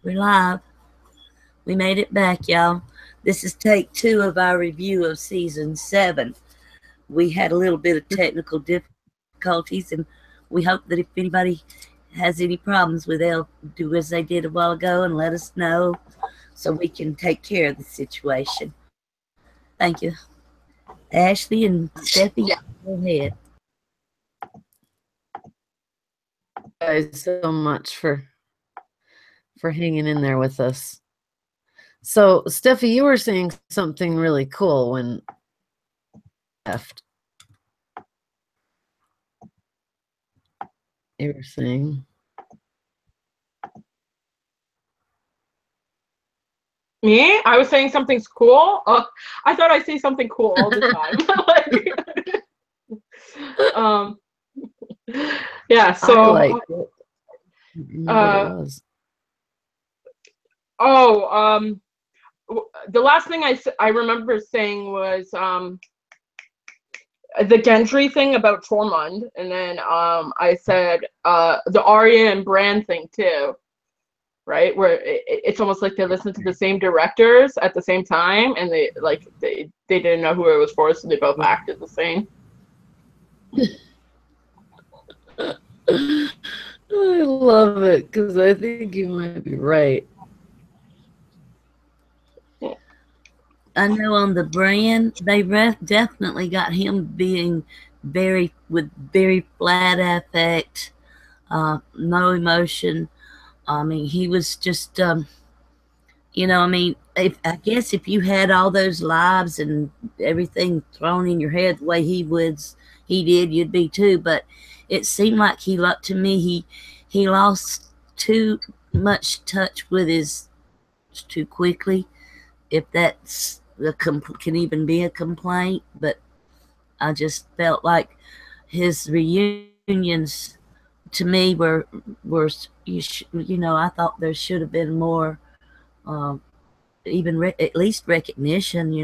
We're live. We made it back, y'all. This is take 2 of our review of season 7. We had a little bit of technical difficulties, and we hope that if anybody has any problems with, they'll do as they did a while ago and let us know so we can take care of the situation. Thank you. Ashley and Steffi, go ahead. Guys, so much for hanging in there with us. So, Steffi, you were saying something really cool when left. You were saying. Me? I was saying something's cool? I thought I say something cool all the time. Yeah, so... I like it. What it was. The last thing I remember saying was the Gendry thing about Tormund, and then I said the Arya and Bran thing too, right? Where it's almost like they listened to the same directors at the same time, and they didn't know who it was for, so they both acted the same. I love it because I think you might be right. I know on the Brienne, they definitely got him being with very flat affect, no emotion. I mean, he was just, I mean, I guess if you had all those lives and everything thrown in your head the way he did, you'd be too. But it seemed like to me, he lost too much touch with his too quickly, if that's can even be a complaint. But I just felt like his reunions to me were I thought there should have been more, at least recognition.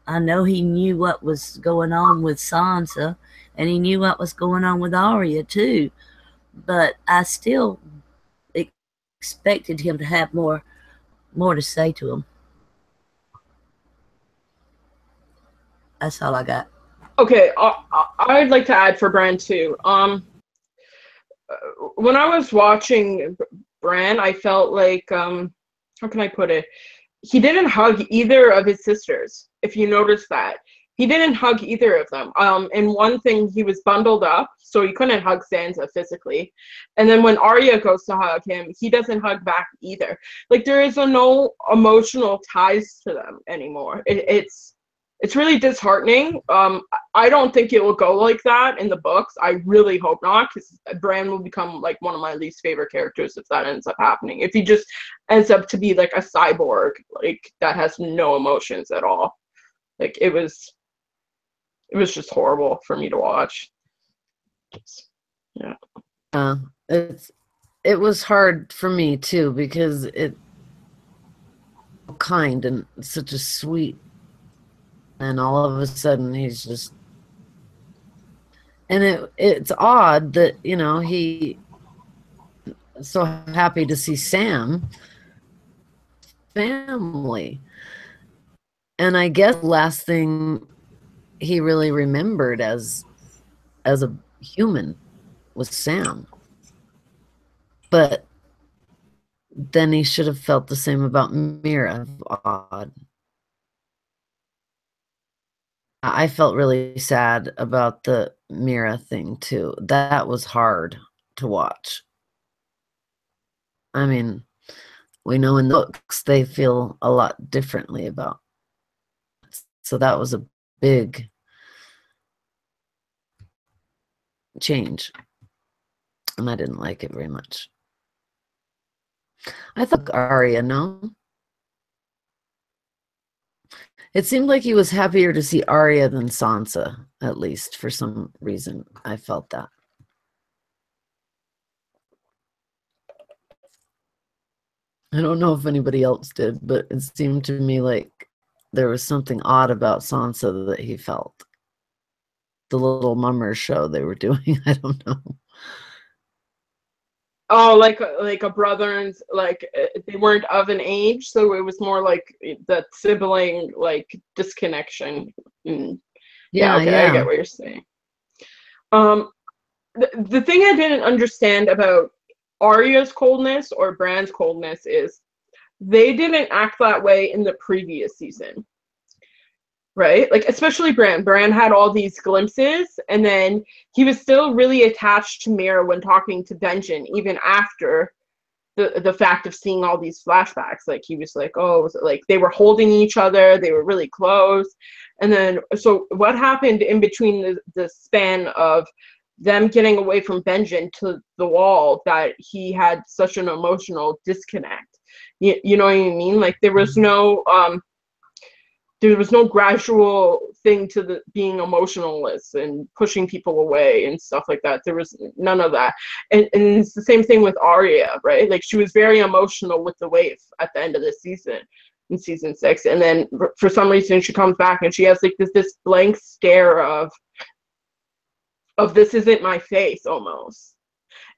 I know he knew what was going on with Sansa, and he knew what was going on with Arya too. But I still expected him to have more to say to him. That's all I got. Okay, I'd like to add for Bran too. When I was watching Bran, I felt like, how can I put it? He didn't hug either of his sisters, if you notice that. He didn't hug either of them. And one thing, he was bundled up, so he couldn't hug Sansa physically. And then when Arya goes to hug him, he doesn't hug back either. Like, there is no emotional ties to them anymore. It's really disheartening. I don't think it will go like that in the books. I really hope not, because Bran will become like one of my least favorite characters if that ends up happening. If he just ends up to be like a cyborg, like that has no emotions at all. Like it was just horrible for me to watch. Yeah. It was hard for me too, because it kind and such a sweet, and all of a sudden he's just, and it's odd that he so happy to see Sam family, and I guess the last thing he really remembered as a human was Sam. But then he should have felt the same about Mira. Odd. I felt really sad about the Mira thing too. That was hard to watch. I mean, we know in the books they feel a lot differently about it. So that was a big change. And I didn't like it very much. I thought Arya, no? It seemed like he was happier to see Arya than Sansa, at least for some reason. I felt that. I don't know if anybody else did, but it seemed to me like there was something odd about Sansa that he felt. The little mummers show they were doing, I don't know. Oh, like a brother and like they weren't of an age, so it was more like that sibling like disconnection. Yeah, okay, I get what you're saying. The thing I didn't understand about Arya's coldness or Bran's coldness is they didn't act that way in the previous season. Right? Like, especially Bran. Bran had all these glimpses, and then he was still really attached to Mira when talking to Benjen, even after the fact of seeing all these flashbacks. Like, he was like, oh, like they were holding each other, they were really close. And then, so what happened in between the span of them getting away from Benjen to the wall that he had such an emotional disconnect? You know what I mean? Like, there was no gradual thing to the being emotionless and pushing people away and stuff like that. There was none of that. And it's the same thing with Arya, right? Like, she was very emotional with the waif at the end of the season, in season 6. And then for some reason she comes back and she has like this blank stare of this isn't my face almost.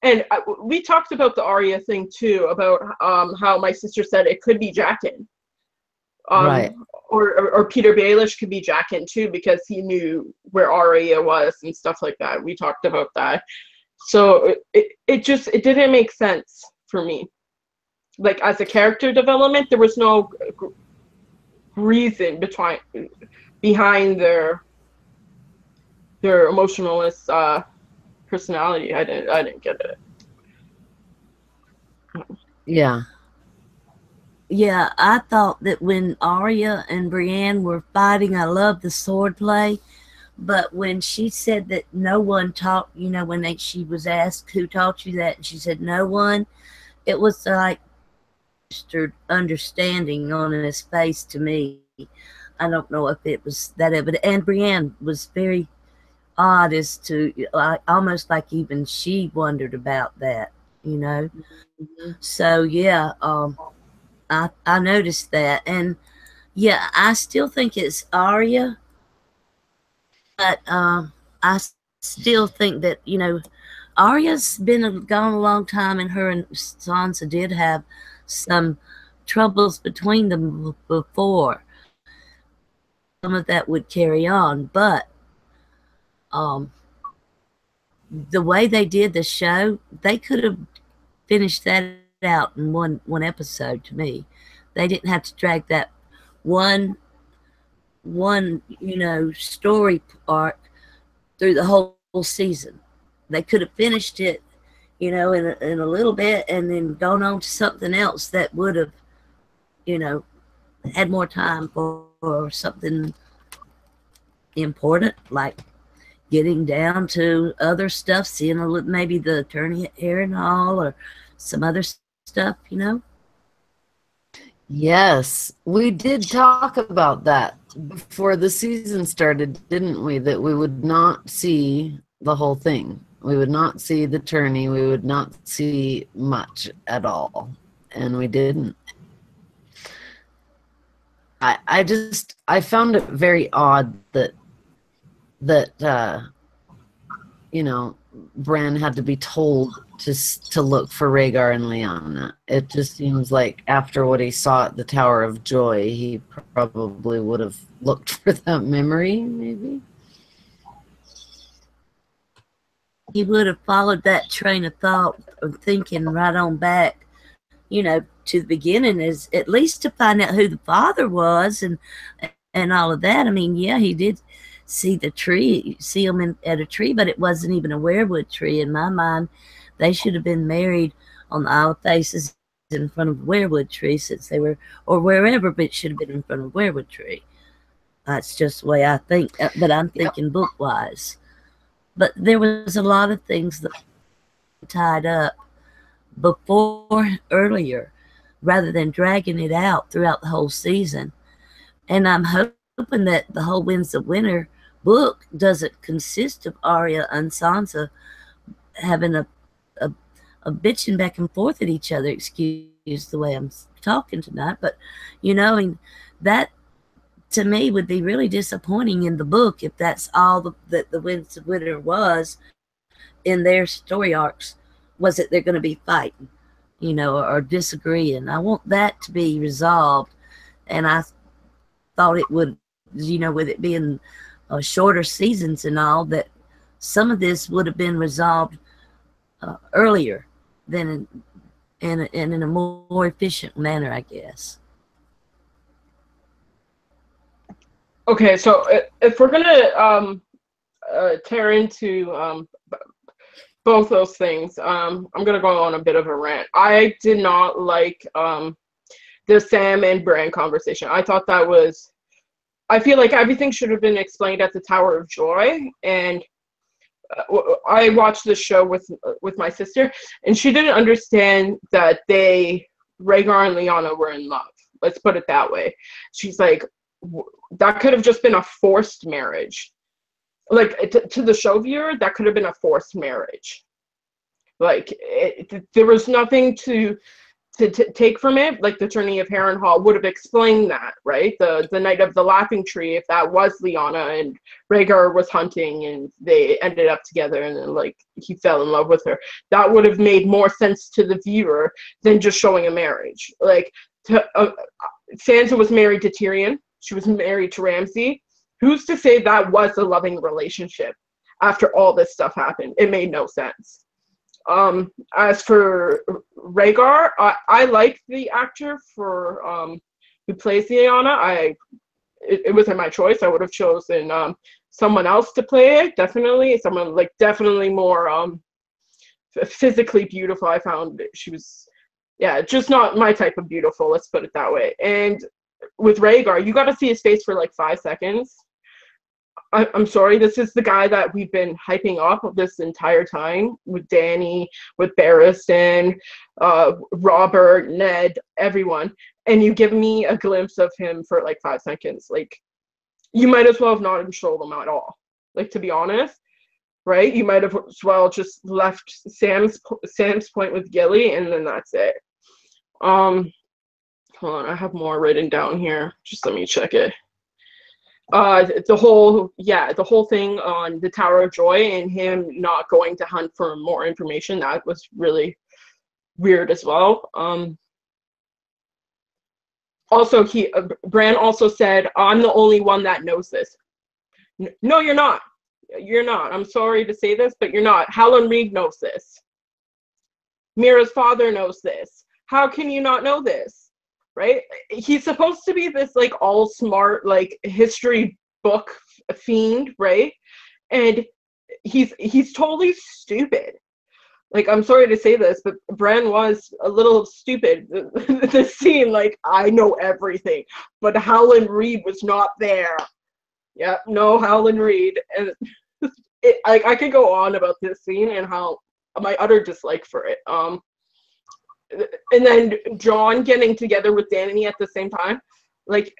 And we talked about the Arya thing too, about how my sister said it could be Jaqen. Right. Or Peter Baelish could be Jaqen too, because he knew where Arya was and stuff like that. We talked about that. So it didn't make sense for me. Like, as a character development, there was no reason behind their emotionalist personality. I didn't get it. Yeah. Yeah, I thought that when Arya and Brienne were fighting, I loved the sword play. But when she said that no one taught, when she was asked who taught you that, and she said no one, it was like understanding on his face to me. I don't know if it was that evident. And Brienne was very odd as to, almost like even she wondered about that, Mm-hmm. So, yeah, I noticed that. And, yeah, I still think it's Arya. But I still think that, Arya's been gone a long time, and her and Sansa did have some troubles between them before. Some of that would carry on, but the way they did the show, they could have finished that out in one episode. To me, they didn't have to drag that one story arc through the whole season. They could have finished it, in a little bit, and then gone on to something else that would have, had more time for something important, like getting down to other stuff, seeing maybe the attorney at Harrenhal or some other stuff, Yes, we did talk about that before the season started, didn't we? That we would not see the whole thing. We would not see the tourney. We would not see much at all. And we didn't. I found it very odd that Bran had to be told to look for Rhaegar and Lyanna. It just seems like after what he saw at the Tower of Joy, he probably would have looked for that memory, maybe. He would have followed that train of thought of thinking right on back, to the beginning, is at least to find out who the father was and all of that. I mean, yeah, he did see the tree, see him at a tree, but it wasn't even a weirwood tree. In my mind, they should have been married on the Isle of Faces in front of a weirwood tree, since they were, or wherever, but it should have been in front of a weirwood tree. That's just the way I think, but I'm thinking book-wise. But there was a lot of things that tied up earlier, rather than dragging it out throughout the whole season. And I'm hoping that the whole Winds of Winter book doesn't consist of Arya and Sansa having a bitching back and forth at each other. Excuse the way I'm talking tonight, but that to me would be really disappointing in the book if that's all that the Winds of Winter was in their story arcs was it they're going to be fighting, or disagreeing. I want that to be resolved. And I thought it would, with it being shorter seasons and all, that some of this would have been resolved earlier than in a more efficient manner, I guess. Okay, so if we're gonna tear into both those things, I'm gonna go on a bit of a rant. I did not like the Sam and Brienne conversation. I thought that was, I feel like everything should have been explained at the Tower of Joy, and I watched this show with my sister, and she didn't understand that Rhaegar and Lyanna were in love. Let's put it that way. She's like, that could have just been a forced marriage. Like, to the show viewer, that could have been a forced marriage. Like, there was nothing to take from it. Like, the Tourney of Harrenhal would have explained that, right? The Night of the Laughing Tree, if that was Lyanna and Rhaegar was hunting and they ended up together and then, like, he fell in love with her, that would have made more sense to the viewer than just showing a marriage. Like, Sansa was married to Tyrion. She was married to Ramsay. Who's to say that was a loving relationship after all this stuff happened? It made no sense. As for Rhaegar, I like the actor for who plays Lyanna. It wasn't my choice. I would have chosen someone else to play it. Definitely, someone like definitely more physically beautiful. I found she was, yeah, just not my type of beautiful. Let's put it that way. And with Rhaegar, you got to see his face for like 5 seconds. I'm sorry, this is the guy that we've been hyping up this entire time with Dany, with Barristan, Robert, Ned, everyone. And you give me a glimpse of him for like 5 seconds. Like, you might as well have not showed him at all. Like, to be honest, right? You might have as well just left Sam's point with Gilly, and then that's it. Hold on, I have more written down here. Just let me check it. The whole thing on the Tower of Joy and him not going to hunt for more information, that was really weird as well. Also, Bran also said, I'm the only one that knows this. No, you're not. You're not. I'm sorry to say this, but you're not. Howland Reed knows this. Mira's father knows this. How can you not know this? Right? He's supposed to be this like all smart, like history book fiend, right? And he's totally stupid. Like, I'm sorry to say this, but Bran was a little stupid. This scene, like, I know everything, but Howland Reed was not there. Yeah, no Howland Reed. And I could go on about this scene and how my utter dislike for it. And then Jon getting together with Dany at the same time, like,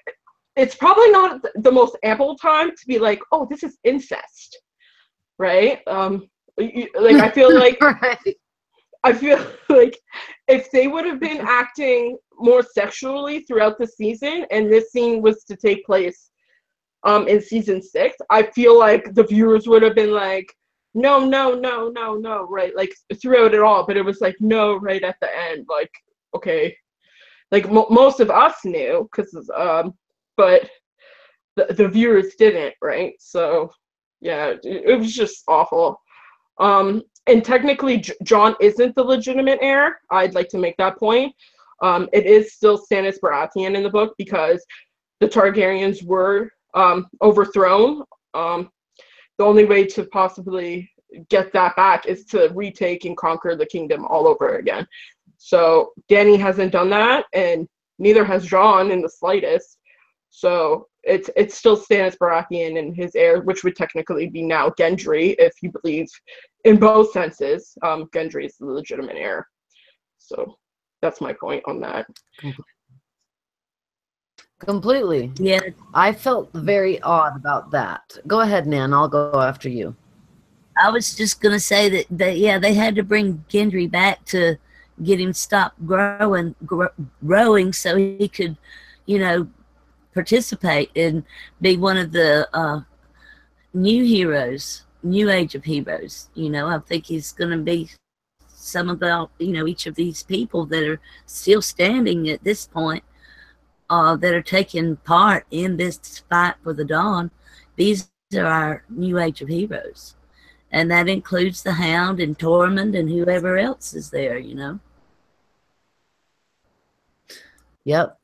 it's probably not the most ample time to be like, oh, this is incest, right? Like, I feel like Right. I feel like if they would have been acting more sexually throughout the season, and this scene was to take place in season 6, I feel like the viewers would have been like, no, right, like throughout it all, but it was like, no, right at the end, like, okay, like most of us knew, because but the viewers didn't, right? So yeah, it was just awful. And technically Jon isn't the legitimate heir. I'd like to make that point. It is still Stannis Baratheon in the book, because the Targaryens were overthrown. The only way to possibly get that back is to retake and conquer the kingdom all over again. So Dany hasn't done that, and neither has Jon in the slightest. So it's still Stannis Baratheon and his heir, which would technically be now Gendry, if you believe in both senses. Gendry is the legitimate heir. So that's my point on that. Completely. Yeah. I felt very odd about that. Go ahead, Nan. I'll go after you. I was just going to say that they had to bring Gendry back to get him stopped growing so he could, participate and be one of the new heroes, new age of heroes. I think he's going to be some of the, each of these people that are still standing at this point, that are taking part in this fight for the dawn. These are our new age of heroes. And that includes the Hound and Tormund and whoever else is there, Yep.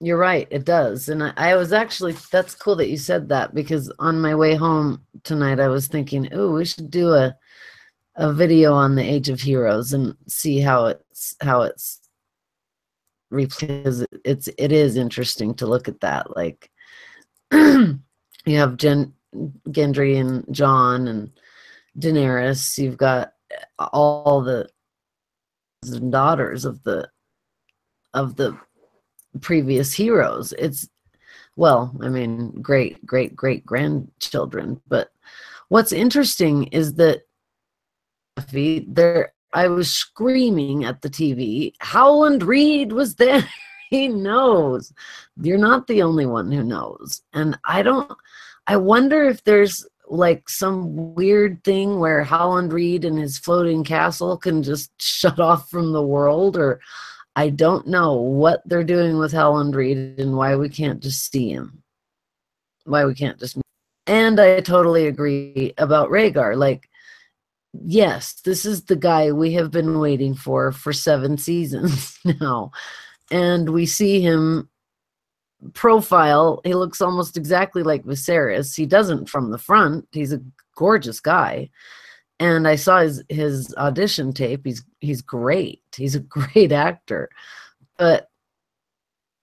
You're right. It does. And I was actually, that's cool that you said that, because on my way home tonight, I was thinking, oh, we should do a video on the Age of Heroes and see how it's because it is interesting to look at that. Like, you have Gendry and Jon and Daenerys. You've got all the daughters of the previous heroes. It's, well, I mean, great grandchildren. But what's interesting is that I was screaming at the TV, Howland Reed was there. He knows. You're not the only one who knows. And I wonder if there's like some weird thing where Howland Reed and his floating castle can just shut off from the world, or I don't know what they're doing with Howland Reed and why we can't just see him. Why we can't just. And I totally agree about Rhaegar. Like, yes, this is the guy we have been waiting for 7 seasons now. And we see him profile. He looks almost exactly like Viserys. He doesn't from the front. He's a gorgeous guy. And I saw his audition tape. He's great. He's a great actor. But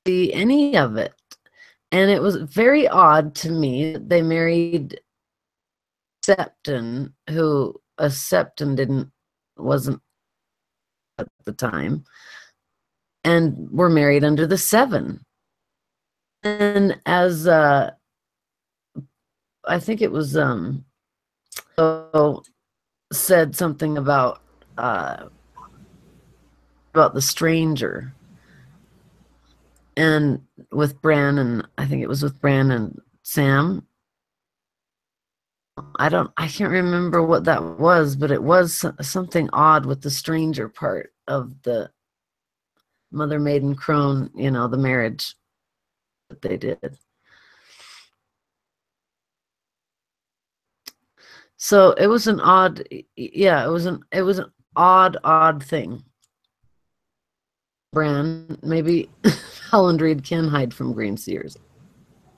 see any of it. And it was very odd to me that they married Septon, who a Septon wasn't at the time, and were married under the 7. And as I think it was said something about the stranger, and with Bran, and I think it was with Bran and Sam. I can't remember what that was, but it was something odd with the stranger part of the Mother Maiden Crone, the marriage that they did. So it was an odd, it was an odd thing. Bran, maybe Howland Reed can hide from Green Seers.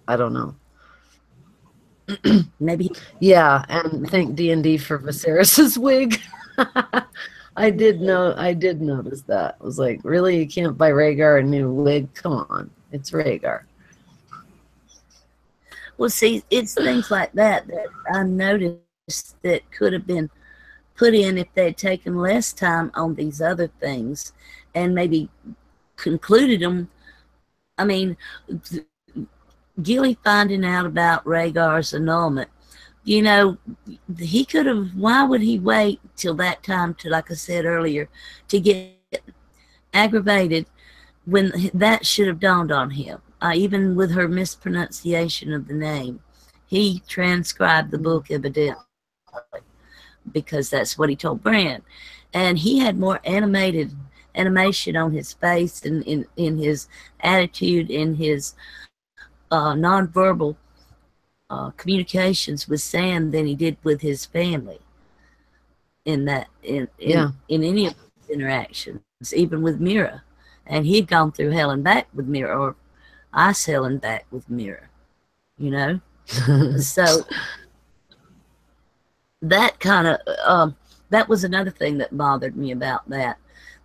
I don't know. Maybe. Yeah, and thank D&D for Viserys's wig. I did notice that. I was like, really? You can't buy Rhaegar a new wig? Come on. It's Rhaegar. Well, see, it's things like that I noticed that could have been put in if they had taken less time on these other things and maybe concluded them. I mean, Gilly finding out about Rhaegar's annulment, he could have, why would he wait till that time to, like I said earlier, to get aggravated when that should have dawned on him? Even with her mispronunciation of the name, he transcribed the book evidently, because that's what he told Bran. And he had more animation on his face and in his attitude, in his nonverbal communications with Sam than he did with his family in any of his interactions, even with Mira. And he'd gone through hell and back with Mira, or ice hell and back with Mira, So that kind of, that was another thing that bothered me about that.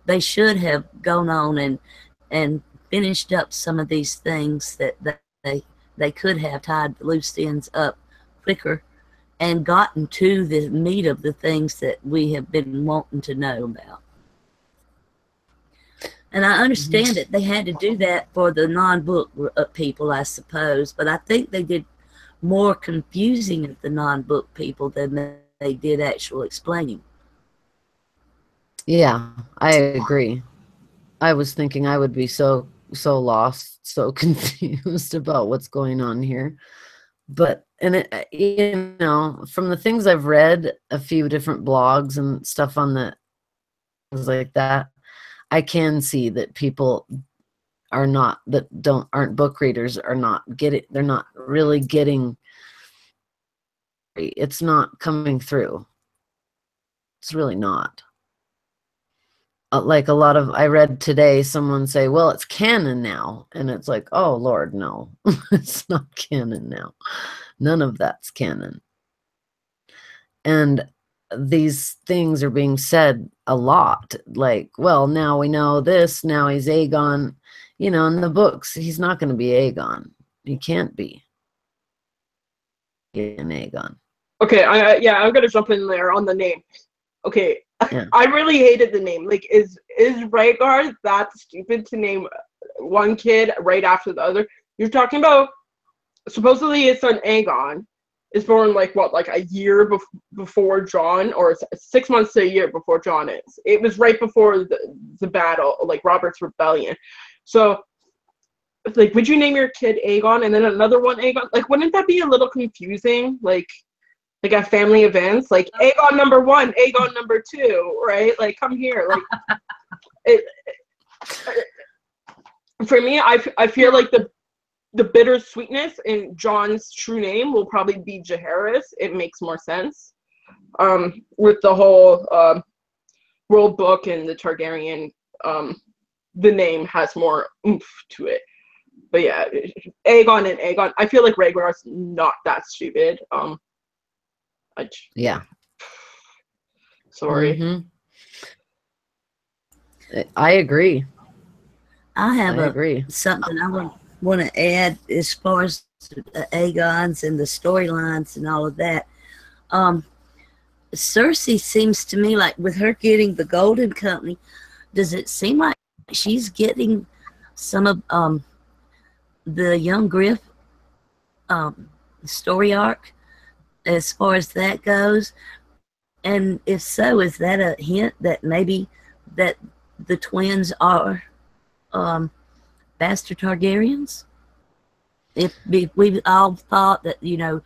They should have gone on and finished up some of these things that they could have tied the loose ends up quicker and gotten to the meat of the things that we have been wanting to know about. And I understand that they had to do that for the non-book people, I suppose, but I think they did more confusing of the non-book people than they did actual explaining. Yeah, I agree. I was thinking I would be so lost, so confused about what's going on here. But, and it, from the things I've read, a few different blogs and stuff on the things like that, I can see that people aren't book readers are not getting, they're not really getting, it's not coming through. It's really not. Like I read today someone say, well, it's canon now. And it's like, oh, Lord, no, it's not canon now. None of that's canon. And these things are being said a lot. Like, well, now we know this. Now he's Aegon. In the books, he's not going to be Aegon. He can't be in Aegon. Okay, I'm gonna jump in there on the name. Okay, yeah. I really hated the name. Like, is Rhaegar that stupid to name one kid right after the other? You're talking about, supposedly his son Aegon is born like a year before Jon, or 6 months to a year before Jon is. It was right before the battle, like Robert's rebellion. So, like, would you name your kid Aegon and then another one Aegon? Like, wouldn't that be a little confusing? Like at family events, like Aegon number 1, Aegon number 2, right? Like, come here. Like, for me, I feel like the bittersweetness in Jon's true name will probably be Jaehaerys. It makes more sense. With the whole world book and the Targaryen, the name has more oomph to it. But yeah, Aegon and Aegon. I feel like Rhaegar's not that stupid. Yeah. Sorry. Mm-hmm. I agree. I agree. Something I want to add as far as the Aegons and the storylines and all of that. Cersei seems to me like, with her getting the Golden Company, does it seem like she's getting some of the young Griff story arc as far as that goes? And if so, is that a hint that maybe that the twins are bastard Targaryens? If we all thought that, the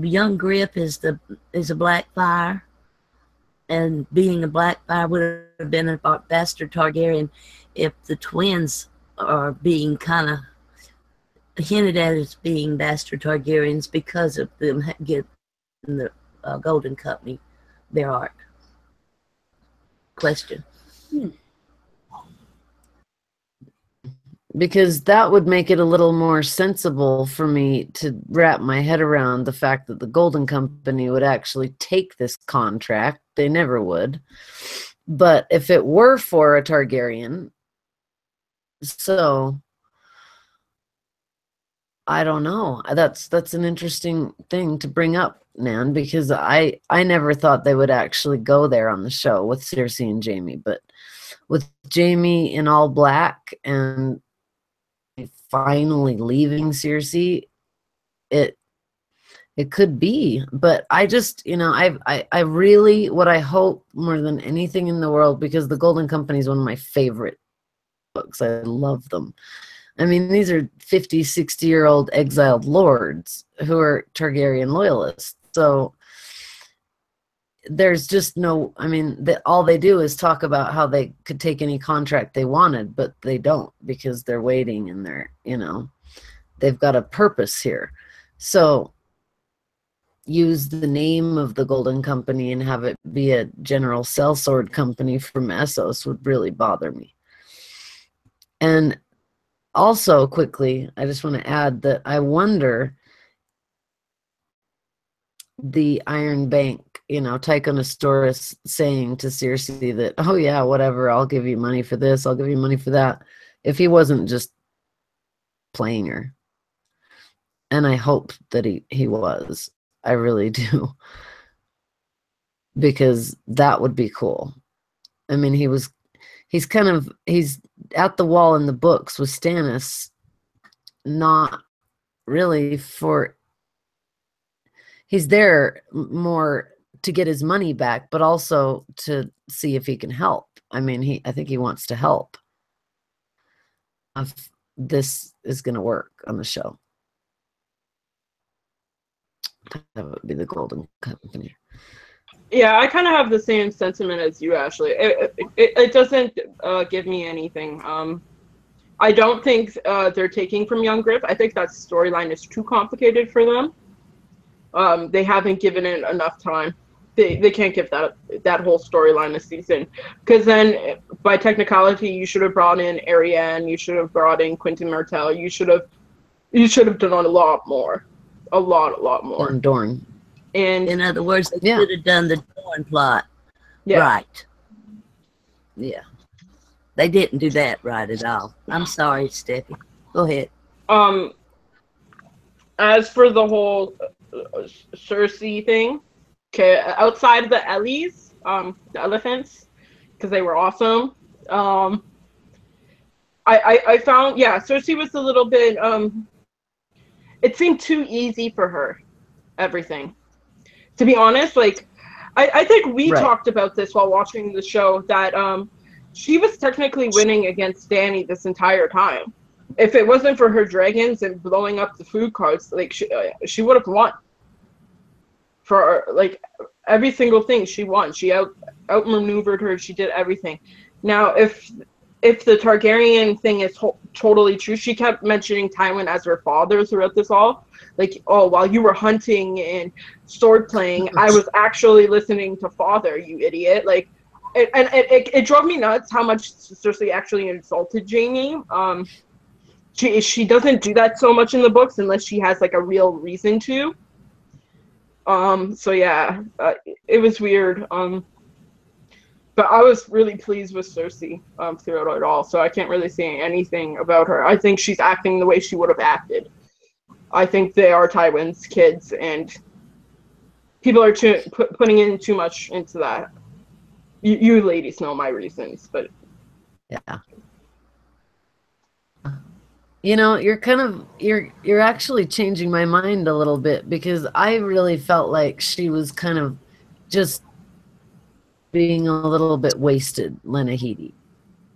young Griff is a black fire, and being a black fire would have been a bastard Targaryen, if the twins are being kind of hinted at as being bastard Targaryens because of them getting the Golden Company their arc. Question. Because that would make it a little more sensible for me to wrap my head around the fact that the Golden Company would actually take this contract. They never would. But if it were for a Targaryen, so I don't know. That's an interesting thing to bring up, Nan, because I never thought they would actually go there on the show with Cersei and Jaime, but with Jaime in all black and finally leaving Cersei, it could be. But I just, I really, what I hope more than anything in the world, because the Golden Company is one of my favorite books. I love them. I mean, these are 50, 60-year-old exiled lords who are Targaryen loyalists. So there's just no, all they do is talk about how they could take any contract they wanted, but they don't, because they're waiting and they're, they've got a purpose here. So use the name of the Golden Company and have it be a general sellsword company from Essos would really bother me. And also, quickly, I just want to add that I wonder the Iron Bank, Tychonosaurus saying to Cersei that, oh yeah, whatever, I'll give you money for this, I'll give you money for that, if he wasn't just playing her. And I hope that he was. I really do. Because that would be cool. I mean, he's at the wall in the books with Stannis, not really he's there more to get his money back, but also to see if he can help. I think he wants to help. If this is going to work on the show. That would be the Golden Company. Yeah, I kind of have the same sentiment as you, Ashley. It doesn't give me anything. I don't think they're taking from Young Griff. I think that storyline is too complicated for them. They haven't given it enough time. They can't give that whole storyline a season, because then by technicality you should have brought in Ariane, you should have brought in Quentin Martell, you should have done a lot more, a lot more. Dorn. And In other words, they Yeah. should have done the Dorn plot yeah, right. Yeah. They didn't do that right at all. I'm sorry, Steffi. Go ahead. As for the whole Cersei thing, okay, outside of the Ellies, the elephants, because they were awesome. I found, yeah, Cersei was a little bit, it seemed too easy for her, everything. To be honest, like, I think we Right. talked about this while watching the show, that she was technically winning against Dany this entire time. If it wasn't for her dragons and blowing up the food carts, like, she would have won. For, like, every single thing, she won. She outmaneuvered her. She did everything. Now, if the Targaryen thing is totally true, she kept mentioning Tywin as her father throughout this all. Like, oh, while you were hunting and sword playing, I was actually listening to father, you idiot. Like, it drove me nuts how much Cersei actually insulted Jaime. She doesn't do that so much in the books unless she has, like, a real reason to. So yeah, it was weird. But I was really pleased with Cersei throughout it all, so I can't really say anything about her. I think she's acting the way she would have acted. I think they are Tywin's kids, and people are putting in too much into that. You ladies know my reasons, but Yeah. You know, you're actually changing my mind a little bit, because I really felt like she was kind of just being a little bit wasted, Lena Headey.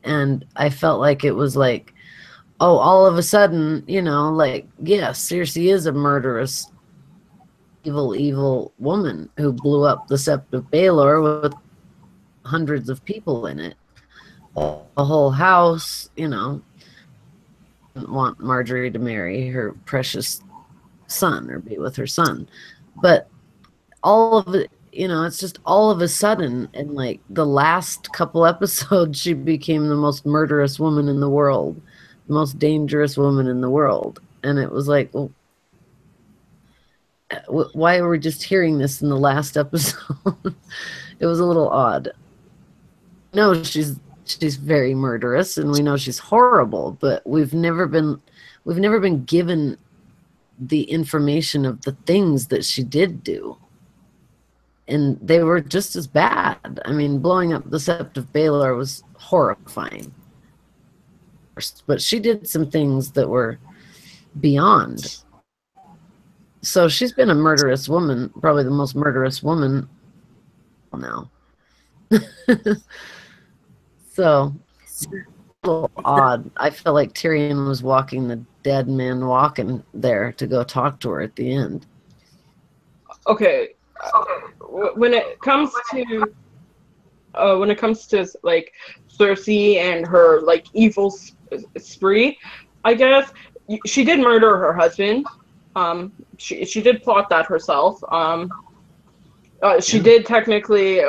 And I felt like it was like, oh, all of a sudden, you know, like, yes, Cersei is a murderous, evil woman who blew up the Sept of Baelor with hundreds of people in it. A whole house, you know. Want Marjorie to marry her precious son or be with her son, but all of it, you know, it's just all of a sudden, in like the last couple episodes, she became the most murderous woman in the world, the most dangerous woman in the world. And it was like, well, why are we just hearing this in the last episode? It was a little odd. No, she's very murderous, and we know she's horrible, but we've never been given the information of the things that she did do, and they were just as bad. I mean, blowing up the Sept of Baelor was horrifying, but she did some things that were beyond. So she's been a murderous woman, probably the most murderous woman now. So it's a little odd. I felt like Tyrion was walking the dead man walking there to go talk to her at the end. okay. When it comes to like Cersei and her, like, evil spree, I guess she did murder her husband. She did plot that herself. She did technically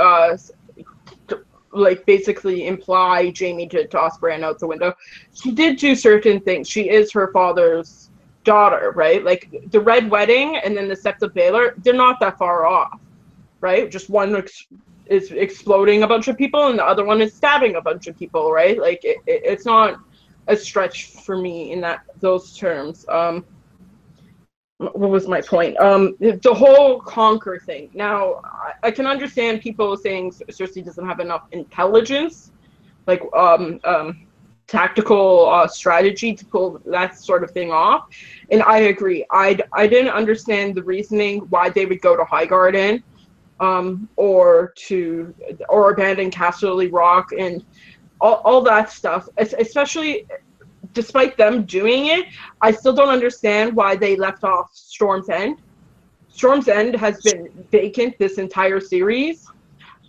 like, basically imply Jaime to toss Brienne out the window. She did do certain things. She is her father's daughter, right? Like, the Red Wedding and then the Sept of Baelor, they're not that far off, right? Just one is exploding a bunch of people and the other one is stabbing a bunch of people, right? Like, it's not a stretch for me in those terms. What was my point? The whole conquer thing. Now, I can understand people saying Cersei doesn't have enough intelligence, like tactical strategy to pull that sort of thing off, and I agree. I didn't understand the reasoning why they would go to Highgarden, or abandon Casterly Rock and all that stuff, especially. Despite them doing it, I still don't understand why they left off Storm's End. Storm's End has been vacant this entire series.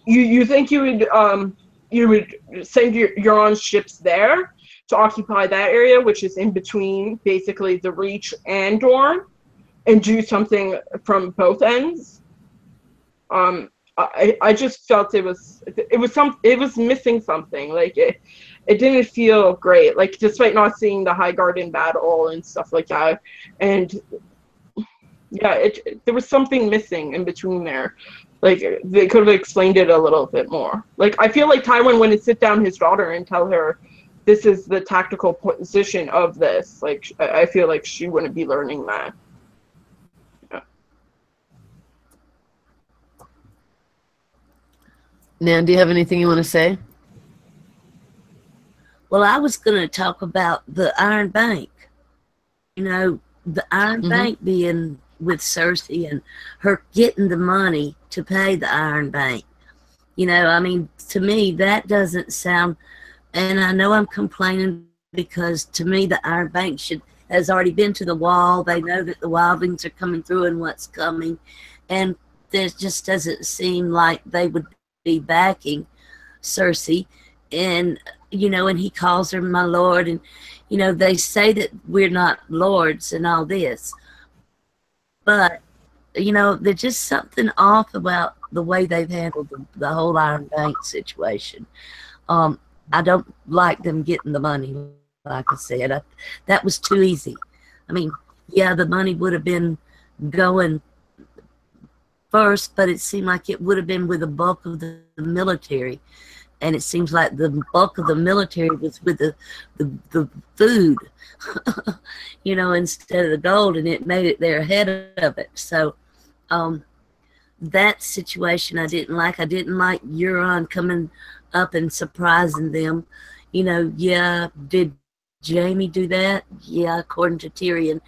you think you would send your own ships there to occupy that area, which is in between basically the Reach and Dorne, and do something from both ends. I just felt it was missing something. Like it didn't feel great. Like despite not seeing the High Garden battle and stuff like that, and yeah, there was something missing in between there. Like they could have explained it a little bit more. Like I feel like Tywin wouldn't sit down his daughter and tell her this is the tactical position of this. Like I feel like she wouldn't be learning that. Yeah. Nan, do you have anything you want to say? Well, I was going to talk about the Iron Bank. You know, the Iron Bank being with Cersei and her getting the money to pay the Iron Bank. You know, I mean, to me, that doesn't sound, and I know I'm complaining because to me, the Iron Bank has already been to the Wall. They know that the wildlings are coming through and what's coming. And there just doesn't seem like they would be backing Cersei. And, you know, and he calls her my lord. And, you know, they say that we're not lords and all this. But, you know, there's just something off about the way they've handled the whole Iron Bank situation. I don't like them getting the money, like I said. That was too easy. I mean, yeah, the money would have been going first, but it seemed like it would have been with the bulk of the military. And it seems like the bulk of the military was with the food, you know, instead of the gold, and it made it there ahead of it. So that situation I didn't like. I didn't like Euron coming up and surprising them. You know, yeah, did Jaime do that? Yeah, according to Tyrion,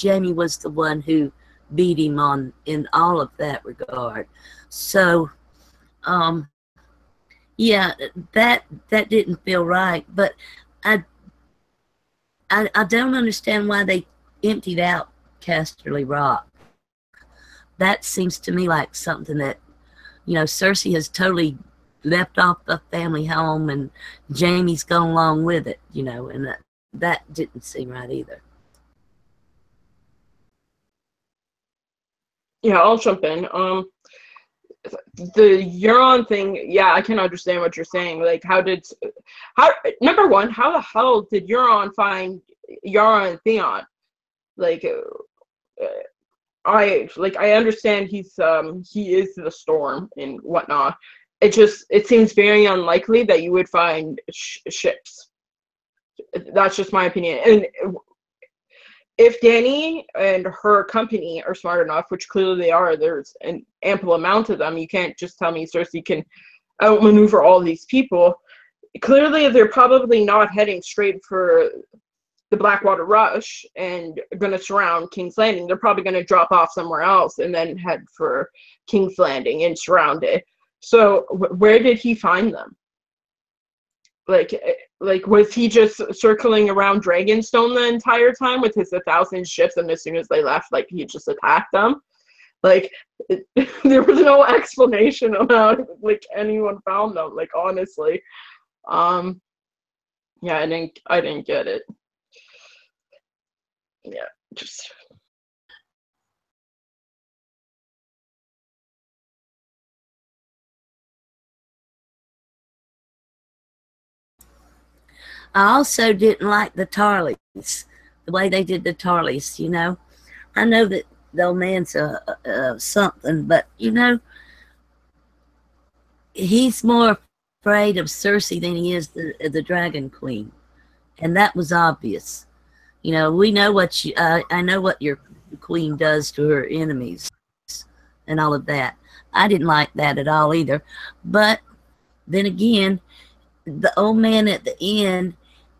Jaime was the one who beat him on in all of that regard. So, yeah, that didn't feel right. But I don't understand why they emptied out Casterly Rock. That seems to me like something that, you know, Cersei has totally left off the family home and Jaime's gone along with it, you know, and that didn't seem right either. Yeah, I'll jump in. The Euron thing, yeah, I can understand what you're saying. Like, number one, how the hell did Euron find Yara and Theon? Like, I understand he is the Storm and whatnot. It seems very unlikely that you would find ships. That's just my opinion. And if Dany and her company are smart enough, which clearly they are, there's an ample amount of them. You can't just tell me Cersei can outmaneuver all these people. Clearly, they're probably not heading straight for the Blackwater Rush and going to surround King's Landing. They're probably going to drop off somewhere else and then head for King's Landing and surround it. So where did he find them? Like was he just circling around Dragonstone the entire time with his 1,000 ships, and as soon as they left, like, he just attacked them? Like, there was no explanation of how, like, anyone found them, like, honestly. Yeah, I didn't get it. Yeah, just... I also didn't like the Tarleys, the way they did the Tarleys, you know. I know that the old man's something, but, you know, he's more afraid of Cersei than he is the Dragon Queen. And that was obvious. You know, we know what I know what your queen does to her enemies and all of that. I didn't like that at all either. But then again, the old man at the end,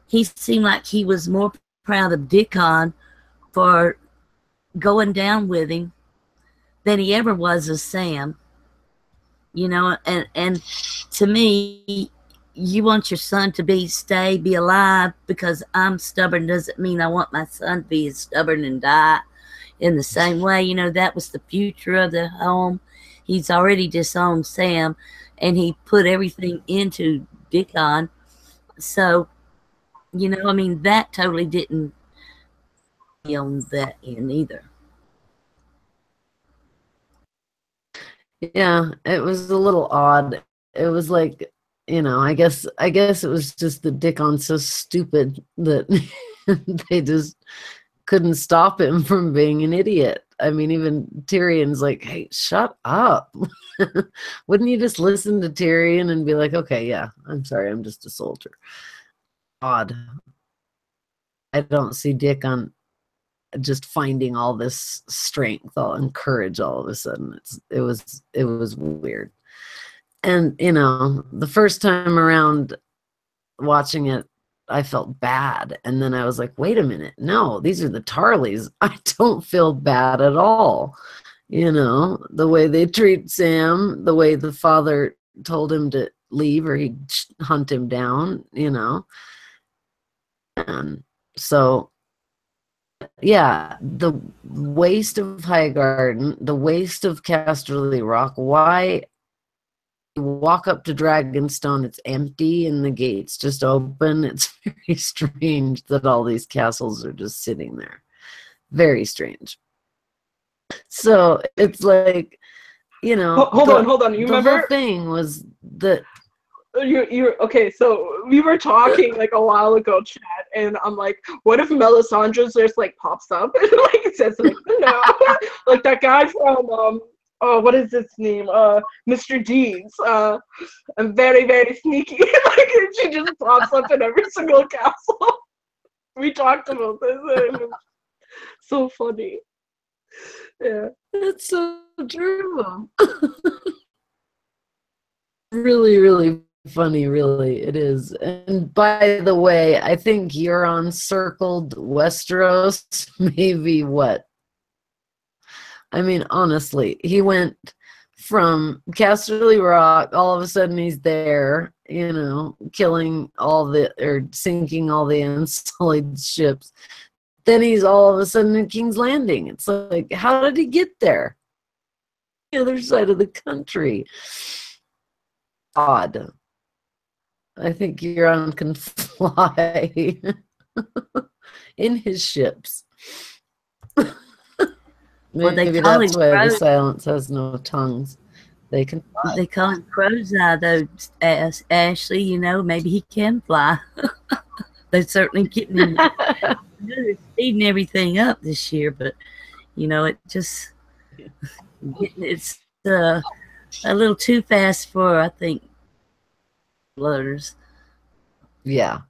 he seemed like he was more proud of Dickon for going down with him than he ever was of Sam. You know, and to me, you want your son to be alive because I'm stubborn doesn't mean I want my son to be stubborn and die in the same way. You know, that was the future of the home. He's already disowned Sam. and he put everything into Dickon. So, I mean, that totally didn't be on that end either. Yeah, it was a little odd. It was like, I guess it was just that Dickon's so stupid that they just couldn't stop him from being an idiot. I mean, even Tyrion's like, hey, shut up. Wouldn't you just listen to Tyrion and be like, okay, yeah, I'm sorry, I'm just a soldier. Odd. I don't see Dickon just finding all this strength, all and courage all of a sudden. It was weird. And the first time around watching it, I felt bad. And then I was like, wait a minute, no, these are the Tarleys. I don't feel bad at all. The way they treat Sam, the way the father told him to leave or he'd hunt him down, And so, yeah, the waste of Highgarden, the waste of Casterly Rock, why you walk up to Dragonstone, it's empty and the gates just open. It's very strange that all these castles are just sitting there. Very strange. So it's like, Hold on. You remember? The whole thing was that you're okay. So we were talking like a while ago, chat, and I'm like, what if Melisandre just like pops up and like says like, no, like that guy from oh, what is his name? Mr. Deeds. I'm very, very sneaky. Like she just pops up in every single castle. We talked about this. And it was so funny. Yeah. It's so true. Really, really funny, really. It is. And by the way, I think Euron circled Westeros maybe what? I mean, honestly, he went from Casterly Rock, all of a sudden he's there, killing sinking all the Unsullied ships. Then he's all of a sudden at King's Landing. It's like, how did he get there? The other side of the country. Odd. I think Euron can fly in his ships. Maybe that's why the silence has no tongues. They can fly. They call him Crow's Eye, though, Ashley. Maybe he can fly. They're certainly getting him. They're speeding everything up this year, but it just it's a little too fast for, I think, loaders. Yeah.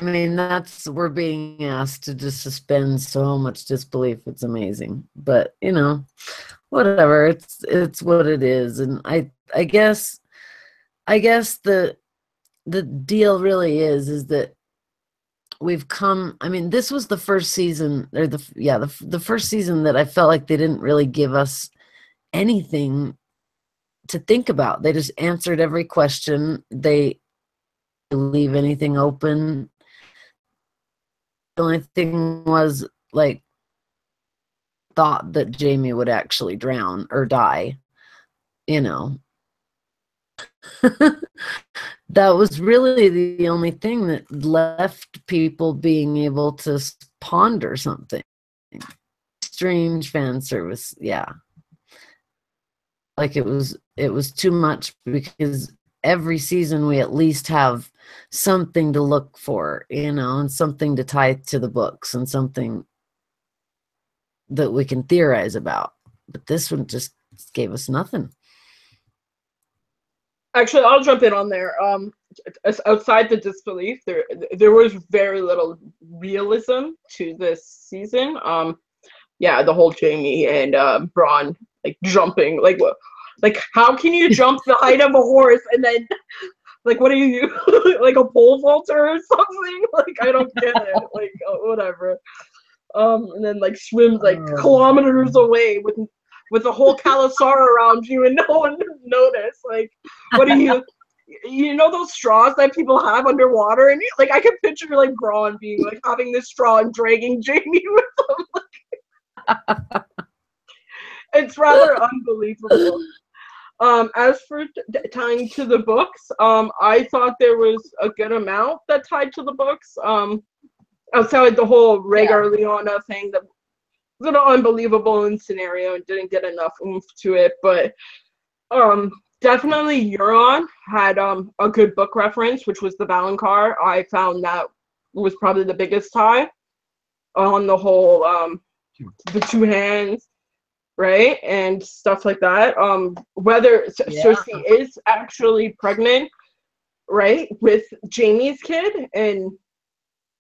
I mean, we're being asked to just suspend so much disbelief. It's amazing. But, whatever. It's what it is. And I guess the deal really is that we've come, I mean, this was the first season, or the first season that I felt like they didn't really give us anything to think about. They just answered every question. They leave anything open. The only thing was, like, thought that Jaime would actually drown or die, That was really the only thing that left people being able to ponder something. Strange fan service, yeah. Like it was too much, because every season we at least have something to look for, and something to tie to the books and something that we can theorize about. But this one just gave us nothing. Actually, I'll jump in on there. Outside the disbelief, there was very little realism to this season. Yeah, the whole Jaime and Bronn like jumping, like what? Like, how can you jump the height of a horse and then, like, what are you, like a pole vaulter or something? Like, I don't get it. Like, whatever. And then like swims like kilometers away with a whole Khalasar around you and no one notice. Like, what are you? Those straws that people have underwater, and like I can picture like Bronn being like having this straw and dragging Jaime with him. It's rather unbelievable. As for tying to the books, I thought there was a good amount that tied to the books. Outside the whole Rhaegar Lyanna thing, that was a little unbelievable in scenario and didn't get enough oomph to it. But definitely Euron had a good book reference, which was the Valonqar. I found that was probably the biggest tie on the whole the two hands, right, and stuff like that. Whether Cersei is actually pregnant, right, with Jaime's kid and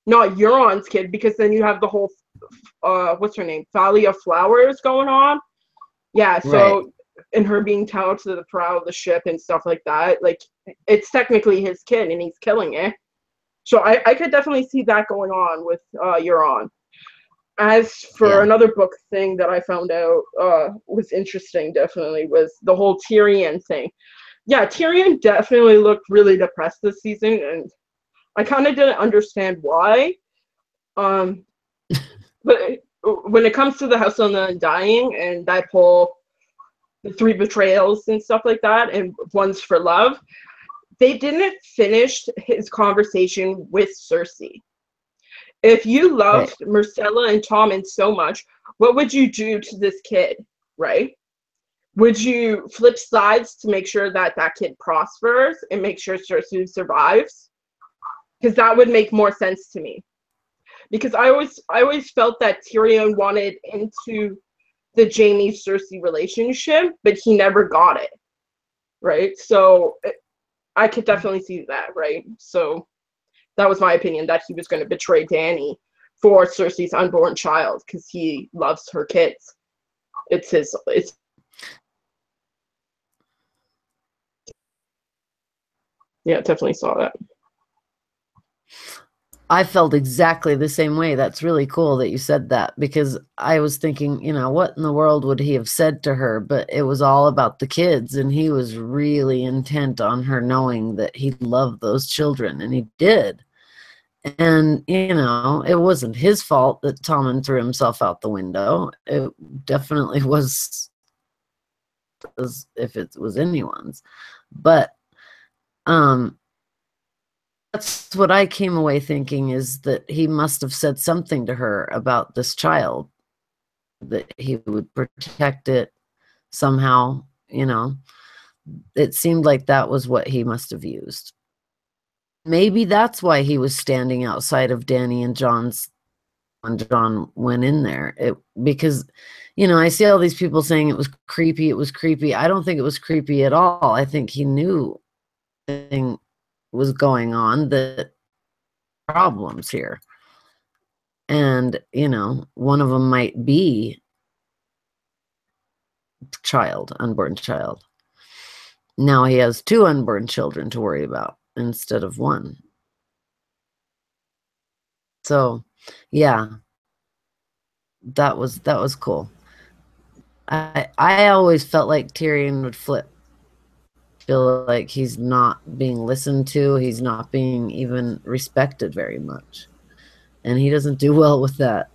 not Euron's kid, because then you have the whole what's her name, Thalia Flowers going on. Yeah, so Right. and her being tied to the prow of the ship and stuff like that, like it's technically his kid and he's killing it. So I could definitely see that going on with Euron. As for another book thing that I found out was interesting, definitely, was the whole Tyrion thing. Yeah, Tyrion definitely looked really depressed this season, and I kind of didn't understand why. But when it comes to the House of the Undying and that whole the 3 betrayals and stuff like that, and one's for love, they didn't finish his conversation with Cersei. If you loved Myrcella and Tommen so much, what would you do to this kid, right? Would you flip sides to make sure that that kid prospers and make sure Cersei survives? Because that would make more sense to me. Because I always felt that Tyrion wanted into the Jaime-Cersei relationship, but he never got it, right? So I could definitely see that, right? So that was my opinion, that he was going to betray Dany for Cersei's unborn child because he loves her kids. Yeah, definitely saw that. I felt exactly the same way. That's really cool that you said that, because I was thinking, you know, what in the world would he have said to her? But it was all about the kids, and he was really intent on her knowing that he loved those children, and he did. And, you know, it wasn't his fault that Tommen threw himself out the window. It definitely was, as if it was anyone's. But that's what I came away thinking, is that he must have said something to her about this child, that he would protect it somehow, you know. It seemed like that was what he must have used. Maybe that's why he was standing outside of Dany and Jon's when Jon went in there. Because, you know, I see all these people saying it was creepy, it was creepy. I don't think it was creepy at all. I think he knew something was going on, that problems here. And, you know, one of them might be unborn child. Now he has 2 unborn children to worry about instead of 1. So, yeah, that was cool. I always felt like Tyrion would flip. Feel like he's not being listened to. He's not being even respected very much. And he doesn't do well with that.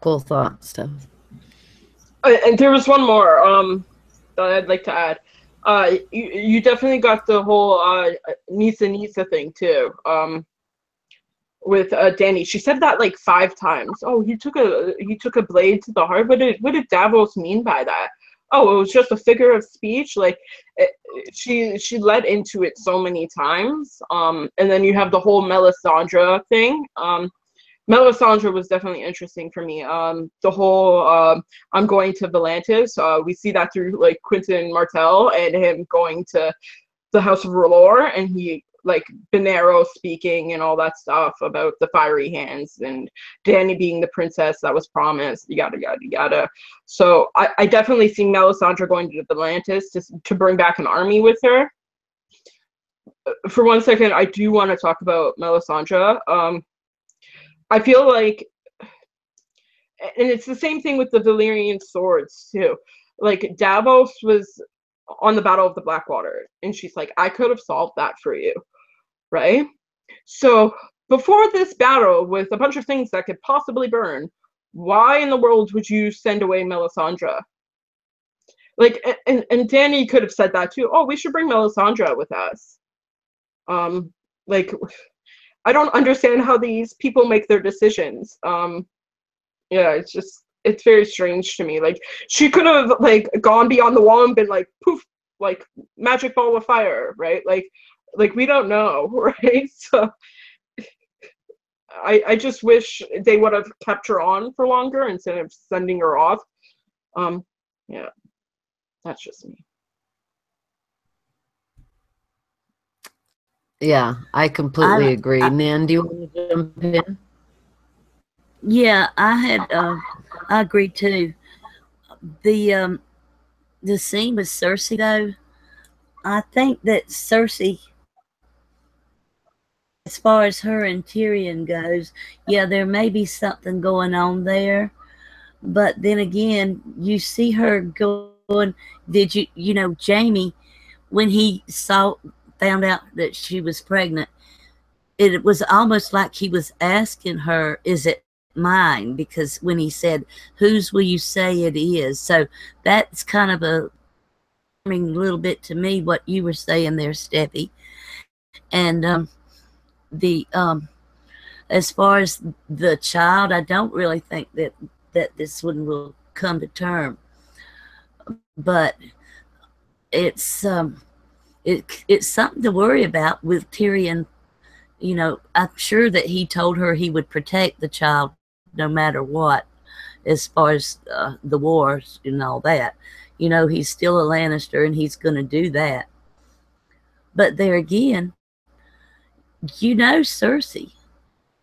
Cool thought, Steph. And there was one more that I'd like to add. You definitely got the whole Nisa thing too. With Dany, she said that like 5 times. Oh, he took a blade to the heart. What did Davos mean by that? Oh, it was just a figure of speech. Like she led into it so many times. And then you have the whole Melisandre thing. Melisandre was definitely interesting for me. The whole I'm going to Volantis. We see that through like Quentin Martell and him going to the House of R'hllor, and he like Benero speaking and all that stuff about the fiery hands and Dany being the princess that was promised. Yada. So I definitely see Melisandre going to Volantis to bring back an army with her. For 1 second, I do want to talk about Melisandre. I feel like, and it's the same thing with the Valyrian swords too. Like Davos was on the Battle of the Blackwater, and she's like, I could have solved that for you, right? So before this battle with a bunch of things that could possibly burn, why in the world would you send away Melisandre? Like, and Dany could have said that too. Oh, we should bring Melisandre with us. Like, I don't understand how these people make their decisions. Yeah, it's very strange to me. Like, she could have like gone beyond the wall and been like, poof, like magic ball of fire, right? Like we don't know, right? So I just wish they would have kept her on for longer instead of sending her off. Yeah, that's just me. Yeah, I completely agree. Nan, do you want to jump in? Yeah, I agree too. The scene with Cersei though, I think that Cersei, as far as her and Tyrion goes, yeah, there may be something going on there. But then again, you see her going, Jaime, when he found out that she was pregnant, it was almost like he was asking her, is it mine? Because when he said, whose will you say it is? So that's kind of a little bit to me what you were saying there, Steffi. And the as far as the child, I don't really think that this one will come to term, but it's it's something to worry about with Tyrion. I'm sure that he told her he would protect the child no matter what, as far as the wars and all that. He's still a Lannister and he's going to do that. But there again, Cersei,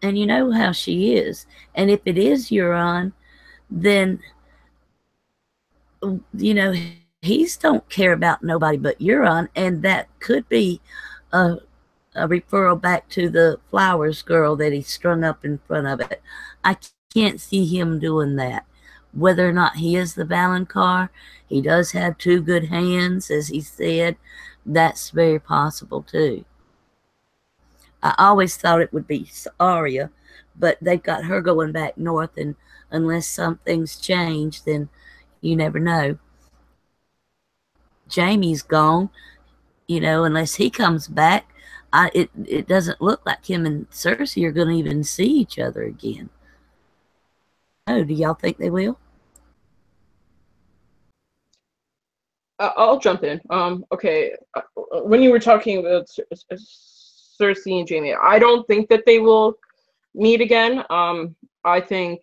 and you know how she is. And if it is Euron, then, he's don't care about nobody but Euron, and that could be a referral back to the flowers girl that he strung up in front of it. I can't see him doing that. Whether or not he is the Valonqar, he does have two good hands, as he said. That's very possible too. I always thought it would be Arya, but they've got her going back north, and unless something's changed, then you never know. Jaime's gone, unless he comes back. It doesn't look like him and Cersei are going to even see each other again. Oh, do y'all think they will? I'll jump in. Okay, when you were talking about Cersei and Jaime, I don't think that they will meet again. I think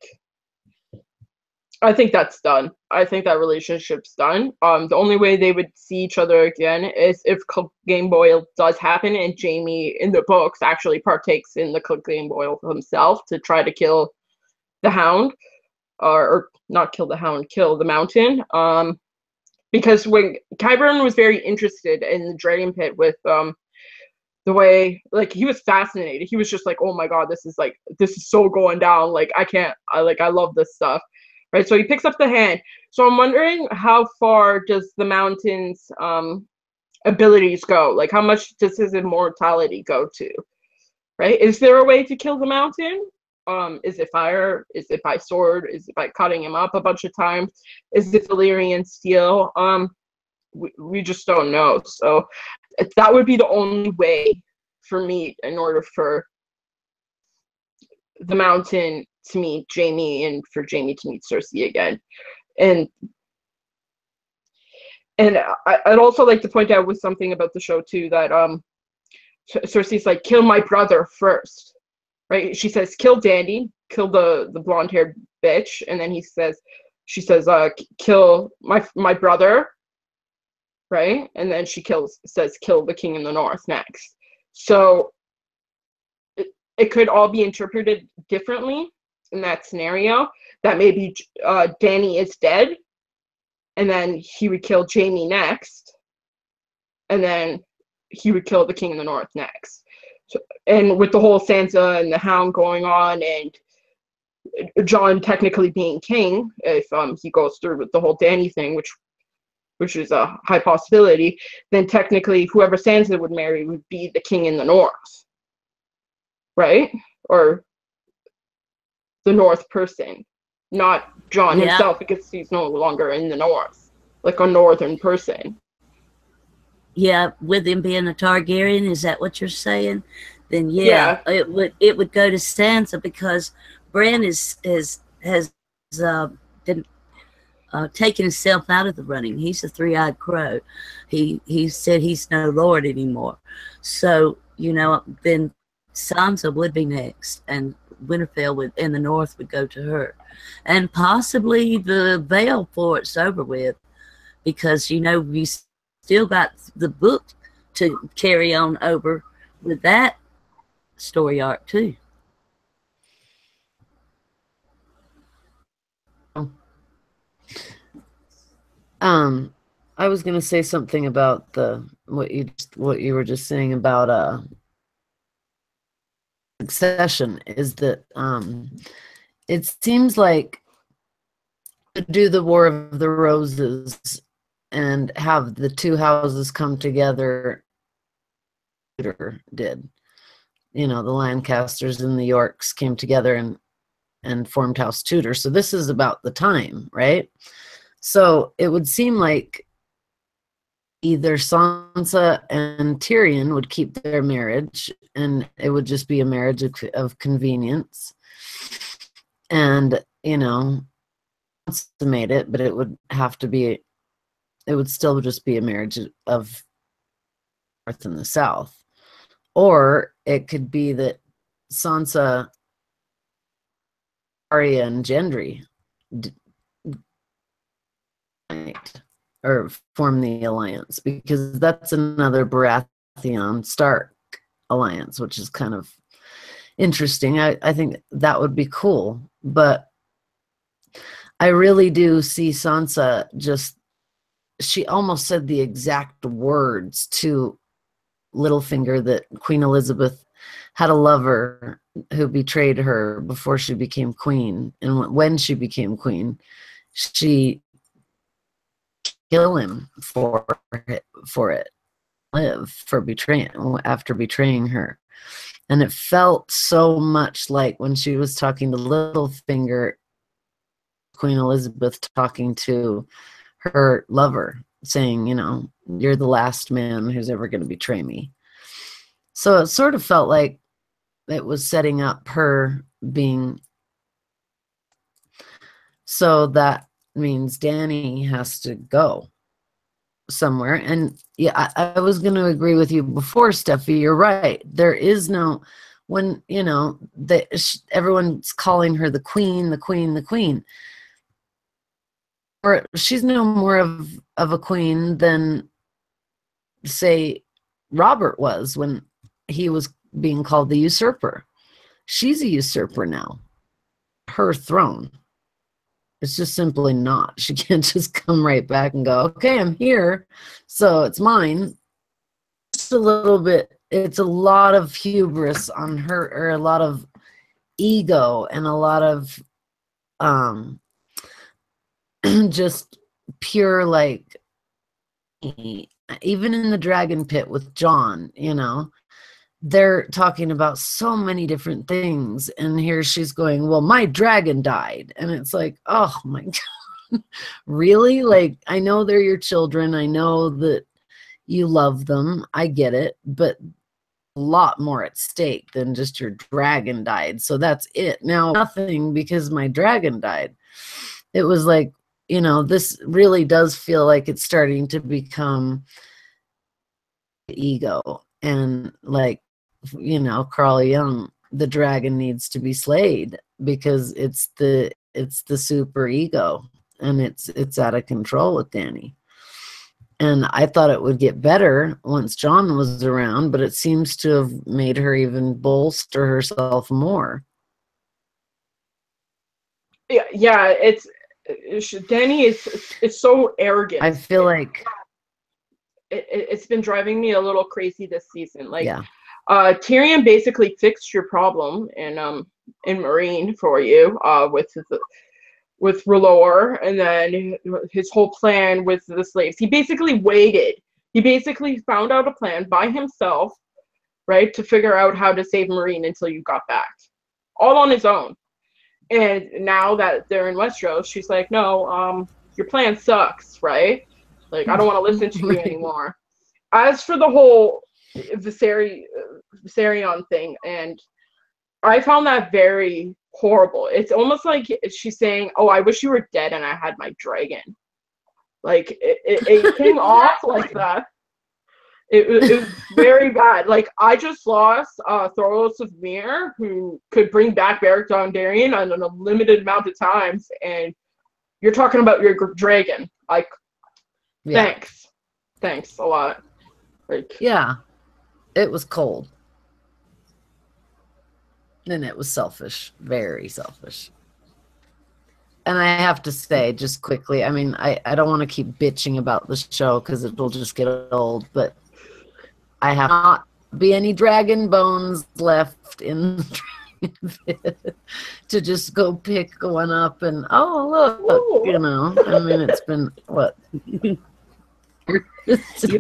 that's done. I think that relationship's done. The only way they would see each other again is if Clegane Boyle does happen, and Jaime in the books actually partakes in the Clegane Boyle himself to try to kill the Hound, or not kill the Hound, kill the Mountain. Because when Qyburn was very interested in the Dragon Pit with the way, like, he was fascinated. He was just like, oh my god, this is so going down. Like, I love this stuff. Right, so he picks up the hand. So I'm wondering, how far does the Mountain's abilities go? Like, how much does his immortality go to? Right? Is there a way to kill the Mountain? Is it fire? Is it by sword? Is it by cutting him up a bunch of times? Is it Valyrian steel? We just don't know. So that would be the only way for me, in order for the Mountain to meet Jaime and for Jaime to meet Cersei again. And I'd also like to point out with something about the show too, that Cersei's like, kill my brother first, right? She says, kill Dandy, kill the blonde-haired bitch, and then she says, kill my brother, right? And then she says, kill the king in the north next. So it could all be interpreted differently in that scenario, that maybe Dany is dead, and then he would kill Jaime next, and then he would kill the king in the north next. So, and with the whole Sansa and the Hound going on, and Jon technically being king, if he goes through with the whole Dany thing, which is a high possibility, then technically whoever Sansa would marry would be the king in the north, right? Or the north person. not Jon Yeah. himself, because he's no longer in the North, like a northern person. Yeah, with him being a Targaryen, is that what you're saying? Then Yeah. it would go to Sansa, because Bran has been taken himself out of the running. He's a three-eyed crow. He said he's no lord anymore. So then Sansa would be next, and Winterfell would in the north would go to her, and possibly the Vale before it's over with, because we still got the book to carry on over with that story arc too. I was gonna say something about what you were just saying about succession, is that it seems like to do the War of the Roses and have the two houses come together, did. The Lancasters and the Yorks came together and formed House Tudor. So this is about the time, right? So it would seem like either Sansa and Tyrion would keep their marriage, and it would just be a marriage of convenience. And, consummate it, but it would still just be a marriage of North and the South. Or it could be that Sansa, Arya, and Gendry or form the alliance, because that's another Baratheon Stark alliance, which is kind of interesting. I think that would be cool, but I really do see Sansa she almost said the exact words to Littlefinger that Queen Elizabeth had a lover who betrayed her before she became queen, and when she became queen, she killed him for it, after betraying her. And it felt so much like when she was talking to Littlefinger, Queen Elizabeth talking to her lover, saying, you're the last man who's ever going to betray me. So it sort of felt like it was setting up her being. So that means Dany has to go somewhere. And yeah, I was going to agree with you before, Steffi. You're right. There is no, when, everyone's calling her the queen, the queen, the queen. Or she's no more of a queen than, say, Robert was when he was being called the usurper. She's a usurper now. Her throne. It's just simply not. She can't just come right back and go, okay, I'm here, so it's mine. Just a little bit. It's a lot of hubris on her, or a lot of ego, and a lot of just pure, like, even in the dragon pit with Jon, they're talking about so many different things, and here she's going, well, my dragon died, and it's like, oh my God, really? Like, I know they're your children, I know that you love them, I get it, but a lot more at stake than just your dragon died. So that's it. Now, nothing because my dragon died. It was like, this really does feel like it's starting to become ego, and like, Carl Jung, the dragon needs to be slayed because it's the super ego, and it's out of control with Dany. And I thought it would get better once Jon was around, but it seems to have made her even bolster herself more. Yeah, Dany is so arrogant. I feel like it's been driving me a little crazy this season. Like, yeah. Tyrion basically fixed your problem in Marine for you, with R'hllor, and then his whole plan with the slaves. He basically waited. He basically found out a plan by himself, right, to figure out how to save Marine until you got back, all on his own. And now that they're in Westeros, she's like, no, your plan sucks, right? Like, I don't want to listen to you anymore. As for the whole Viserion thing, and I found that very horrible. It's almost like she's saying, oh, I wish you were dead and I had my dragon. Like, it came off like that. It was very bad. Like, I just lost Thoros of Myr, who could bring back Beric Dondarrion on a limited amount of times, and you're talking about your dragon. Like, thanks a lot. Like, yeah, it was cold, and it was selfish, very selfish. And I have to say, just quickly, I mean, I don't want to keep bitching about the show because it'll just get old, but I have not be any dragon bones left in the dragon pit to just go pick one up and, oh, look, you know, I mean, it's been, what? You're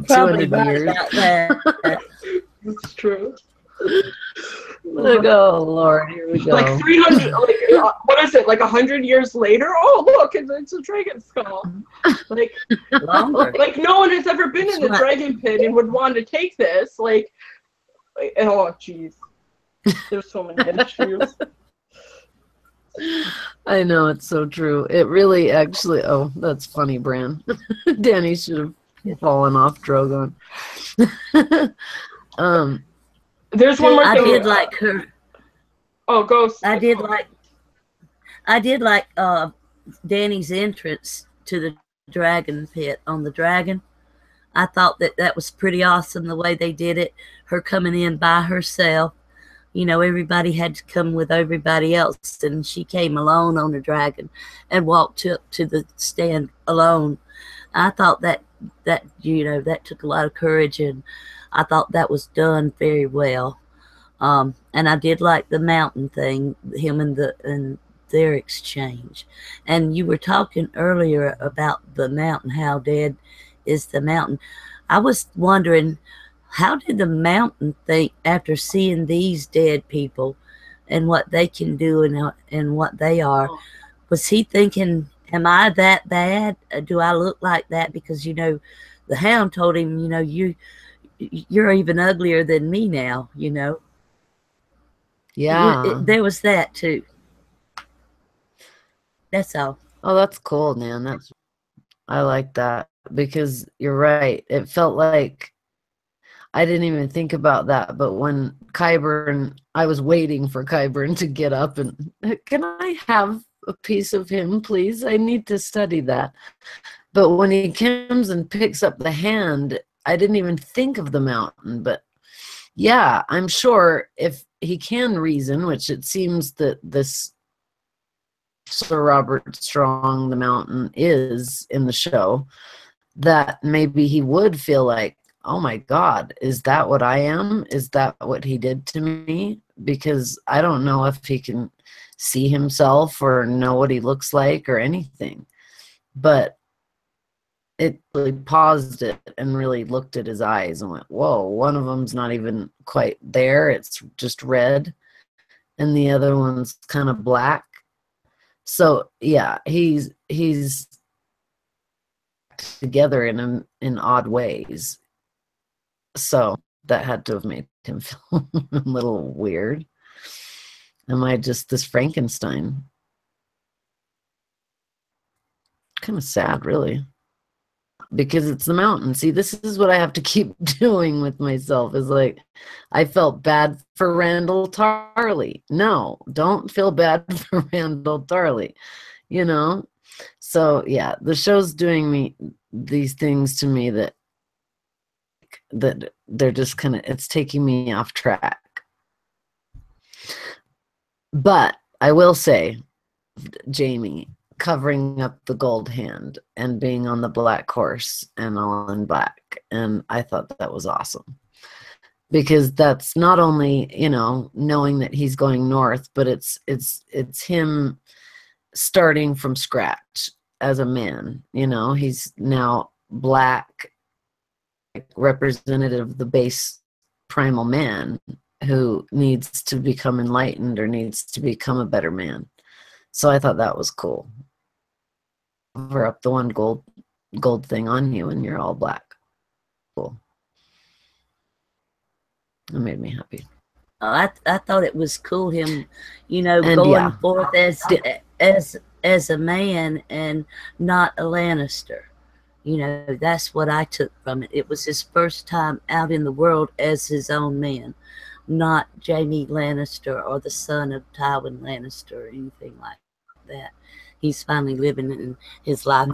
probably right about that. It's true. Look, oh Lord, here we go. Like 300, like what is it? Like 100 years later? Oh, look, it's a dragon skull. Like, Longer. like no one has ever been in the dragon pit and would want to take this. Like oh, jeez, there's so many issues. I know, it's so true. It really, actually. Oh, that's funny, Bran. Danny should have fallen off Drogon. There's one more thing. I did like her. Oh, Ghost. I did like Danny's entrance to the dragon pit on the dragon. I thought that was pretty awesome the way they did it. Her coming in by herself. You know, everybody had to come with everybody else, and she came alone on the dragon and walked up to the stand alone. I thought that you know, that took a lot of courage, and I thought that was done very well. And I did like the mountain thing, him and their exchange. And you were talking earlier about the mountain, how dead is the mountain. I was wondering, how did the mountain think after seeing these dead people and what they can do and what they are? Was he thinking, am I that bad? Do I look like that? Because, you know, the Hound told him, you know, you're even uglier than me now, you know. Yeah. There was that too. That's all. Oh, that's cool, man. I like that, because you're right. It felt like I didn't even think about that, but when Qyburn, I was waiting for Qyburn to get up and, can I have a piece of him, please? I need to study that. But when he comes and picks up the hand, I didn't even think of the mountain. But yeah, I'm sure if he can reason, which it seems that this Sir Robert Strong, the mountain, is in the show, that maybe he would feel like, oh my God, is that what I am? Is that what he did to me? Because I don't know if he can see himself or know what he looks like or anything. But it really paused it and really looked at his eyes and went, whoa, one of them's not even quite there. It's just red. And the other one's kind of black. So yeah, he's together in odd ways. So that had to have made him feel a little weird. Am I just this Frankenstein? Kind of sad, really. Because it's the mountain. See, this is what I have to keep doing with myself, is like, I felt bad for Randall Tarley. No, don't feel bad for Randall Tarley, you know? So yeah, the show's doing these things to me that they're just kind of, it's taking me off track. But I will say, Jaime covering up the gold hand and being on the black horse and all in black, and I thought that was awesome, because that's not only, you know, knowing that he's going north, but it's him starting from scratch as a man. You know, he's now black, representative of the base primal man who needs to become enlightened or needs to become a better man. So I thought that was cool. Cover up the one gold thing on you and you're all black. Cool. It made me happy. I thought it was cool him, And going yeah. forth as a man and not a Lannister. That's what I took from it. It was his first time out in the world as his own man, not Jaime Lannister or the son of Tywin Lannister or anything like that. He's finally living in his life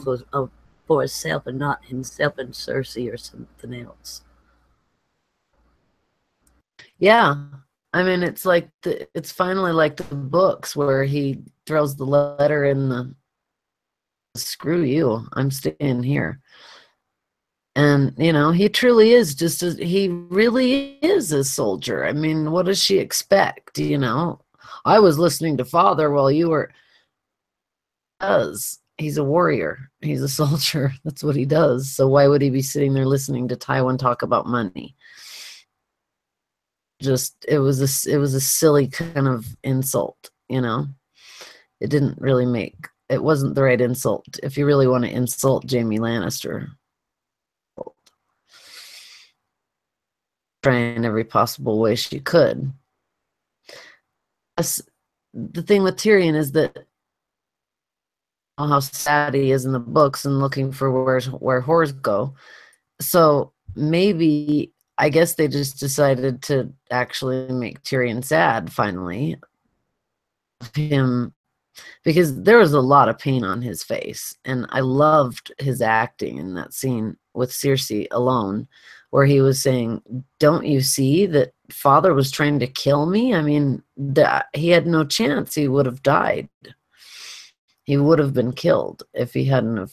for himself and not himself and Cersei or something else. Yeah. I mean, it's finally like the books where he throws the letter in the screw you, I'm staying here. And, he truly is he really is a soldier. I mean, what does she expect, I was listening to Father while you were... He's a warrior. He's a soldier. That's what he does. So why would he be sitting there listening to Tywin talk about money? It was a silly kind of insult, It didn't really it wasn't the right insult. If you really want to insult Jaime Lannister, try in every possible way she could. The thing with Tyrion is that how sad he is in the books and looking for where whores go. So maybe, I guess they just decided to actually make Tyrion sad finally. Him, because there was a lot of pain on his face, and I loved his acting in that scene with Cersei alone, where he was saying, don't you see that Father was trying to kill me? I mean, he had no chance. He would have died. He would have been killed if he hadn't have.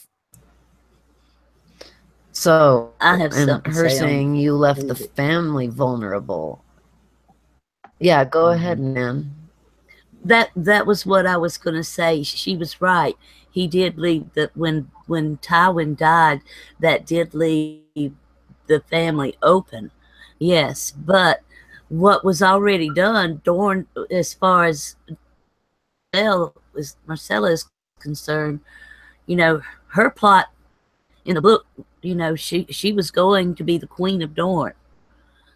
So, I have and her saying you left the family vulnerable. Yeah, go ahead, Nan. That was what I was going to say. She was right. He did leave when Tywin died, that did leave the family open. Yes, but what was already done, Dorne, as far as Marcella is concerned, her plot in the book, she was going to be the Queen of Dorne,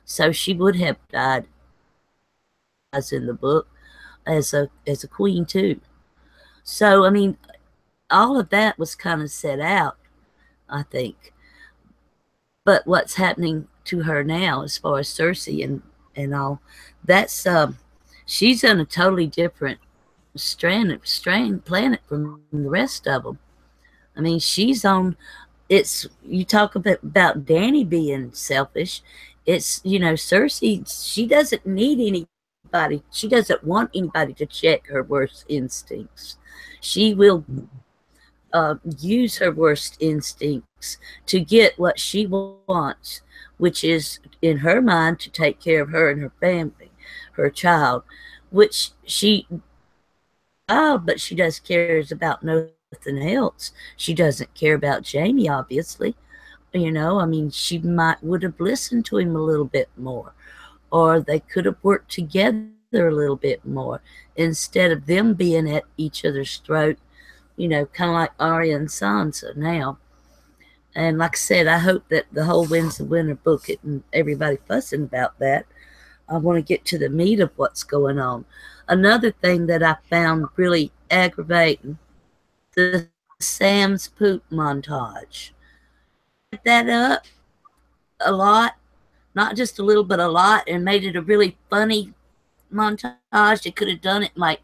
so she would have died as in the book as a queen too. So I mean, all of that was kind of set out, I think. But what's happening to her now, as far as Cersei and all, that's she's on a totally different strand planet from the rest of them. I mean, she's on. You talk about Dany being selfish. It's Cersei. She doesn't need anybody. She doesn't want anybody to check her worst instincts. She will use her worst instincts to get what she wants, which is, in her mind, to take care of her and her family, her child, which she, but she does cares about nothing else. She doesn't care about Jaime, obviously. I mean, she would have listened to him a little bit more, or they could have worked together a little bit more instead of them being at each other's throat. Kind of like Arya and Sansa now. And like I said, I hope that the whole Winds of Winter book and everybody fussing about that. I want to get to the meat of what's going on. Another thing that I found really aggravating, the Sam's poop montage. That up a lot, not just a little, but a lot, and made it a really funny montage. They could have done it in like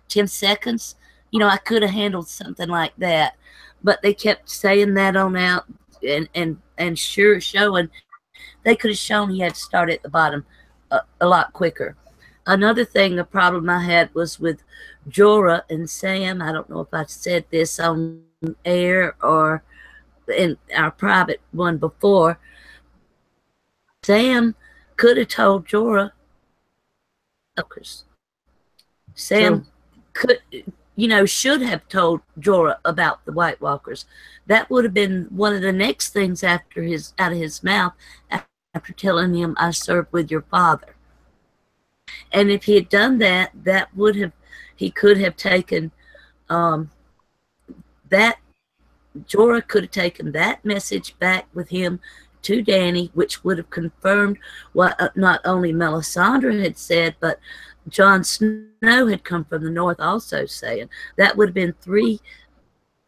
10 seconds. I could have handled something like that, but they kept saying that on out and sure showing. They could have shown he had to start at the bottom a lot quicker. Another thing, a problem I had was with Jorah and Sam. I don't know if I said this on air or in our private one before. Sam could have told Jorah. Sam could, should have told Jorah about the White Walkers. That would have been one of the next things out of his mouth after telling him, I served with your father. And if he had done that, he could have taken Um, that Jorah could have taken that message back with him to Dany, which would have confirmed what not only Melisandre had said, but Jon Snow had come from the north also saying. That would have been three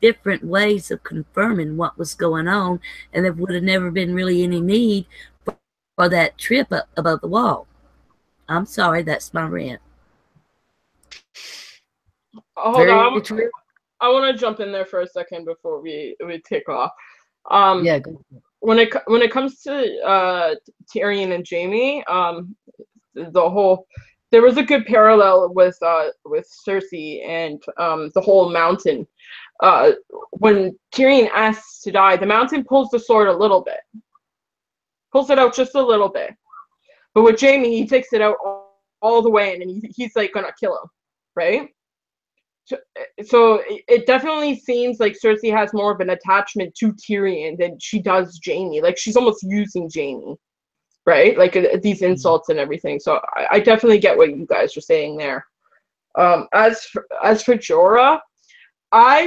different ways of confirming what was going on, and there would have never been really any need for that trip up above the wall. I'm sorry, that's my rant. Hold on. I want to jump in there for a second before we take off. Yeah, go ahead. When it comes to Tyrion and Jaime, there was a good parallel with Cersei and the whole mountain. When Tyrion asks to die, the mountain pulls the sword a little bit, pulls it out just a little bit. But with Jaime, he takes it out all the way, and he's like gonna kill him, right? So it definitely seems like Cersei has more of an attachment to Tyrion than she does Jaime. Like she's almost using Jaime, right? Like these insults and everything. So I definitely get what you guys are saying there. As for Jorah, I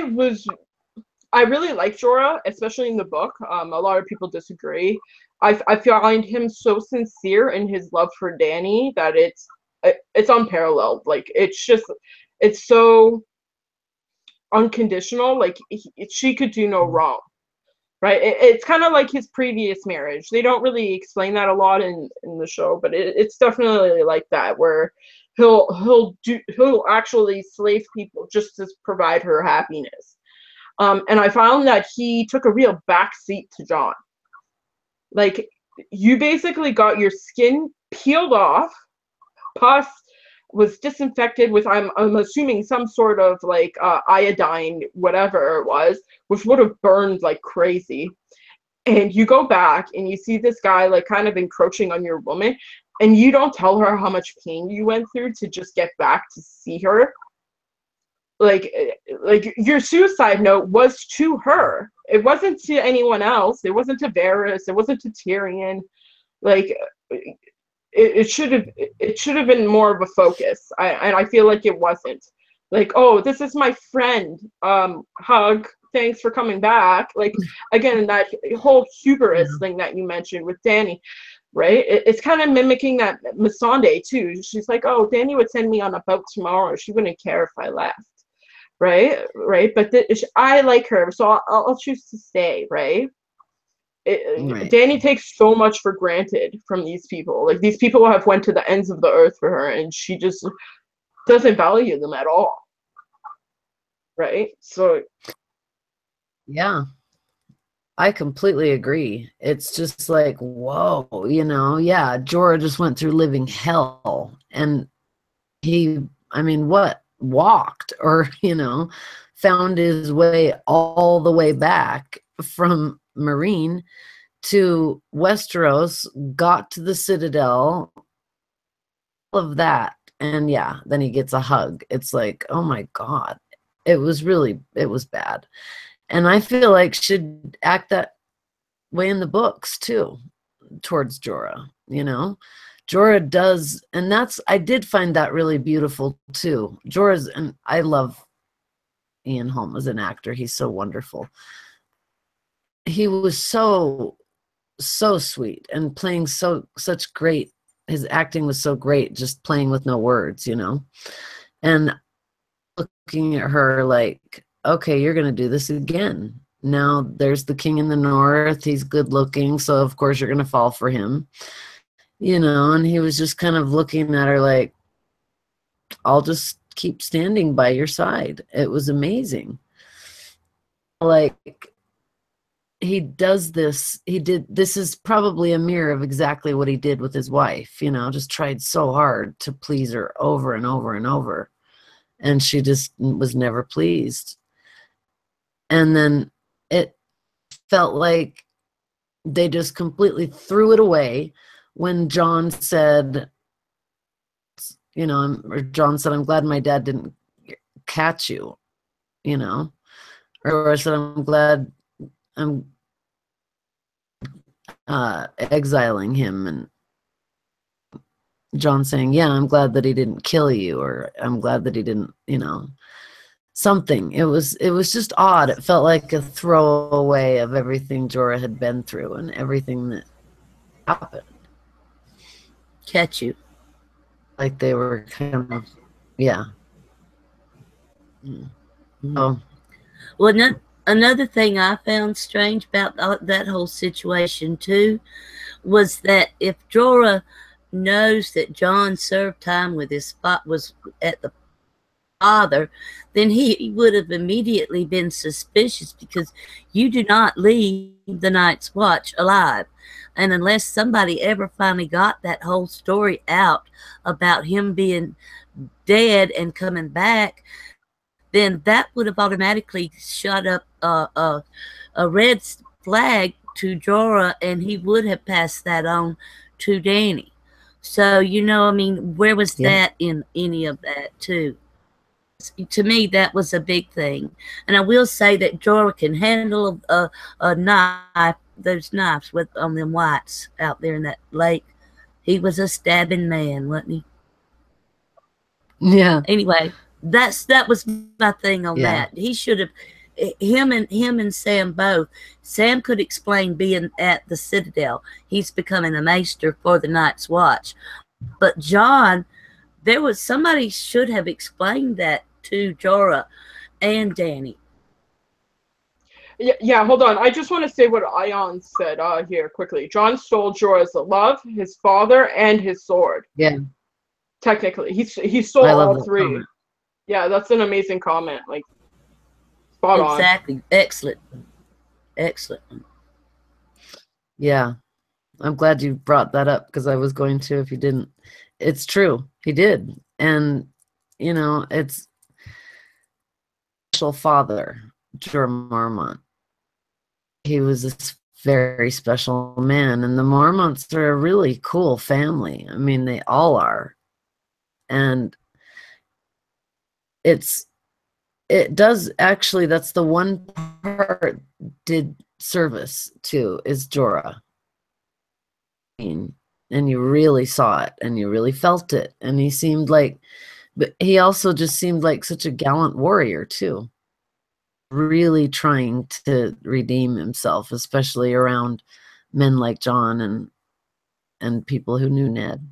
really like Jorah, especially in the book. A lot of people disagree. I find him so sincere in his love for Dany that it's unparalleled. Like it's so unconditional. Like she could do no wrong, right? It's kind of like his previous marriage. They don't really explain that a lot in the show, but it's definitely like that, where he'll actually slave people just to provide her happiness. And I found that he took a real backseat to Jon. Like you basically got your skin peeled off, pus was disinfected with I'm assuming some sort of like iodine, whatever it was, which would have burned like crazy. And you go back and you see this guy like kind of encroaching on your woman, and you don't tell her how much pain you went through to just get back to see her. Like your suicide note was to her. It wasn't to anyone else. It wasn't to Varys. It wasn't to Tyrion. Like it should have been more of a focus. And I feel like it wasn't. Like, oh, this is my friend. Hug. Thanks for coming back. Like again, that whole hubris thing that you mentioned with Dany, right? It's kind of mimicking that Melisandre too. She's like, oh, Dany would send me on a boat tomorrow. She wouldn't care if I left. Right. But I like her, so I'll choose to stay. Right. Right. Dany takes so much for granted from these people. Like these people have went to the ends of the earth for her, and she just doesn't value them at all. Right. So. Yeah. I completely agree. It's just like, whoa, yeah, Jorah just went through living hell, and he, walked or, found his way all the way back from Meereen to Westeros, got to the Citadel, all of that. And yeah, then he gets a hug. It's like, oh my God, it was bad. And I feel like should act that way in the books too, towards Jorah, Jorah does, and I did find that really beautiful too. Jorah's, and I love Ian Holm as an actor. He's so wonderful. He was so sweet and playing such great, his acting was so great, just playing with no words, and looking at her like, okay, you're going to do this again. Now there's the king in the north. He's good looking. So of course you're going to fall for him, and he was just kind of looking at her like, I'll just keep standing by your side. It was amazing. Like he does this. This is probably a mirror of exactly what he did with his wife, just tried so hard to please her over and over and over. And she just was never pleased. And then it felt like they just completely threw it away when Jon said, I'm glad my dad didn't catch you, or I said, I'm glad I'm exiling him. And Jon saying, yeah, I'm glad that he didn't kill you, or I'm glad that he didn't, something. It was just odd. It felt like a throwaway of everything Jorah had been through and everything that happened. Catch you. Like they were kind of, yeah. Oh. Well, another thing I found strange about that whole situation too was that if Jorah knows that Jon served time with his was at the father, then he would have immediately been suspicious, because you do not leave the Night's Watch alive. And unless somebody ever finally got that whole story out about him being dead and coming back, then that would have automatically shut up a red flag to Jorah, and he would have passed that on to Dany. So, I mean, where was that in any of that too? To me, that was a big thing. And I will say that Jorah can handle a knife, those knives on them whites out there in that lake. He was a stabbing man, wasn't he? Yeah. Anyway, that was my thing on that. He should have, him and Sam both. Sam could explain being at the Citadel. He's becoming a maester for the Night's Watch. But Jon, somebody should have explained that to Jorah and Dany. Yeah, hold on. I just want to say what Ion said here quickly. Jon stole Jorah's love, his father, and his sword. Yeah. Technically, he stole all three. Comment. Yeah, that's an amazing comment. Like, spot on. Exactly. Excellent. Yeah. I'm glad you brought that up, because I was going to if you didn't. It's true. He did. And, it's special father, Jorah Mormont. He was a very special man. And the Mormonts are a really cool family. I mean, they all are. And it does actually, that's the one part did service to, is Jorah. And you really saw it, and you really felt it, and he seemed like, but he also just seemed like such a gallant warrior too, really trying to redeem himself, especially around men like Jon and people who knew Ned.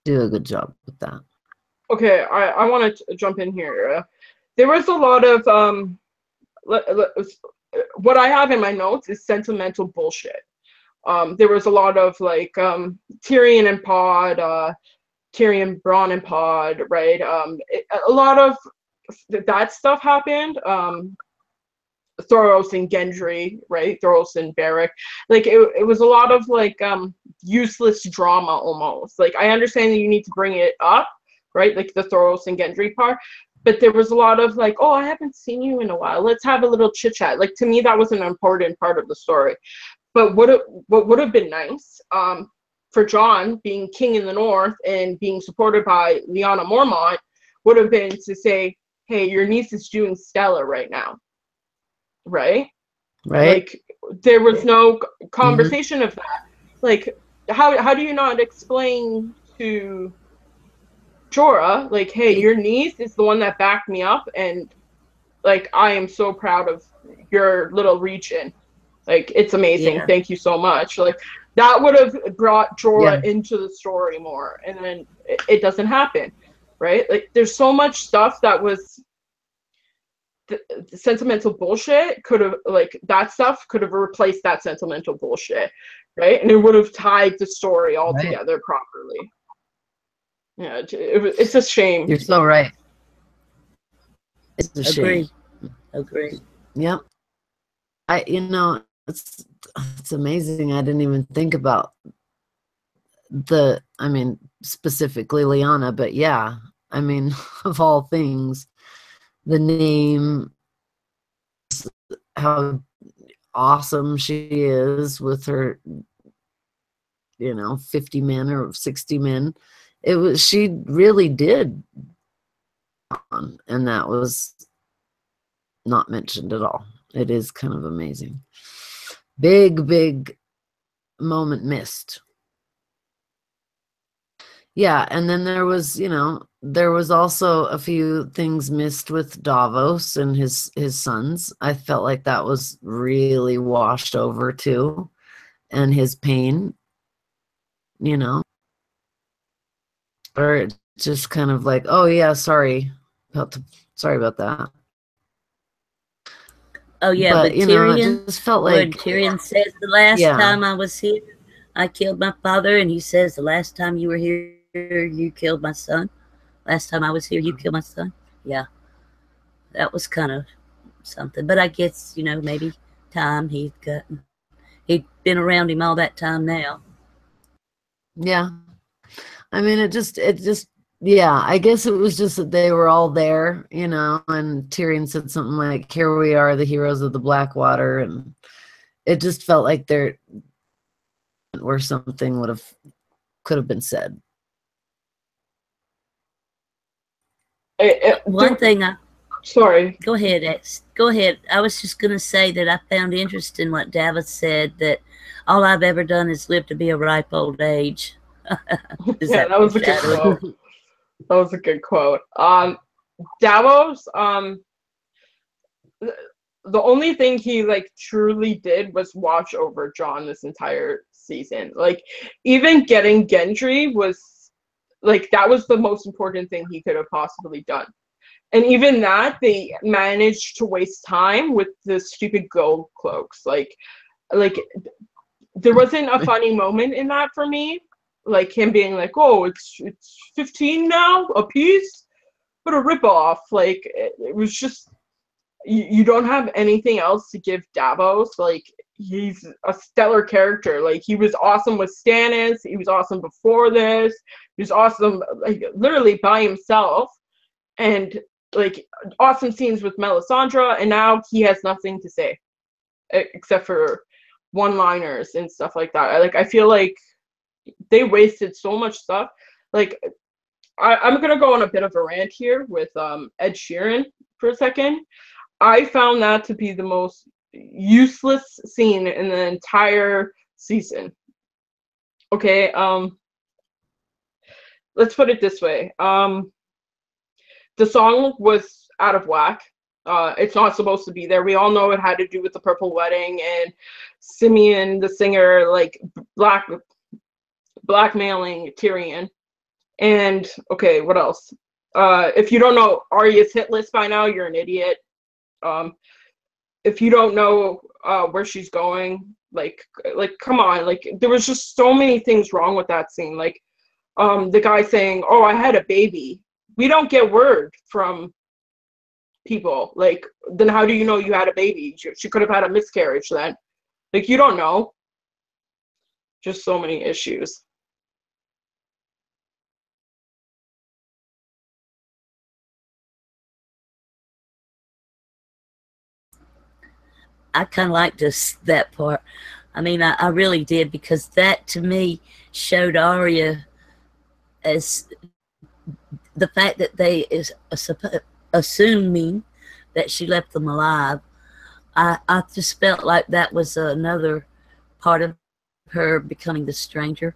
Do a good job with that. Okay, I want to jump in here. There was a lot of what I have in my notes is sentimental bullshit. There was a lot of like Tyrion and Pod, Tyrion, Bronn and Pod, right? A lot of that stuff happened. Thoros and Gendry, right? Thoros and Beric. Like it was a lot of like useless drama almost. Like I understand that you need to bring it up, right? Like the Thoros and Gendry part. But there was a lot of like, oh, I haven't seen you in a while. Let's have a little chit chat. Like to me, that was an important part of the story. But what would have been nice for Jon, being king in the north and being supported by Lyanna Mormont, would have been to say, hey, your niece is doing stellar right now. Right? Like there was no conversation of that. Like how do you not explain to Jorah, like, hey, your niece is the one that backed me up, and like I am so proud of your little region. Like it's amazing. Yeah. Thank you so much. Like that would have brought Jorah into the story more, and then it doesn't happen, right? Like there's so much stuff that was the sentimental bullshit could have, like that stuff could have replaced that sentimental bullshit, right? And it would have tied the story all together properly. Yeah, it's a shame. You're so right. It's a shame. Agree. Yep. It's amazing. I didn't even think about specifically Lyanna, but yeah, I mean, of all things, the name, how awesome she is with her, 50 men or 60 men. She really did. And that was not mentioned at all. It is kind of amazing. Big moment missed. Yeah, and then there was, there was also a few things missed with Davos and his sons. I felt like that was really washed over too, and his pain, or it just kind of like, oh yeah, sorry about that. Oh yeah, But but it Tyrion, just felt when like, Tyrion says the last yeah, time I was here, I killed my father, and he says the last time you were here, you killed my son. Last time I was here, you killed my son. Yeah, that was kind of something. But I guess maybe time he'd been around him all that time now. yeah. I mean, yeah, I guess it was just that they were all there, and Tyrion said something like, here we are, the heroes of the Blackwater, and it just felt like there where something could have been said. One thing Sorry. Go ahead, X. Go ahead. I was just going to say that I found interesting what Davis said, that all I've ever done is live to be a ripe old age. Is Yeah, that that was a good foreshadowing? quote. That was a good quote. Davos, the only thing he like truly did was watch over Jon this entire season. Like, even getting Gendry was like, that was the most important thing he could have possibly done. And even that, they managed to waste time with the stupid gold cloaks. Like there wasn't a funny moment in that for me. Like him being like, "Oh, it's 15 now a piece," but a ripoff. Like it was just, you don't have anything else to give Davos. Like, he's a stellar character. Like, he was awesome with Stannis. He was awesome before this. He was awesome, like, literally by himself. And like, awesome scenes with Melisandre. And now he has nothing to say except for one-liners and stuff like that. I feel like they wasted so much stuff. Like, I'm gonna go on a bit of a rant here with Ed Sheeran for a second. I found that to be the most useless scene in the entire season. Okay, let's put it this way. The song was out of whack. It's not supposed to be there. We all know it had to do with the Purple Wedding and Simeon, the singer, like blackmailing Tyrion. And okay, what else? If you don't know Arya's hit list by now, you're an idiot. If you don't know where she's going, like come on, like there was just so many things wrong with that scene. Like the guy saying, "Oh, I had a baby." We don't get word from people. Like, then how do you know you had a baby? She could have had a miscarriage then. Like, you don't know. Just so many issues. I kind of liked that part. I mean, I really did, because that to me showed Arya as the fact that they is assuming that she left them alive. I just felt like that was another part of her becoming the stranger,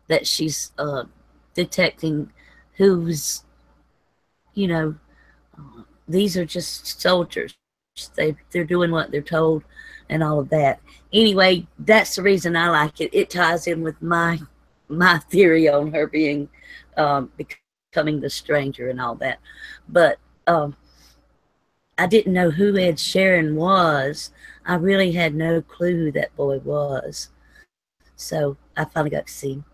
that she's detecting who's, you know, these are just soldiers. They're doing what they're told and all of that. Anyway, that's the reason I like it. It ties in with my theory on her being becoming the stranger and all that. But I didn't know who Ed Sheeran was. I really had no clue who that boy was. So I finally got to see him.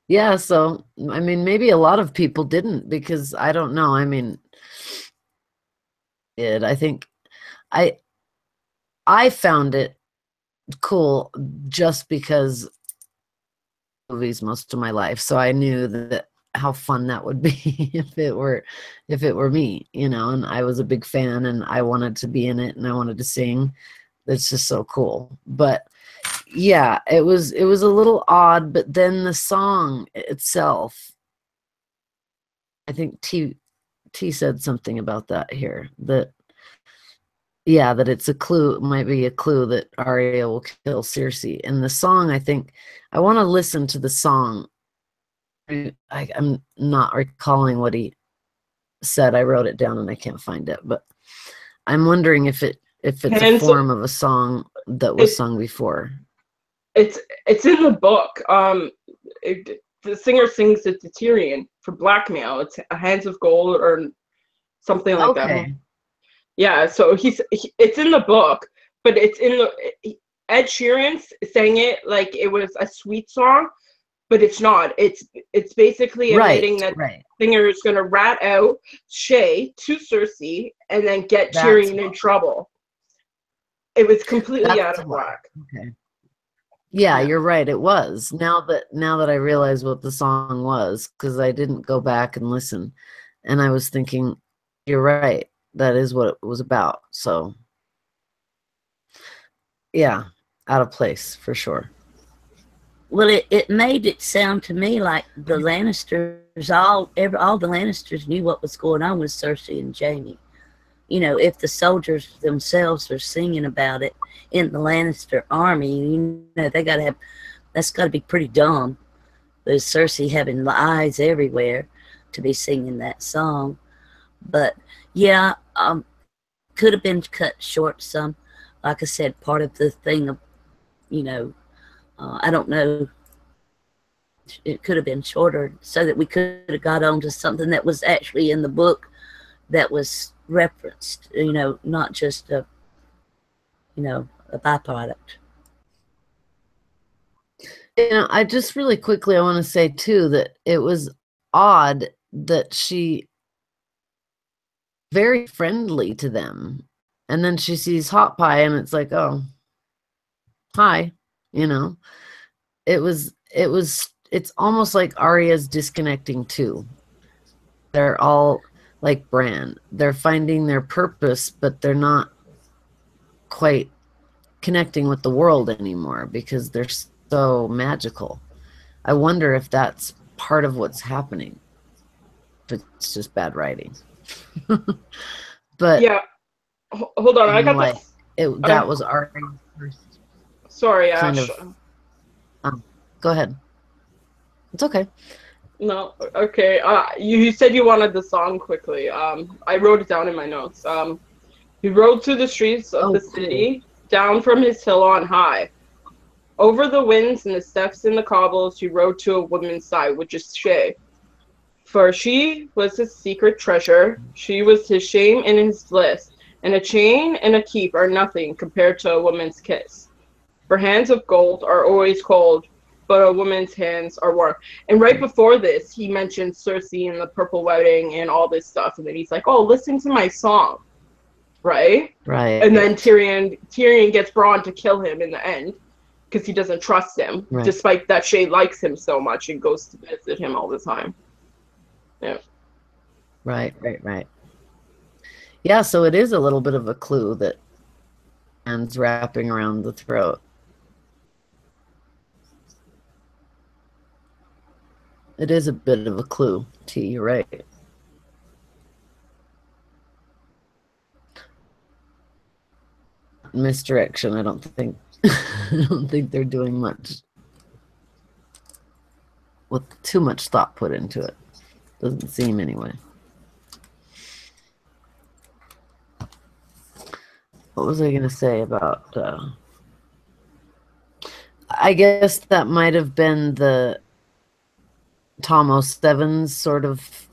Yeah, so I mean, maybe a lot of people didn't, because I don't know. I mean, I think I found it cool just because movies most of my life, so I knew that how fun that would be if it were me, and I was a big fan and I wanted to be in it and I wanted to sing. It's just so cool. But yeah, it was a little odd, but then the song itself, I think T said something about that here, that that it's a clue, it might be a clue that Arya will kill Cersei. And the song, I think I want to listen to the song I'm not recalling what he said. I wrote it down and I can't find it, but I'm wondering if it's a form of a song that was sung before. It's in the book. The singer sings it to Tyrion for blackmail. It's Hands of Gold or something like that. Yeah, so it's in the book, but it's in the Ed Sheeran sang it like it was a sweet song, but it's not. It's basically admitting that the singer is going to rat out Shay to Cersei and then get Tyrion in trouble. It was completely out of whack. Okay. Yeah, you're right. It was. Now that I realize what the song was, because I didn't go back and listen, and I was thinking, you're right. That is what it was about. So, yeah, out of place for sure. Well, it made it sound to me like the Lannisters, all the Lannisters knew what was going on with Cersei and Jaime. You know, if the soldiers themselves are singing about it in the Lannister army, you know, that's got to be pretty dumb. There's Cersei having eyes everywhere to be singing that song. But yeah, could have been cut short some. Like I said, part of the thing of, you know, I don't know. It could have been shorter so that we could have got on to something that was actually in the book that was referenced, you know, not just a byproduct. You know, I just really quickly, I want to say too that it was odd that she very friendly to them, and then she sees Hot Pie and it's like, oh, hi, you know. It's almost like Arya's disconnecting too. They're all like Bran. They're finding their purpose, but they're not quite connecting with the world anymore because they're so magical. I wonder if that's part of what's happening. But it's just bad writing. But yeah, hold on, I got like, this. That was Arya's first. Sorry, Ash. Go ahead. It's okay. No, okay. You said you wanted the song quickly. I wrote it down in my notes. He rode through the streets of the city, down from his hill on high. Over the winds and the steps and the cobbles, he rode to a woman's side, which is Shay. For she was his secret treasure. She was his shame and his bliss. And a chain and a keep are nothing compared to a woman's kiss. For hands of gold are always cold, but a woman's hands are warm. And right before this, he mentioned Cersei and the purple wedding and all this stuff. And then he's like, oh, listen to my song. Right? Right. And then Tyrion gets Bronn to kill him in the end because he doesn't trust him, despite that Shay likes him so much and goes to visit him all the time. Yeah. Right. Yeah, so it is a little bit of a clue that hands wrapping around the throat. It is a bit of a clue, T, you're right. Misdirection, I don't think. I don't think they're doing much with too much thought put into it. Doesn't seem anyway. What was I going to say about... I guess that might have been the Tom O'Seven's sort of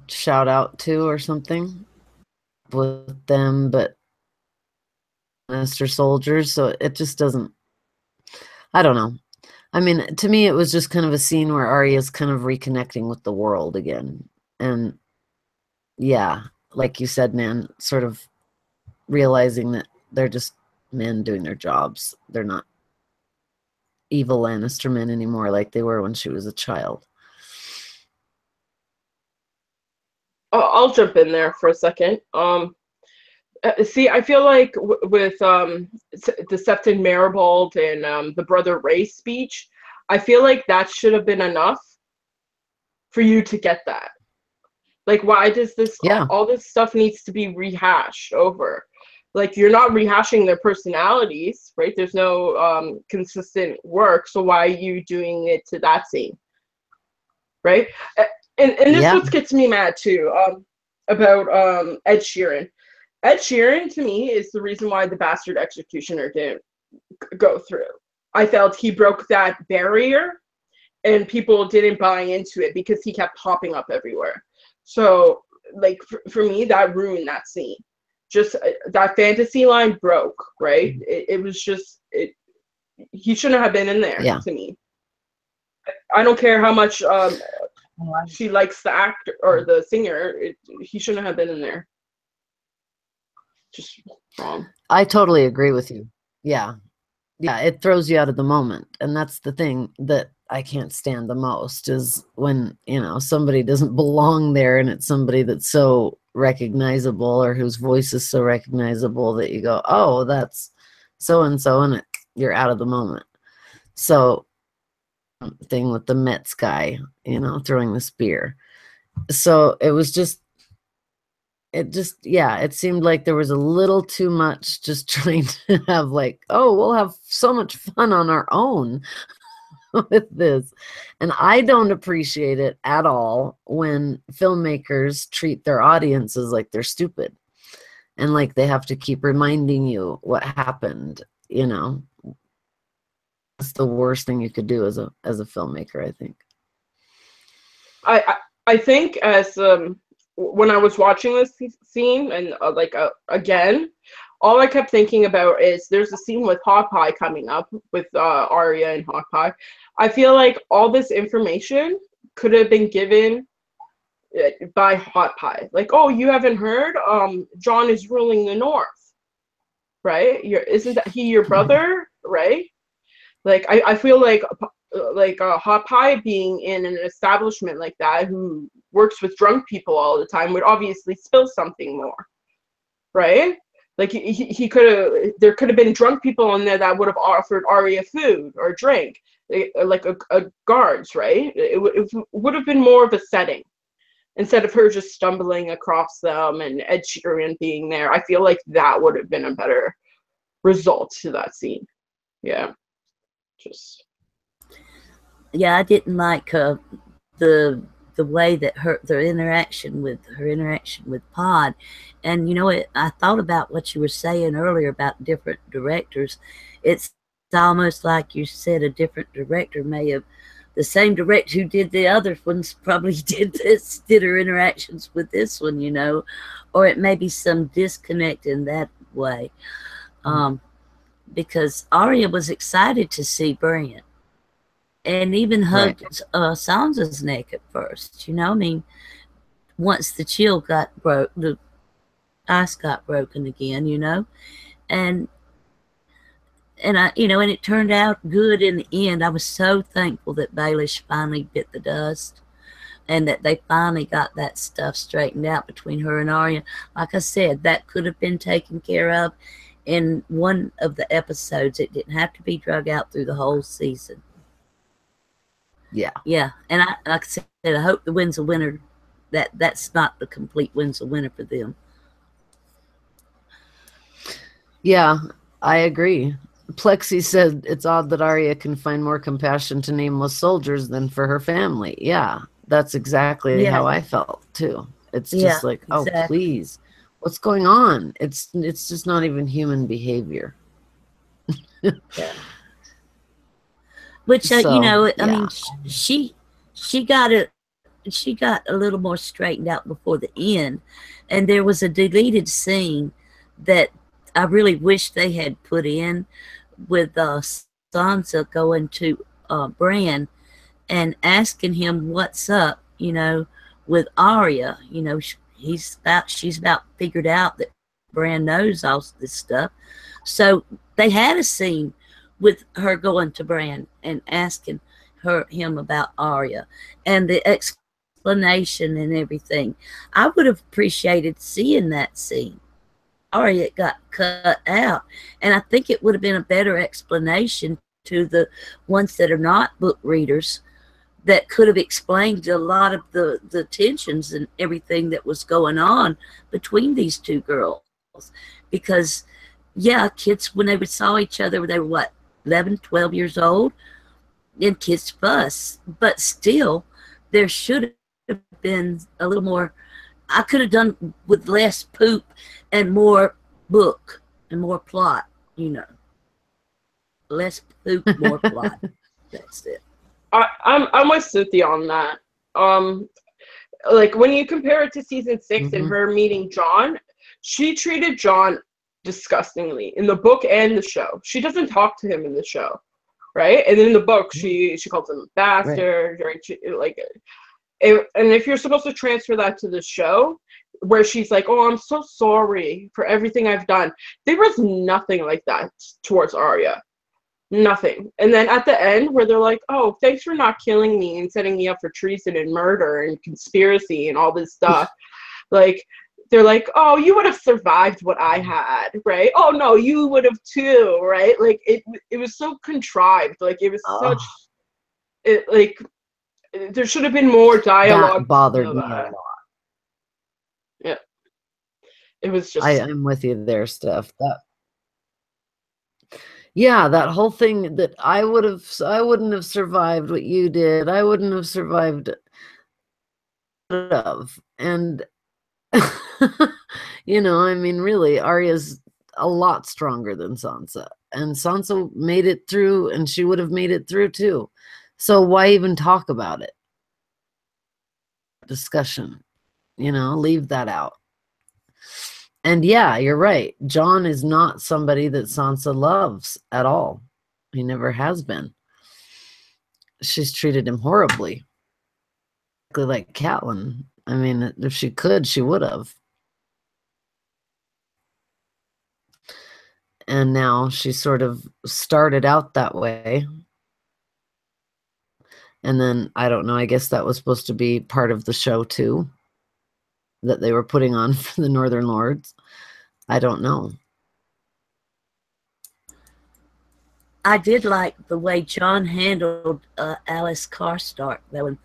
shout out to or something with them, but Lannister soldiers, so it just doesn't... I don't know. I mean, to me, it was just kind of a scene where Arya's kind of reconnecting with the world again. And yeah, like you said, Nan, sort of realizing that they're just men doing their jobs. They're not evil Lannister men anymore like they were when she was a child. I'll jump in there for a second. See, I feel like with the Septon Maribald and the Brother Ray speech, I feel like that should have been enough for you to get that. Like, why does this, all this stuff needs to be rehashed over? Like, you're not rehashing their personalities, right? There's no consistent work, so why are you doing it to that scene, right? And this Yeah. what gets me mad too, about Ed Sheeran. Ed Sheeran, to me, is the reason why The Bastard Executioner didn't go through. I felt he broke that barrier, and people didn't buy into it because he kept popping up everywhere. So, like, for me, that ruined that scene. Just that fantasy line broke, right? It was just, he shouldn't have been in there, Yeah. to me. I don't care how much she likes the actor or the singer, he shouldn't have been in there. Just wrong. I totally agree with you. Yeah. Yeah, it throws you out of the moment. And that's the thing that I can't stand the most, is when, you know, somebody doesn't belong there and it's somebody that's so recognizable, or whose voice is so recognizable, that you go, oh, that's so-and-so, and you're out of the moment. So, thing with the Mets guy, you know, throwing the spear. So it was just, yeah, it seemed like there was a little too much just trying to have, like, oh, we'll have so much fun on our own with this. And I don't appreciate it at all when filmmakers treat their audiences like they're stupid, and like they have to keep reminding you what happened, you know. That's the worst thing you could do as a filmmaker, I think. I think, as when I was watching this scene, and again, all I kept thinking about is there's a scene with Hot Pie coming up with Arya and Hot Pie. I feel like all this information could have been given by Hot Pie. Like, oh, you haven't heard? Jon is ruling the North, right? Isn't that he your brother, right? Like, I feel like Hot Pie being in an establishment like that, who works with drunk people all the time, would obviously spill something more, right? Like, he could have, there could have been drunk people in there that would have offered Arya food or drink, like a guards, right? It would have been more of a setting, instead of her just stumbling across them and Ed Sheeran being there. I feel like that would have been a better result to that scene. Yeah. Yeah, I didn't like the way that her interaction with Pod. And you know, I thought about what you were saying earlier about different directors. It's almost like you said a different director may have, the same director who did the other ones probably did her interactions with this one, you know, or it may be some disconnect in that way. Because Arya was excited to see Brienne, and even hugged Sansa's neck at first. You know, I mean, once the chill got broke, the ice got broken again. You know, and I, you know, and it turned out good in the end. I was so thankful that Baelish finally bit the dust, and that they finally got that stuff straightened out between her and Arya. Like I said, that could have been taken care of in one of the episodes. It didn't have to be drug out through the whole season. Yeah. And like I said, I hope the Winds of Winter, that's not the complete Winds of Winter for them. Yeah, I agree. Plexi said it's odd that Arya can find more compassion to nameless soldiers than for her family. Yeah, that's exactly how I felt too. It's just like, oh, please, what's going on? It's just not even human behavior. Which you know, I mean, she got a little more straightened out before the end, and there was a deleted scene that I really wish they had put in with Sansa going to Bran and asking him what's up, you know, with Arya. You know, she's about figured out that Bran knows all this stuff. So they had a scene with her going to Bran and asking him about Arya and the explanation and everything. I would have appreciated seeing that scene. Arya got cut out, and I think it would have been a better explanation to the ones that are not book readers, that could have explained a lot of the tensions and everything that was going on between these two girls. because yeah, kids when they saw each other, they were what, 11, 12 years old, and kids fuss, but still, there should have been a little more. I could have done with less poop and more book and more plot, you know. Less poop, more plot. That's it. I'm with Cynthia on that. Like when you compare it to season 6 and her meeting John, she treated John disgustingly in the book and the show. She doesn't talk to him in the show, right? And in the book, she calls him a bastard, right. Like, and if you're supposed to transfer that to the show, where she's like, "Oh, I'm so sorry for everything I've done," there was nothing like that towards Arya. Nothing. And then at the end where they're like, "Oh, thanks for not killing me and setting me up for treason and murder and conspiracy and all this stuff." Like, they're like, "Oh, you would have survived what I had," right? "Oh no, you would have too," right? Like it was so contrived. Like it was such it like there should have been more dialogue. That bothered me a lot. Yeah. It was just I'm with you there, Steph. That whole thing that I wouldn't have survived what you did. I wouldn't have survived and you know, I mean, really, Arya's a lot stronger than Sansa, and Sansa made it through, and she would have made it through too. So why even talk about it? Discussion, you know, leave that out. And yeah, you're right. John is not somebody that Sansa loves at all. He never has been. She's treated him horribly. Like Catelyn. I mean, if she could, she would have. And now she sort of started out that way. And then, I don't know, I guess that was supposed to be part of the show too, that they were putting on for the Northern Lords. I don't know. I did like the way John handled Alice Karstark, though,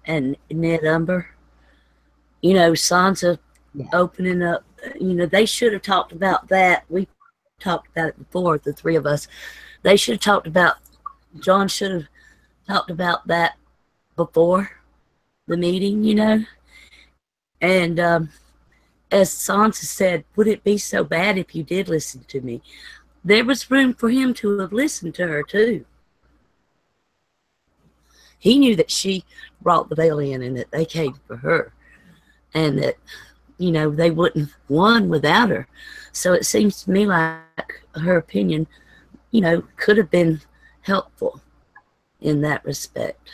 and Ned Umber. You know, Sansa opening up. You know, they should have talked about that. We talked about it before, the three of us. They should have talked about, John should have talked about that before the meeting, you know. And as Sansa said, would it be so bad if you did listen to me? There was room for him to have listened to her, too. He knew that she brought the veil in and that they came for her. And that, you know, they wouldn't have won without her. So it seems to me like her opinion, you know, could have been helpful in that respect.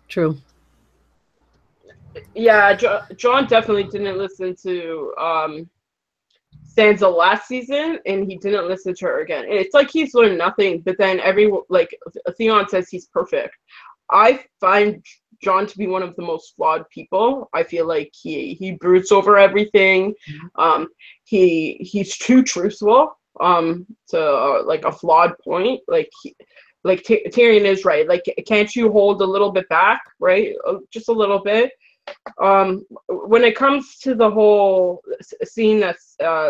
True. Yeah, John definitely didn't listen to Sansa last season, and he didn't listen to her again. And it's like he's learned nothing, but then Theon says he's perfect. I find John to be one of the most flawed people. I feel like he broods over everything. He's too truthful to like a flawed point. Like Tyrion is right. Like, can't you hold a little bit back, right? Just a little bit. When it comes to the whole scene that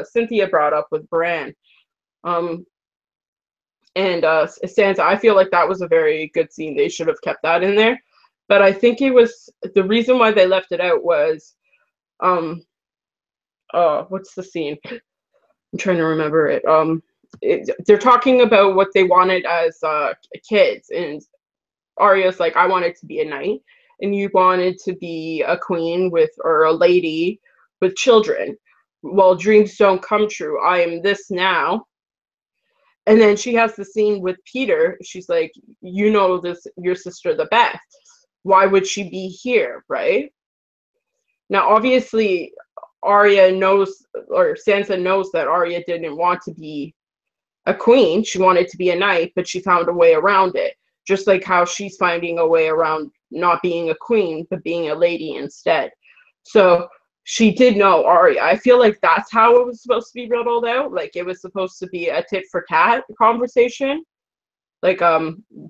Cynthia brought up with Brienne, and Sansa, I feel like that was a very good scene. They should have kept that in there. But I think it was the reason why they left it out was, what's the scene? I'm trying to remember it. They're talking about what they wanted as kids, and Arya's like, I wanted to be a knight, and you wanted to be a queen or a lady with children. Well, dreams don't come true. I am this now. And then she has the scene with Peter. She's like, you know your sister the best. Why would she be here, right? Now, obviously, Arya knows, or Sansa knows, that Arya didn't want to be a queen. She wanted to be a knight, but she found a way around it. Just like how she's finding a way around not being a queen, but being a lady instead. So she did know Arya. I feel like that's how it was supposed to be riddled out. Like, it was supposed to be a tit for tat conversation. Like,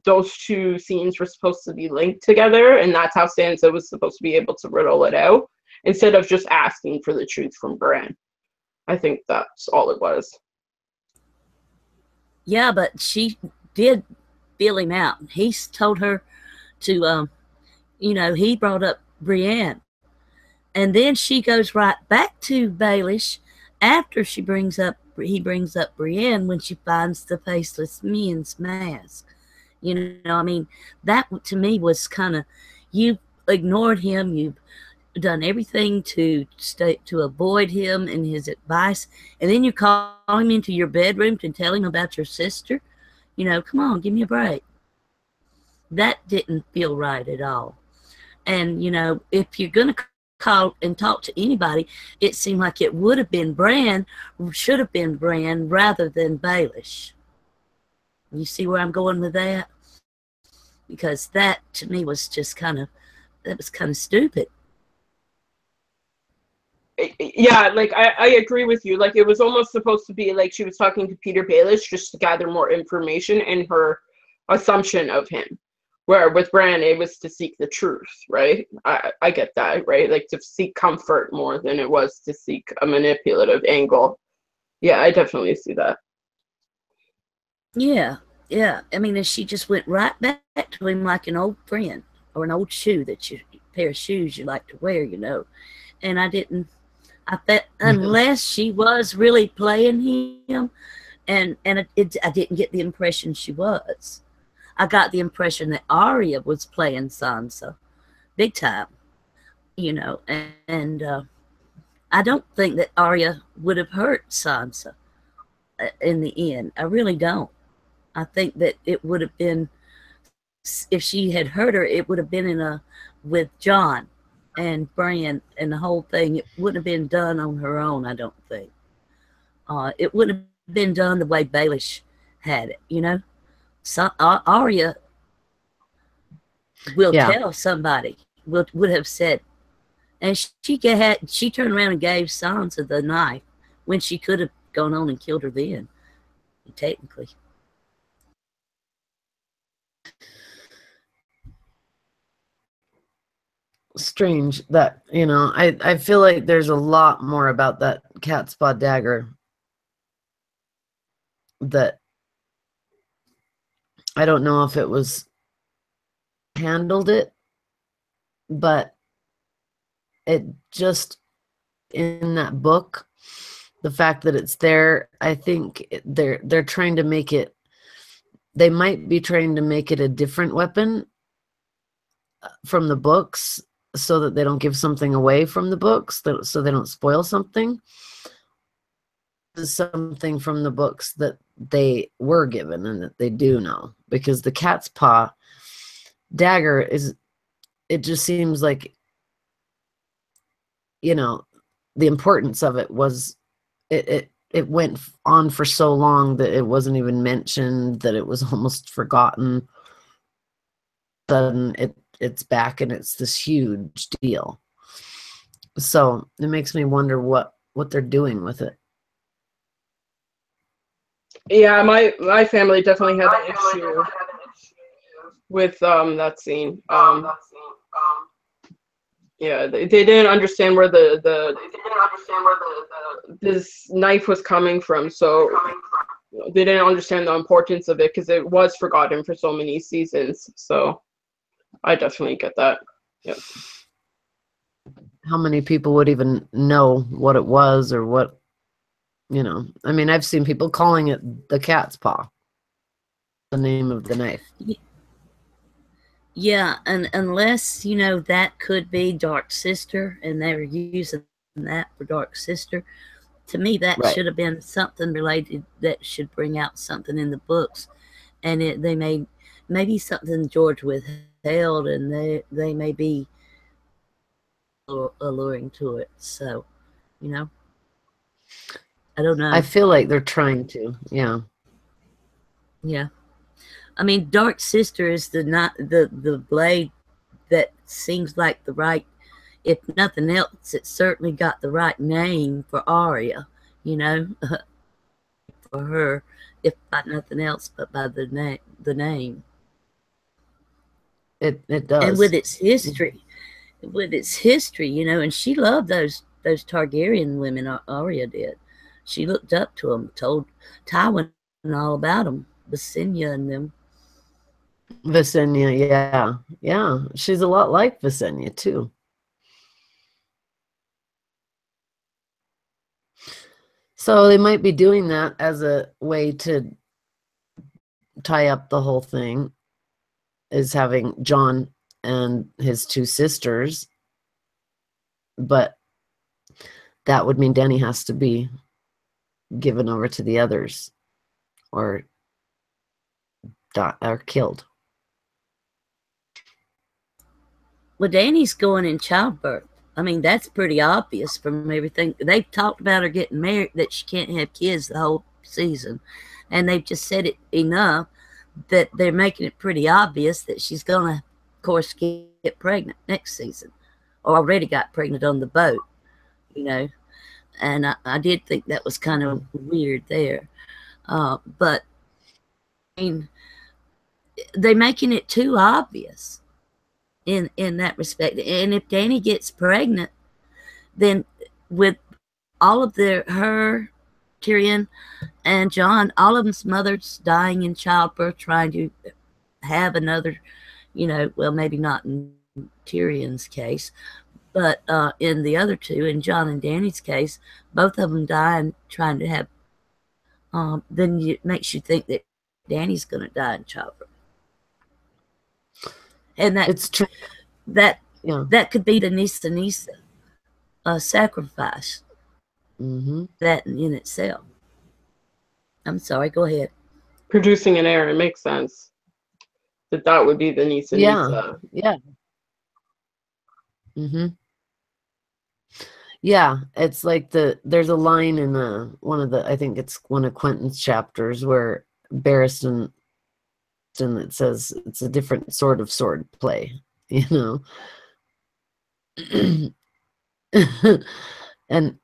those two scenes were supposed to be linked together, and that's how Sansa was supposed to be able to riddle it out. instead of just asking for the truth from Brienne. I think that's all it was. Yeah, but she did feel him out. He told her to, he brought up Brienne. And then she goes right back to Baelish after he brings up Brienne when she finds the faceless men's mask. I mean, that to me was kind of, you ignored him, you've done everything to avoid him and his advice, and then you call him into your bedroom to tell him about your sister. Come on, give me a break. That didn't feel right at all. And if you're gonna call and talk to anybody, it seemed like it would have been should have been Brienne rather than Baelish. You see where I'm going with that? Because that to me was just kind of stupid. Yeah, like I agree with you. Like it was almost supposed to be like she was talking to Peter Baelish just to gather more information in her assumption of him. Where with Brienne, it was to seek the truth, right? I get that, right? Like to seek comfort more than it was to seek a manipulative angle. Yeah, I definitely see that. Yeah. I mean, she just went right back to him like an old friend or an old shoe pair of shoes you like to wear, And I bet unless she was really playing him, and I didn't get the impression she was. I got the impression that Arya was playing Sansa big time, and I don't think that Arya would have hurt Sansa in the end. I really don't. I think that it would have been, if she had hurt her, it would have been with Jon and Brienne and the whole thing. It wouldn't have been done on her own, I don't think. It wouldn't have been done the way Baelish had it, So, Arya will tell somebody, would have said, and she turned around and gave Sansa the knife when she could have gone on and killed her then, technically. Strange that, I feel like there's a lot more about that cat's paw dagger that I don't know if it was handled it, but it just, in that book, the fact that it's there, I think they're trying to make it, they might be trying to make it a different weapon from the books so that they don't give something away from the books, so they don't spoil something. Something from the books that they were given and that they do know, because the cat's paw dagger it just seems like, the importance of it was it went on for so long that it wasn't even mentioned, that it was almost forgotten. Then it's back and it's this huge deal. So it makes me wonder what they're doing with it. Yeah, my family definitely had an issue with that scene. Yeah, they didn't understand where this knife was coming from, so they didn't understand the importance of it because it was forgotten for so many seasons. So I definitely get that. Yep. How many people would even know what it was or what? I mean, I've seen people calling it the cat's paw, the name of the knife. Yeah, and unless, that could be Dark Sister, and they were using that for Dark Sister, to me that should have been something related that should bring out something in the books. And they made maybe something George withheld, and they may be alluring to it. So, I don't know. I feel like they're trying to, yeah. Yeah. I mean, Dark Sister is the blade that seems like the right, if nothing else, it certainly got the right name for Arya, for her, if by nothing else, but by the name. It does. And with its history, with its history, you know, and she loved those Targaryen women. Arya did. She looked up to them, told Tywin all about them, Visenya and them. Visenya, yeah. Yeah. She's a lot like Visenya, too. So they might be doing that as a way to tie up the whole thing, is having Jon and his two sisters. But that would mean Dany has to be given over to the others or killed. Well, Dany's going in childbirth. I mean, that's pretty obvious from everything. They've talked about her getting married, that she can't have kids the whole season. And they've just said it enough that they're making it pretty obvious that she's going to, of course, get pregnant next season. Or already got pregnant on the boat, you know. And I did think that was kind of weird there. But, I mean, they're making it too obvious in that respect. And if Dany gets pregnant, then with all of her, Tyrion, and Jon, all of them's mothers dying in childbirth, trying to have another, you know, well, maybe not in Tyrion's case, but in the other two, in Jon and Dany's case, both of them dying trying to have, then it makes you think that Dany's going to die in childbirth. And that It's true. That could be the Nisa sacrifice. Mm-hmm. That in itself. I'm sorry, go ahead. Producing an heir, it makes sense. That would be the Nisa. Yeah. Mm-hmm. Yeah, it's like there's a line in one of the, I think it's one of Quentin's chapters where Barristan, that says it's a different sort of sword play, you know. And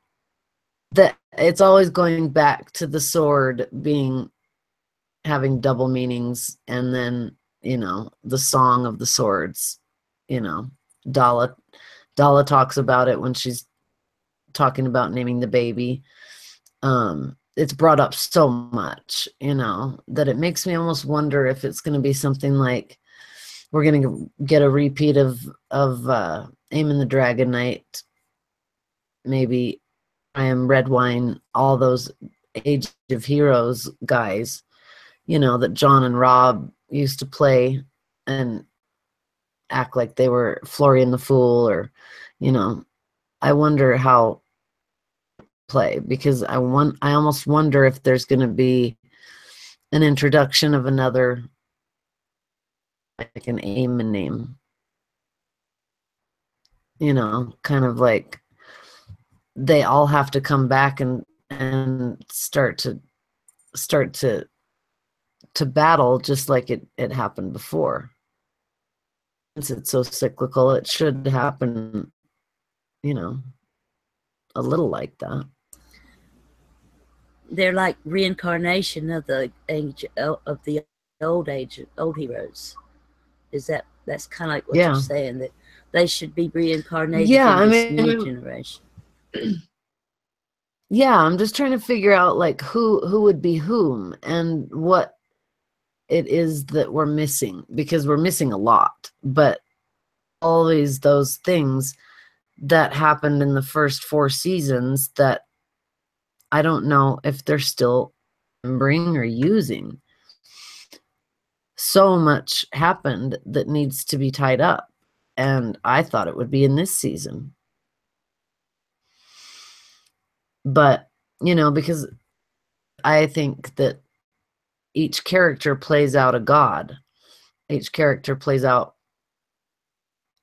that it's always going back to the sword having double meanings, and then, you know, the song of the swords, you know. Dalla talks about it when she's talking about naming the baby. It's brought up so much, you know, that it makes me almost wonder if it's going to be something like we're going to get a repeat of Aemon the Dragon Knight, maybe I Am Red Wine, all those Age of Heroes guys, you know, that Jon and Robb used to play and act like they were Florian the Fool, or, you know. I wonder how play, because I almost wonder if there's going to be an introduction of another, like an Aemon name, you know, kind of like they all have to come back and start to battle just like it happened before. Since it's so cyclical, it should happen, you know, a little like that. They're like reincarnation of the old heroes. That's kind of like what you're saying, that they should be reincarnated in this new generation. Yeah, I'm just trying to figure out like who would be whom and what it is that we're missing, because we're missing a lot, but always those things that happened in the first 4 seasons that I don't know if they're still remembering or using. So much happened that needs to be tied up, and I thought it would be in this season. But, you know, because I think that each character plays out a god. Each character plays out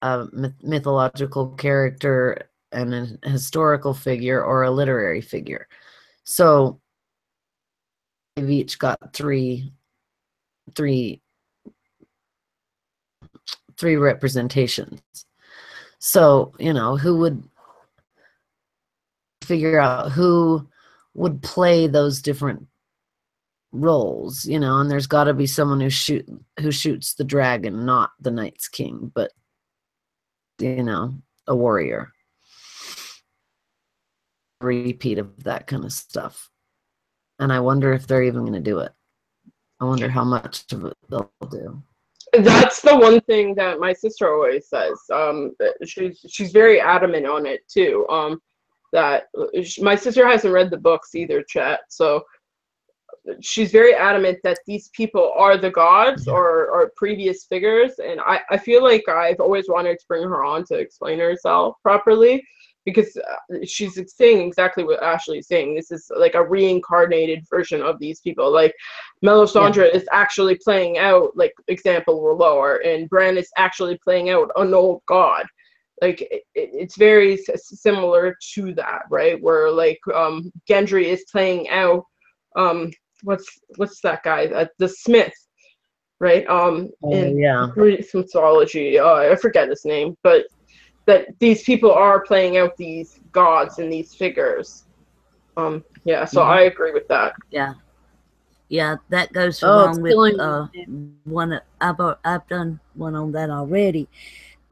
a mythological character and a historical figure or a literary figure. So they've each got three representations. So, you know, who would figure out who would play those different roles, you know, and there's got to be someone who shoots the dragon, not the Night's King, but you know, a warrior. Repeat of that kind of stuff. And I wonder if they're even going to do it. I wonder how much of it they'll do. That's the one thing that my sister always says. She's very adamant on it too. That my sister hasn't read the books either, chat. So she's very adamant that these people are the gods or previous figures, and I feel like I've always wanted to bring her on to explain herself properly, because she's saying exactly what Ashley's saying. This is like a reincarnated version of these people. Like Melisandre is actually playing out, like example lower, and Brienne is actually playing out an old god. Like it's very similar to that, right? Where like Gendry is playing out what's that guy? The Smith, right? In Greek mythology, I forget his name, but that these people are playing out these gods and these figures. So I agree with that. Yeah, that goes along with one. I've done one on that already.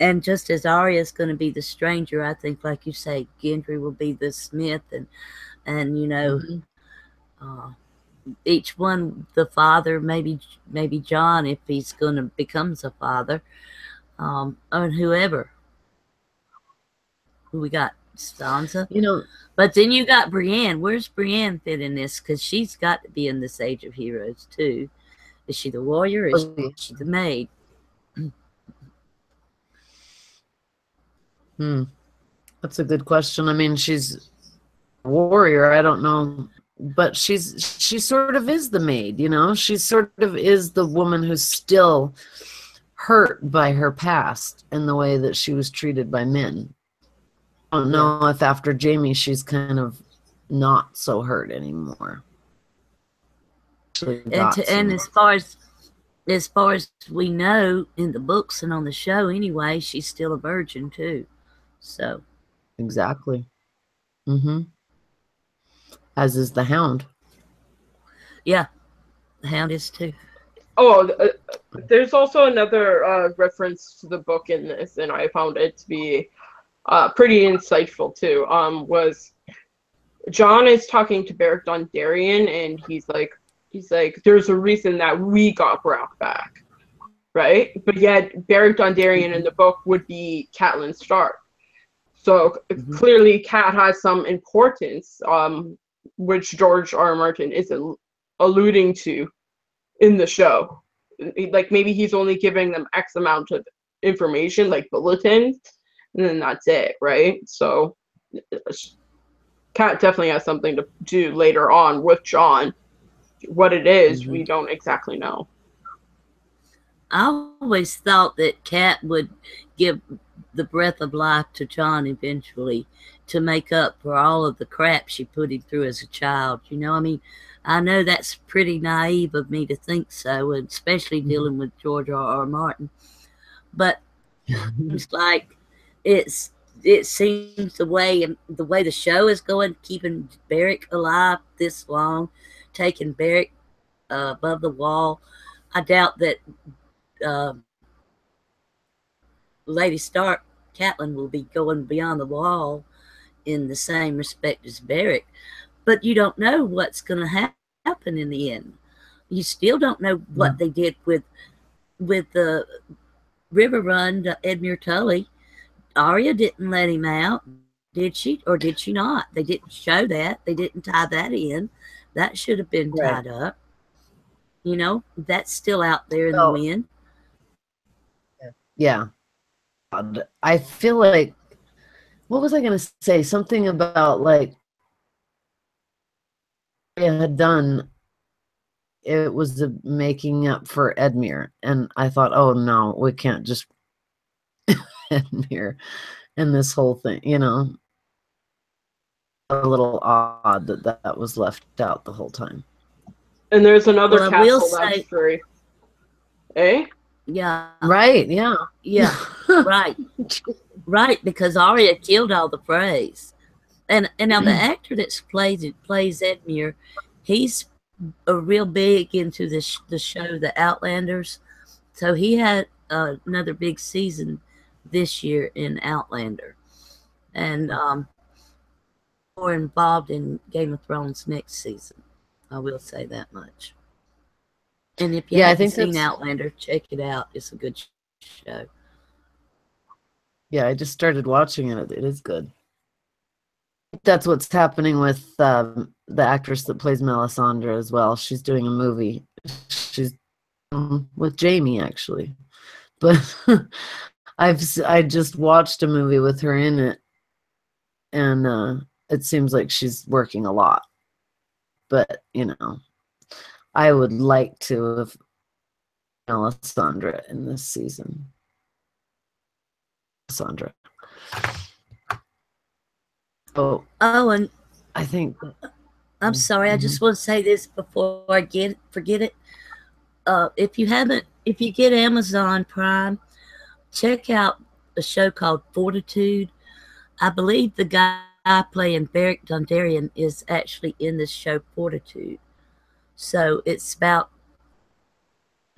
And just as Arya's going to be the stranger, I think, like you say, Gendry will be the Smith, and you know, each one, the father, maybe John, if he's going to becomes a father, or whoever. Who we got? Sansa. You know, but then you got Brienne. Where's Brienne fit in this? Because she's got to be in this Age of Heroes too. Is she the warrior? Is she the maid? That's a good question. I mean, she's a warrior. I don't know, but she sort of is the maid. You know, she sort of is the woman who's still hurt by her past and the way that she was treated by men. I don't know if after Jaime she's kind of not so hurt anymore. And as far as we know in the books and on the show anyway, she's still a virgin too. So exactly. As is the Hound. Yeah, the Hound is too. There's also another reference to the book in this, and I found it to be pretty insightful too. Was Jon is talking to Beric Dondarrion, and he's like, there's a reason that we got Brock back, right? But yet Beric Dondarrion in the book would be Catelyn Stark. So clearly Cat has some importance, which George R. R. Martin is alluding to in the show. Like maybe he's only giving them X amount of information, like bulletins, and then that's it, right? So Cat definitely has something to do later on with Jon. What it is, we don't exactly know. I always thought that Cat would give the breath of life to Jon eventually to make up for all of the crap she put him through as a child. You know, I mean, I know that's pretty naive of me to think so, especially dealing with George R. R. Martin. But it's like it seems the way the show is going, keeping Beric alive this long, taking Beric above the wall. I doubt that Lady Stark, Catelyn, will be going beyond the wall in the same respect as Beric. But you don't know what's going to happen in the end. You still don't know what they did with the River Run to Edmure Tully. Arya didn't let him out, did she? Or did she not? They didn't show that. They didn't tie that in. That should have been tied up. You know, that's still out there in the wind. Yeah. I feel like, what was I going to say? Something about like Arya had done, it was the making up for Edmure. And I thought, oh no, we can't just Edmure and this whole thing, you know. A little odd that was left out the whole time. And there's another castle that's free. Eh? Yeah. Right, yeah. Yeah, right. Right, because Arya killed all the Freys. And now the actor that plays Edmure, he's a real big into the show The Outlanders. So he had another big season this year in Outlander, and more involved in Game of Thrones next season. I will say that much. And if you Yeah, I haven't think seen that's Outlander, check it out. It's a good show. yeah. I just started watching it. It is good. That's what's happening with the actress that plays Melisandre as well. She's doing a movie. She's with Jaime actually, but I just watched a movie with her in it, and it seems like she's working a lot. But I would like to have Melisandre in this season. Melisandre. Oh, And I think I'm sorry. I just want to say this before I forget it. If you get Amazon Prime, check out a show called Fortitude. I believe the guy playing Beric Dondarrion is actually in this show Fortitude. So it's about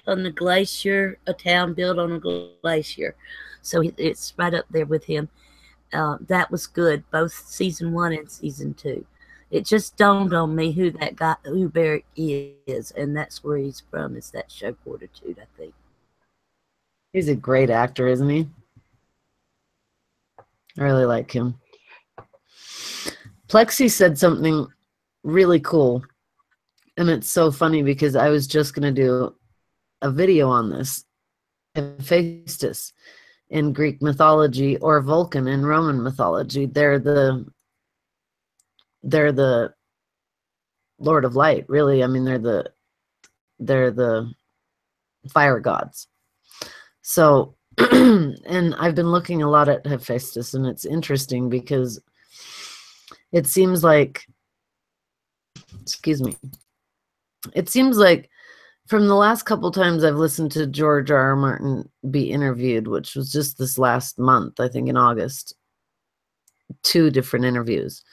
on the glacier, a town built on a glacier. So it's right up there with him. That was good, both season 1 and season 2. It just dawned on me who that guy, who Beric is, and that's where he's from. Is that show Fortitude? I think he's a great actor, isn't he? I really like him. Plexi said something really cool, and it's so funny because I was just going to do a video on this. Hephaestus in Greek mythology, or Vulcan in Roman mythology. They're the Lord of Light, really. I mean, they're the fire gods. So, and I've been looking a lot at Hephaestus, and it's interesting because it seems like, excuse me, it seems like from the last couple times I've listened to George R. R. Martin be interviewed, which was just this last month, I think in August, 2 different interviews.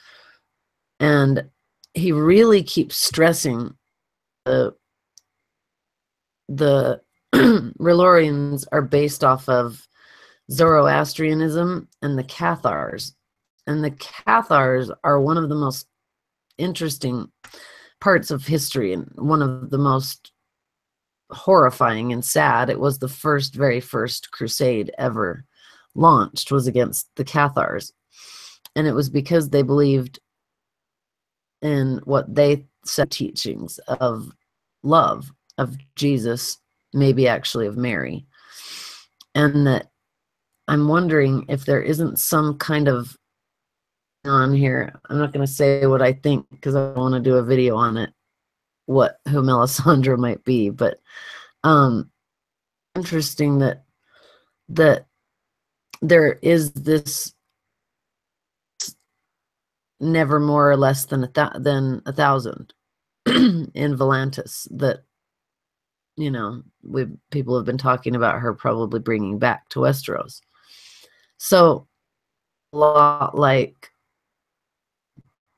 And he really keeps stressing the R'hllorians are based off of Zoroastrianism and the Cathars. And the Cathars are one of the most interesting parts of history and one of the most horrifying and sad. It was the very first crusade ever launched was against the Cathars. And it was because they believed in what they said teachings of love, of Jesus, maybe actually of Mary. And that I'm wondering if there isn't some kind of on here. I'm not going to say what I think because I want to do a video on it, who Melisandre might be, but interesting that there is this never more or less than 1,000 in Volantis that people have been talking about her probably bringing back to Westeros. So a lot like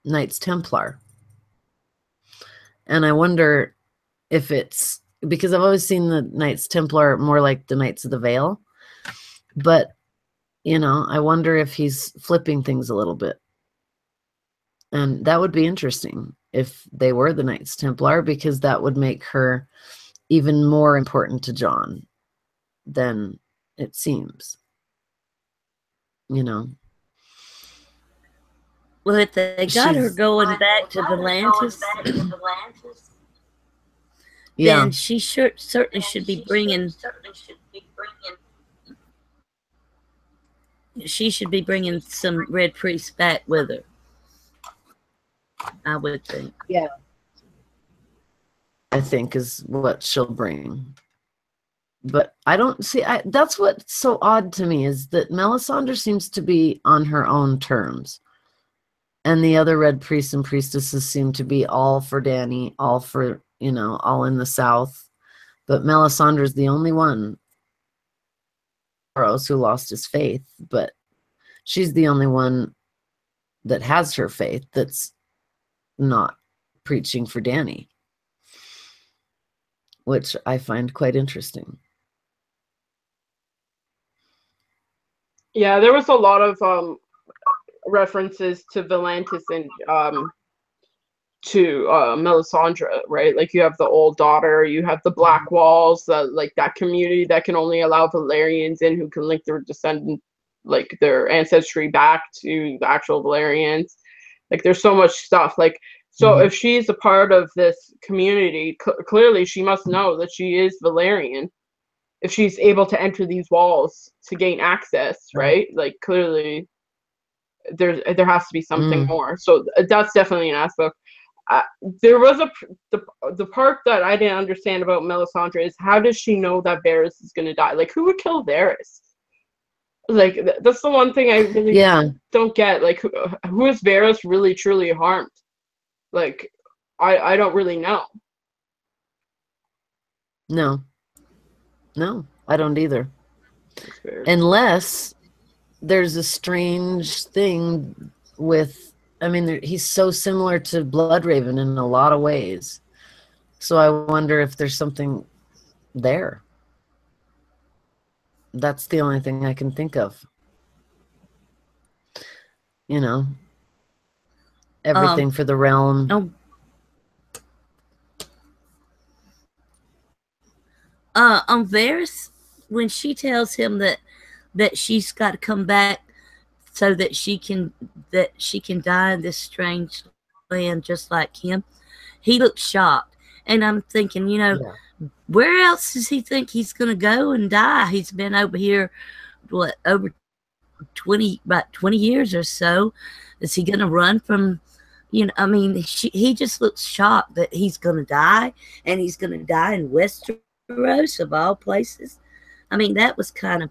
Knights Templar. And I wonder if it's because I've always seen the Knights Templar more like the Knights of the Vale, but I wonder if he's flipping things a little bit. And that would be interesting if they were the Knights Templar, because that would make her even more important to Jon than it seems. Well, if they got her going back to Volantis, then she certainly should be bringing. She should be bringing some Red Priests back with her, I would think. Yeah. I think is what she'll bring. But I don't see, that's what's so odd to me, is that Melisandre seems to be on her own terms. And the other Red Priests and Priestesses seem to be all for Dany, all for, all in the South. But Melisandre is the only one who lost his faith, but she's the only one that has her faith that's not preaching for Dany, which I find quite interesting. Yeah, there was a lot of references to Volantis and to Melisandre, right? Like you have the old daughter, you have the Black Walls, like that community that can only allow Valerians in who can link their descendant, like their ancestry back to the actual Valerians. Like there's so much stuff. Like so, if she's a part of this community, clearly she must know that she is Valerian. If she's able to enter these walls to gain access, right? Like clearly there has to be something more. So that's definitely an aspect. There was the part that I didn't understand about Melisandre is how does she know that Varys is gonna die? Like who would kill Varys? Like that's the one thing I really don't get. Like who is Varys really truly harmed? Like I don't really know. No, I don't either. Unless there's a strange thing with, I mean, he's so similar to Bloodraven in a lot of ways. So I wonder if there's something there. That's the only thing I can think of. You know, everything for the realm. On Varys, when she tells him that she's got to come back so that she can die in this strange land just like him, he looks shocked, and I'm thinking, you know, where else does he think he's going to go and die? He's been over here, what, over 20 years or so. Is he going to run from, you know, I mean, he just looks shocked that he's going to die, and he's going to die in Westeros of all places. I mean, that was kind of,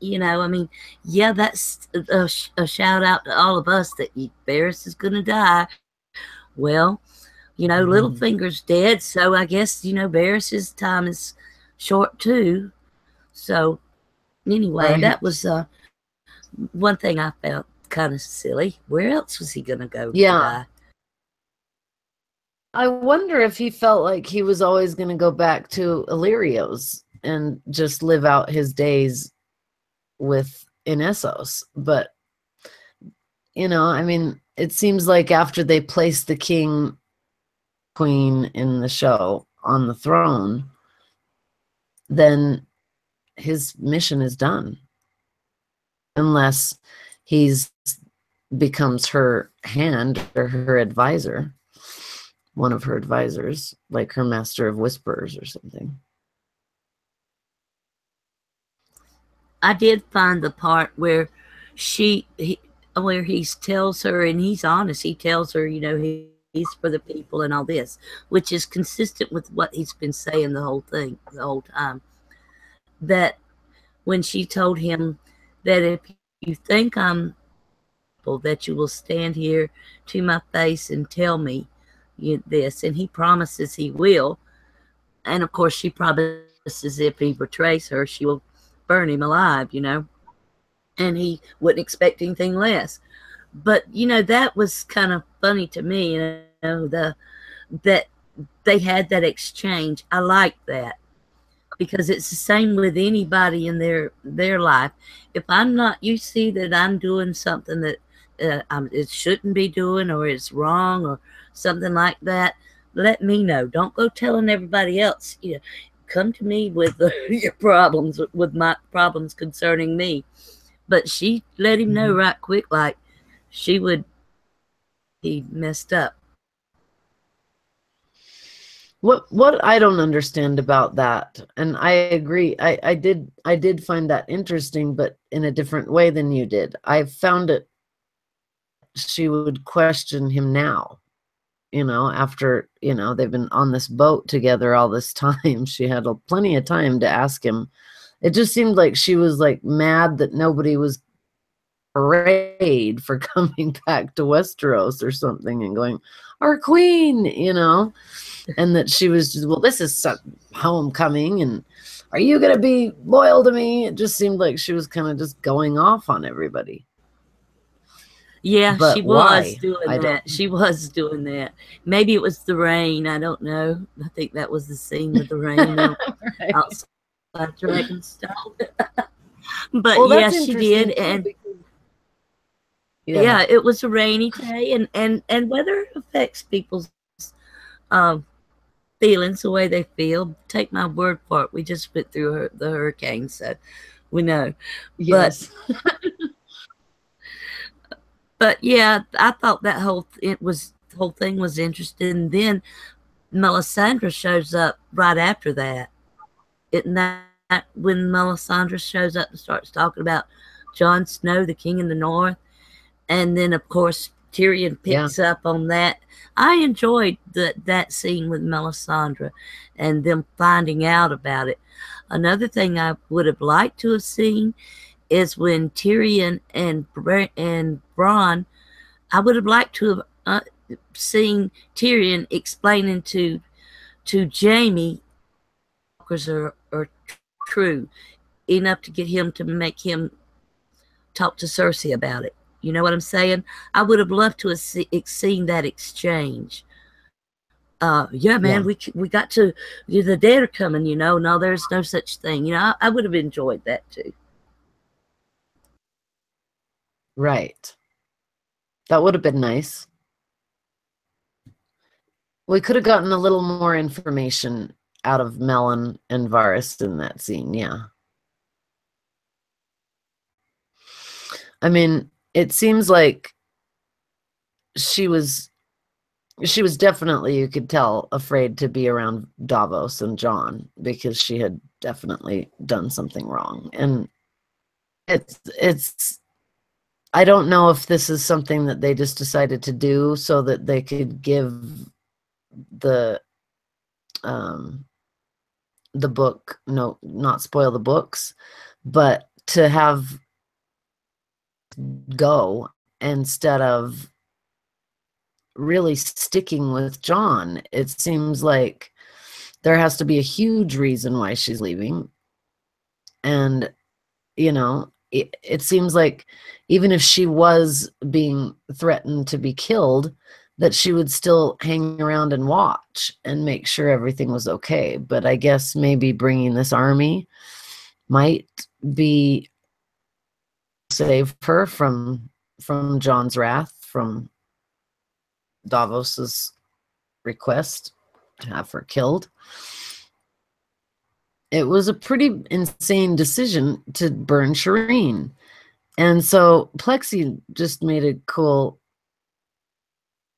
you know, I mean, yeah, that's a shout out to all of us that Varys is going to die. Well, you know, Littlefinger's dead, so I guess, you know, Varys' time is short too. So anyway, that was one thing I felt kind of silly. Where else was he going to go to die? I wonder if he felt like he was always going to go back to Illyrio's and just live out his days in Essos. But, you know, I mean, it seems like after they placed the king, queen in the show on the throne, then his mission is done. Unless he's becomes her hand or her advisor, one of her advisors, like her master of whispers or something. I did find the part where he tells her, and he's honest, he tells her, you know, he's for the people and all this, which is consistent with what he's been saying the whole time. That when she told him that if you think I'm that you will stand here to my face and tell me this, and he promises he will, and of course she promises if he betrays her, she will burn him alive, you know, and he wouldn't expect anything less. But you know, that was kind of funny to me, you know, that they had that exchange. I like that, because it's the same with anybody in their life. If I'm not, you see that I'm doing something that it shouldn't be doing, or it's wrong, or something like that, let me know. Don't go telling everybody else. You know, come to me with your problems, with my problems concerning me. But she let him know right quick, like he messed up. What I don't understand about that, and I agree, I did find that interesting, but in a different way than you did. I found it, she would question him now, you know, after, you know, they've been on this boat together all this time. She had plenty of time to ask him. It just seemed like she was like mad that nobody was parade for coming back to Westeros or something, and going, our queen, you know, and that she was just, well, this is homecoming, and are you going to be loyal to me? It just seemed like she was kind of just going off on everybody. Yeah, but she was doing that. She was doing that. Maybe it was the rain. I don't know. I think that was the scene with the rain outside Dragonstone. But Well, yeah, that's she interesting did, too, and because yeah, it was a rainy day, and weather affects people's um, feelings the way they feel. Take my word for it. We just went through the hurricane, so we know. But yes, but yeah, I thought that whole thing was interesting. Then Melisandre shows up right after that. Isn't that when Melisandre shows up and starts talking about Jon Snow, the king in the north? And then, of course, Tyrion yeah, picks up on that. I enjoyed that scene with Melisandre and them finding out about it. Another thing I would have liked to have seen is when Tyrion and Bronn. I would have liked to have seen Tyrion explaining to Jaime walkers are true enough to get him to make him talk to Cersei about it. You know what I'm saying? I would have loved to have seen that exchange. Yeah, man, yeah, we got to. The dead are coming. No, there's no such thing. I would have enjoyed that too. right. That would have been nice. We could have gotten a little more information out of Melon and Varys in that scene. Yeah. I mean, it seems like she was definitely, you could tell, afraid to be around Davos and Jon because she had definitely done something wrong. And it's I don't know if this is something that they just decided to do so that they could give the um the book, no, not spoil the books, but to have go instead of really sticking with Jon. It seems like there has to be a huge reason why she's leaving. And, it seems like even if she was being threatened to be killed, that she would still hang around and watch and make sure everything was okay. But I guess maybe bringing this army might be save her from Jon's wrath, from Davos's request to have her killed. It was a pretty insane decision to burn Shireen. And so Plexi just made a cool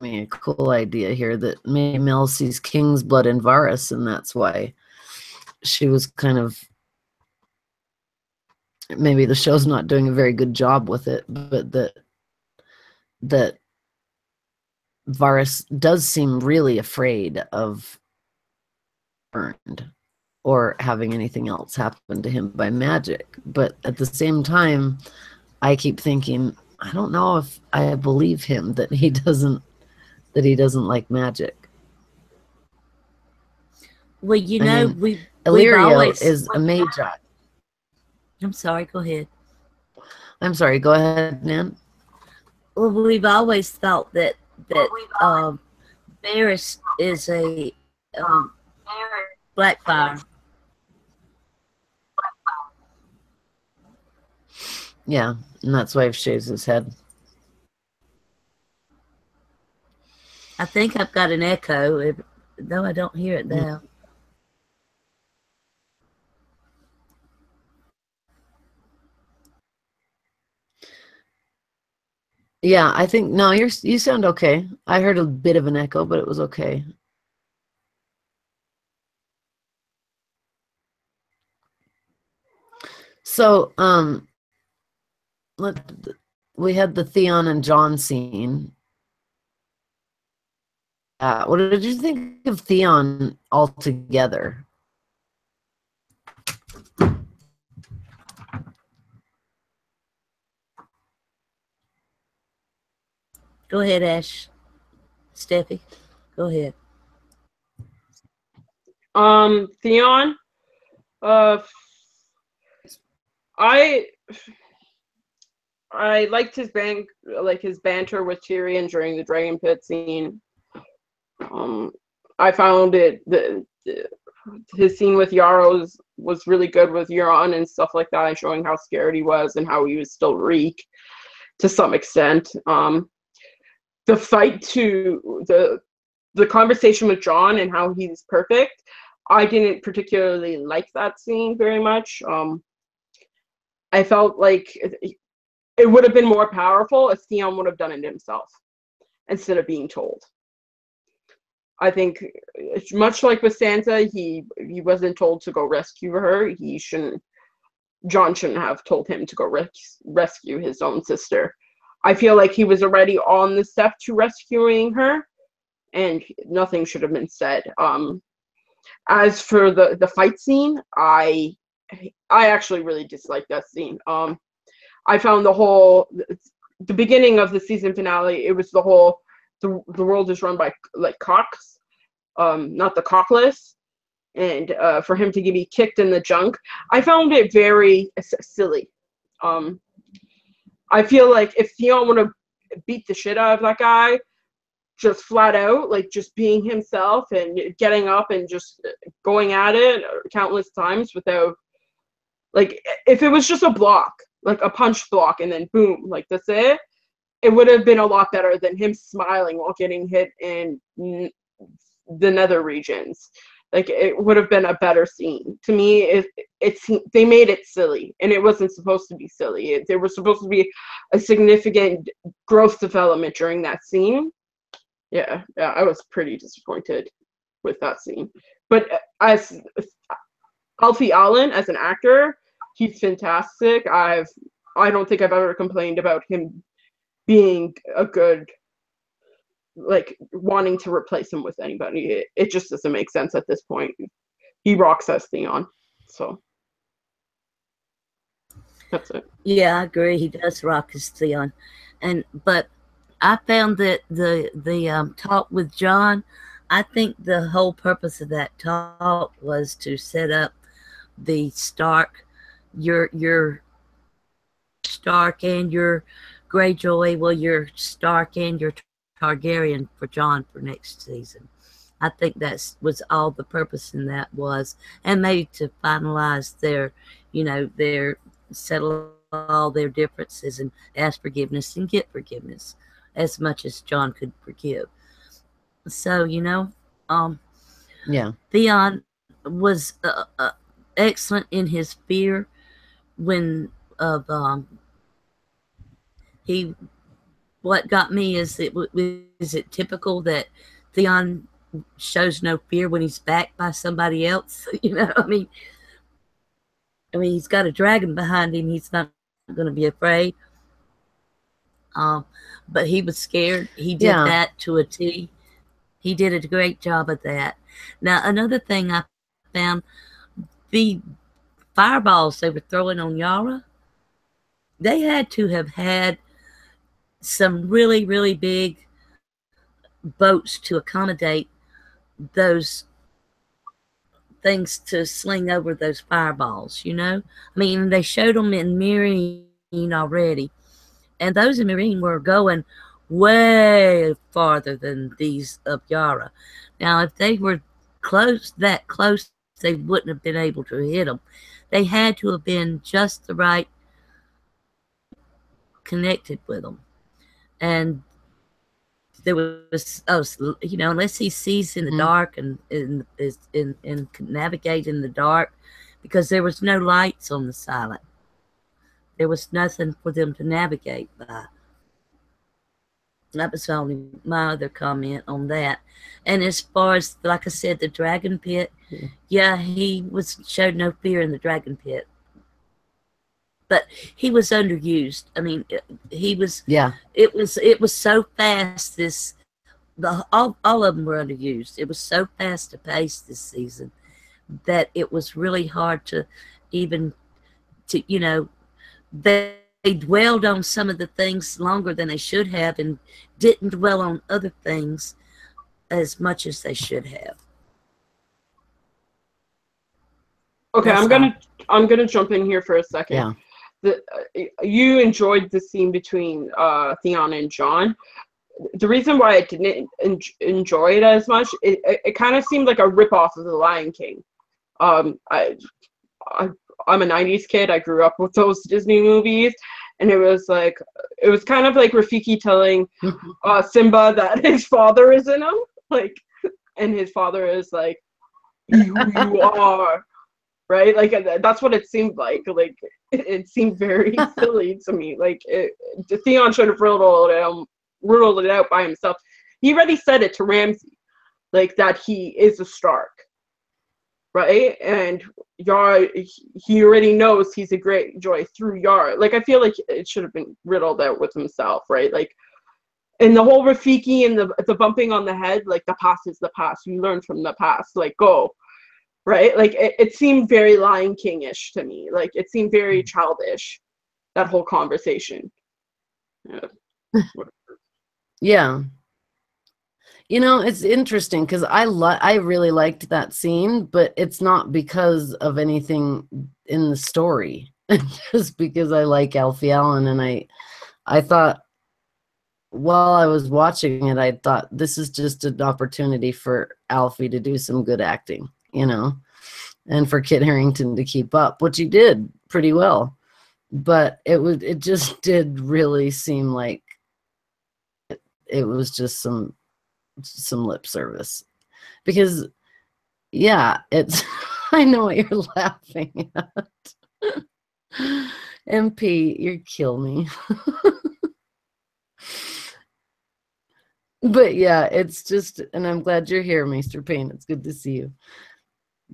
idea here that maybe Mel sees King's blood in Varys, and that's why she was kind of, maybe the show's not doing a very good job with it, but that Varys does seem really afraid of burned or having anything else happen to him by magic. But at the same time, I keep thinking, I don't know if I believe him that he doesn't like magic. Well, I mean, we've Illyrio always. is a magi. I'm sorry. Go ahead. I'm sorry. Go ahead, Nan. Well, we've always thought that Varys is a Blackfire. Yeah, and that's why he shaves his head. I think I've got an echo, though I don't hear it now. Yeah, I think no, you sound okay. I heard a bit of an echo, but it was okay. So, we had the Theon and Jon scene. What did you think of Theon altogether? Go ahead, Ash. Steffi, go ahead. Theon, I liked his banter with Tyrion during the Dragon Pit scene. I found his scene with Yarrow was really good with Euron and stuff like that, and showing how scared he was and how he was still weak to some extent. The fight to the conversation with Jon and how he's perfect, I didn't particularly like that scene very much. I felt like it would have been more powerful if Theon would have done it himself instead of being told. I think it's much like with Sansa, he wasn't told to go rescue her. Jon shouldn't have told him to go rescue his own sister. I feel like he was already on the step to rescuing her, and nothing should have been said. As for the fight scene, I actually really disliked that scene. I found the beginning of the season finale, it was the whole the world is run by like cocks, not the cockless, and for him to be kicked in the junk, I found it very silly. I feel like if Theon would have beat the shit out of that guy, just flat out, like just being himself and getting up and just going at it countless times without, like, if it was just a block, like a punch block, and then boom, like that's it, it would have been a lot better than him smiling while getting hit in the nether regions. Like, it would have been a better scene. To me, they made it silly, and it wasn't supposed to be silly. There was supposed to be a significant growth development during that scene. Yeah, I was pretty disappointed with that scene. But as Alfie Allen, as an actor, he's fantastic. I don't think I've ever complained about him being a good, like, wanting to replace him with anybody. It just doesn't make sense at this point. He rocks as Theon. So that's it. Yeah, I agree. He does rock as Theon. But I found that the talk with Jon, I think the whole purpose of that talk was to set up the Stark, your Stark and your Greyjoy, well, your Stark and your Targaryen for Jon for next season. I think that was all the purpose in that was, and maybe to finalize their settle all their differences and ask forgiveness and get forgiveness as much as Jon could forgive. So, yeah, Theon was excellent in his fear when what got me is it typical that Theon shows no fear when he's backed by somebody else? I mean, he's got a dragon behind him. He's not going to be afraid. But he was scared. He did that to a T. He did a great job of that. Now, another thing I found, the fireballs they were throwing on Yara, they had to have had some really, really big boats to accommodate those things to sling over those fireballs, I mean, they showed them in Meereen already, and those in Meereen were going way farther than these of Yara. Now, if they were that close, they wouldn't have been able to hit them. They had to have been just the right connected with them. And there was, unless he sees in the dark and can navigate in the dark, because there was no lights on the Silent. There was nothing for them to navigate by. That was only my other comment on that. And as far as, like I said, the dragon pit, he showed no fear in the dragon pit. But he was underused. I mean, he was. Yeah. It was so fast. All of them were underused. It was so fast to pace this season that it was really hard to even they dwelled on some of the things longer than they should have, and didn't dwell on other things as much as they should have. Okay, I'm gonna jump in here for a second. Yeah. You enjoyed the scene between Theon and Jon. The reason why I didn't enjoy it as much, it kind of seemed like a ripoff of The Lion King. I'm a 90s kid. I grew up with those Disney movies, and it was kind of like Rafiki telling Simba that his father is in him, like, and his father is like, be who you are, right? Like, that's what it seemed like. Like, it seemed very silly to me. Like, Theon should have ruled it out by himself. He already said it to Ramsay, like, that he is a Stark, right? And Yara, he already knows he's a Greyjoy through Yara. Like, I feel like it should have been riddled out with himself, right? Like, and the whole Rafiki and the bumping on the head, like, the past is the past. You learn from the past. Like, go, right? Like, it seemed very Lion King-ish to me. Like, it seemed very childish, that whole conversation. Yeah. You know, it's interesting because I really liked that scene, but it's not because of anything in the story. Just because I like Alfie Allen, and I thought while I was watching it, I thought this is just an opportunity for Alfie to do some good acting, you know, and for Kit Harington to keep up, which he did pretty well. But it just did really seem like it was just some lip service, because yeah, it's I know what you're laughing at. MP, you kill me. But yeah, it's just, and I'm glad you're here, Mr. Payne. It's good to see you.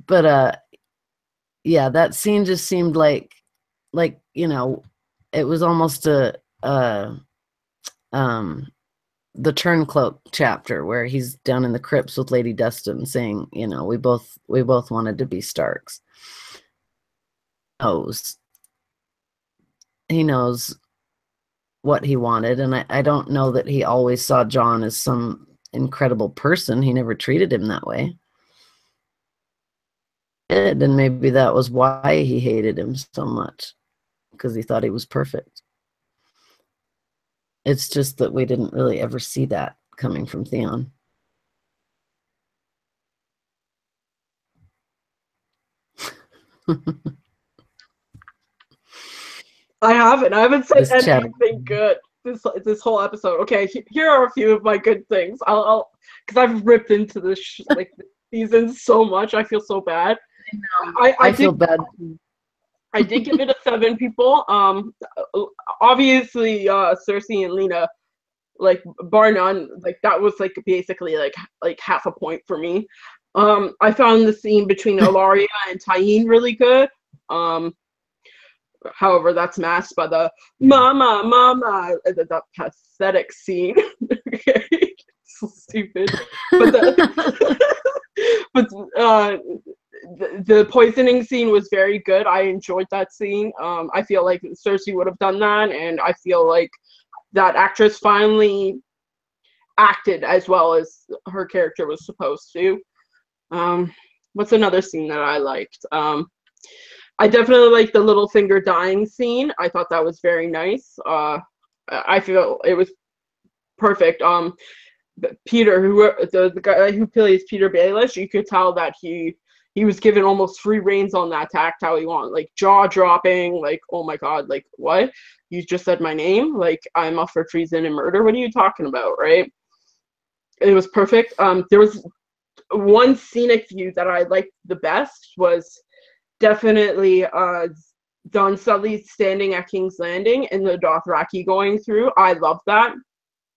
But yeah, that scene just seemed like, you know, it was almost the Turncloak chapter where he's down in the crypts with Lady Dustin saying, you know, we both wanted to be Starks. He knows what he wanted, and I don't know that he always saw Jon as some incredible person. He never treated him that way. And maybe that was why he hated him so much, because he thought he was perfect. It's just that we didn't really ever see that coming from Theon. I haven't said anything good this whole episode. Okay, here are a few of my good things. I'll because I've ripped into this like this season so much. I feel so bad. I feel bad. I did give it a 7, people. Obviously, Cersei and Lena, like, bar none, like, that was like basically like half a point for me. I found the scene between Ilaria and Tyene really good. However, that's masked by the mama, that pathetic scene. Okay, so stupid. But the poisoning scene was very good. I enjoyed that scene. I feel like Cersei would have done that, and I feel like that actress finally acted as well as her character was supposed to. What's another scene that I liked? I definitely like the Littlefinger dying scene. I thought that was very nice. I feel it was perfect. Peter, the guy who plays Peter Baelish, you could tell that he was given almost free reins on that to act how he wanted, like jaw dropping, like, oh my god, like, what? You just said my name? Like, I'm up for treason and murder? What are you talking about, right? It was perfect. There was one scenic view that I liked the best was definitely Don Sully standing at King's Landing and the Dothraki going through. I love that.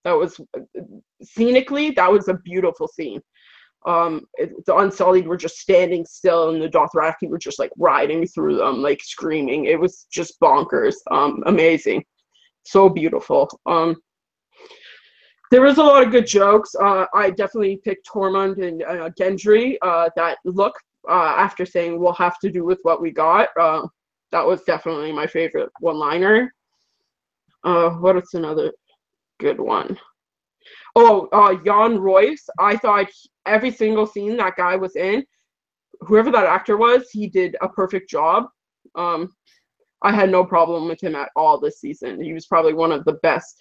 That was scenically, that was a beautiful scene. The Unsullied were just standing still, and the Dothraki were just like riding through them, like screaming. It was just bonkers. Amazing, so beautiful. There was a lot of good jokes. I definitely picked Tormund and Gendry. That look after saying we'll have to do with what we got. That was definitely my favorite one-liner. What is another good one? Oh, Jan Royce. I thought every single scene that guy was in, whoever that actor was, he did a perfect job. I had no problem with him at all this season. He was probably one of the best.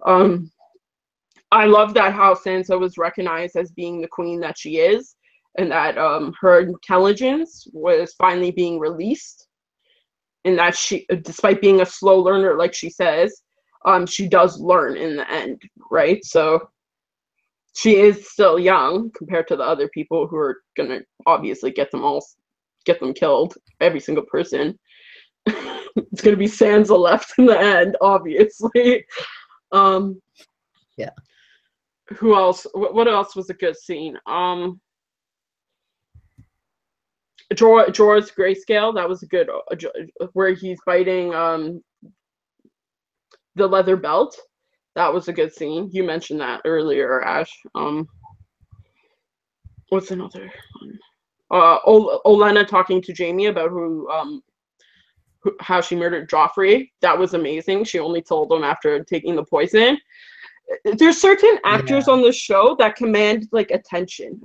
I love that how Sansa was recognized as being the queen that she is, and that her intelligence was finally being released, and that she, despite being a slow learner, like she says, she does learn in the end, right? So she is still young compared to the other people who are gonna obviously get them killed, every single person. It's gonna be Sansa left in the end, obviously. Yeah. Who else? What else was a good scene? Jorah's grayscale. That was a good, where he's biting the leather belt. That was a good scene. You mentioned that earlier, Ash. What's another one? Olenna talking to Jaime about how she murdered Joffrey. That was amazing. She only told him after taking the poison. There's certain actors on the show that command like attention.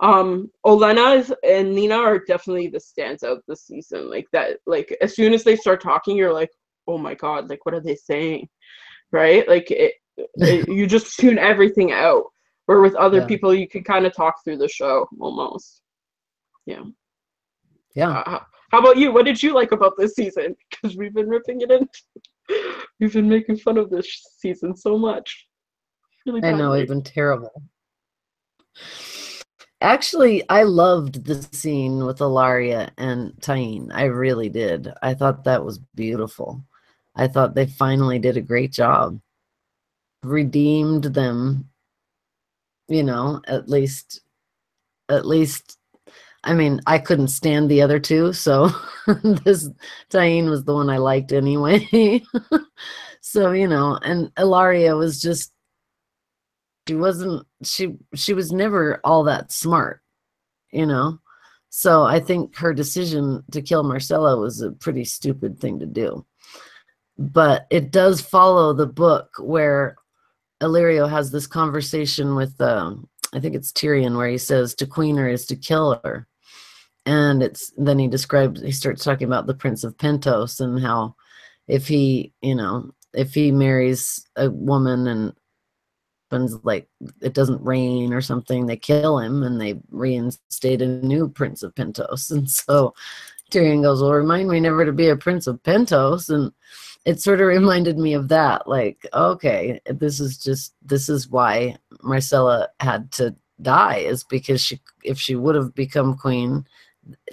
Olenna and Nina are definitely the standout this season. Like that, like as soon as they start talking, you're like, oh my god, like what are they saying, right? Like you just tune everything out. Where with other people, you can kind of talk through the show almost. Yeah. How about you? What did you like about this season? Because we've been ripping it in. We've been making fun of this season so much. Really I know, we've been terrible. Actually, I loved the scene with Ilaria and Tyene. I really did. I thought that was beautiful. I thought they finally did a great job. Redeemed them, you know, at least, I mean, I couldn't stand the other two, so this Tyene was the one I liked anyway. So, you know, and Ilaria was just, she was never all that smart, you know? So I think her decision to kill Marcella was a pretty stupid thing to do. But it does follow the book where Illyrio has this conversation with, I think it's Tyrion, where he says to queen her is to kill her. And then he starts talking about the Prince of Pentos and how if he marries a woman and like it doesn't rain or something, they kill him and they reinstate a new Prince of Pentos. And so Tyrion goes, well, remind me never to be a Prince of Pentos. And it sort of reminded me of that, like, okay, this is why Marcella had to die, is because if she would have become queen,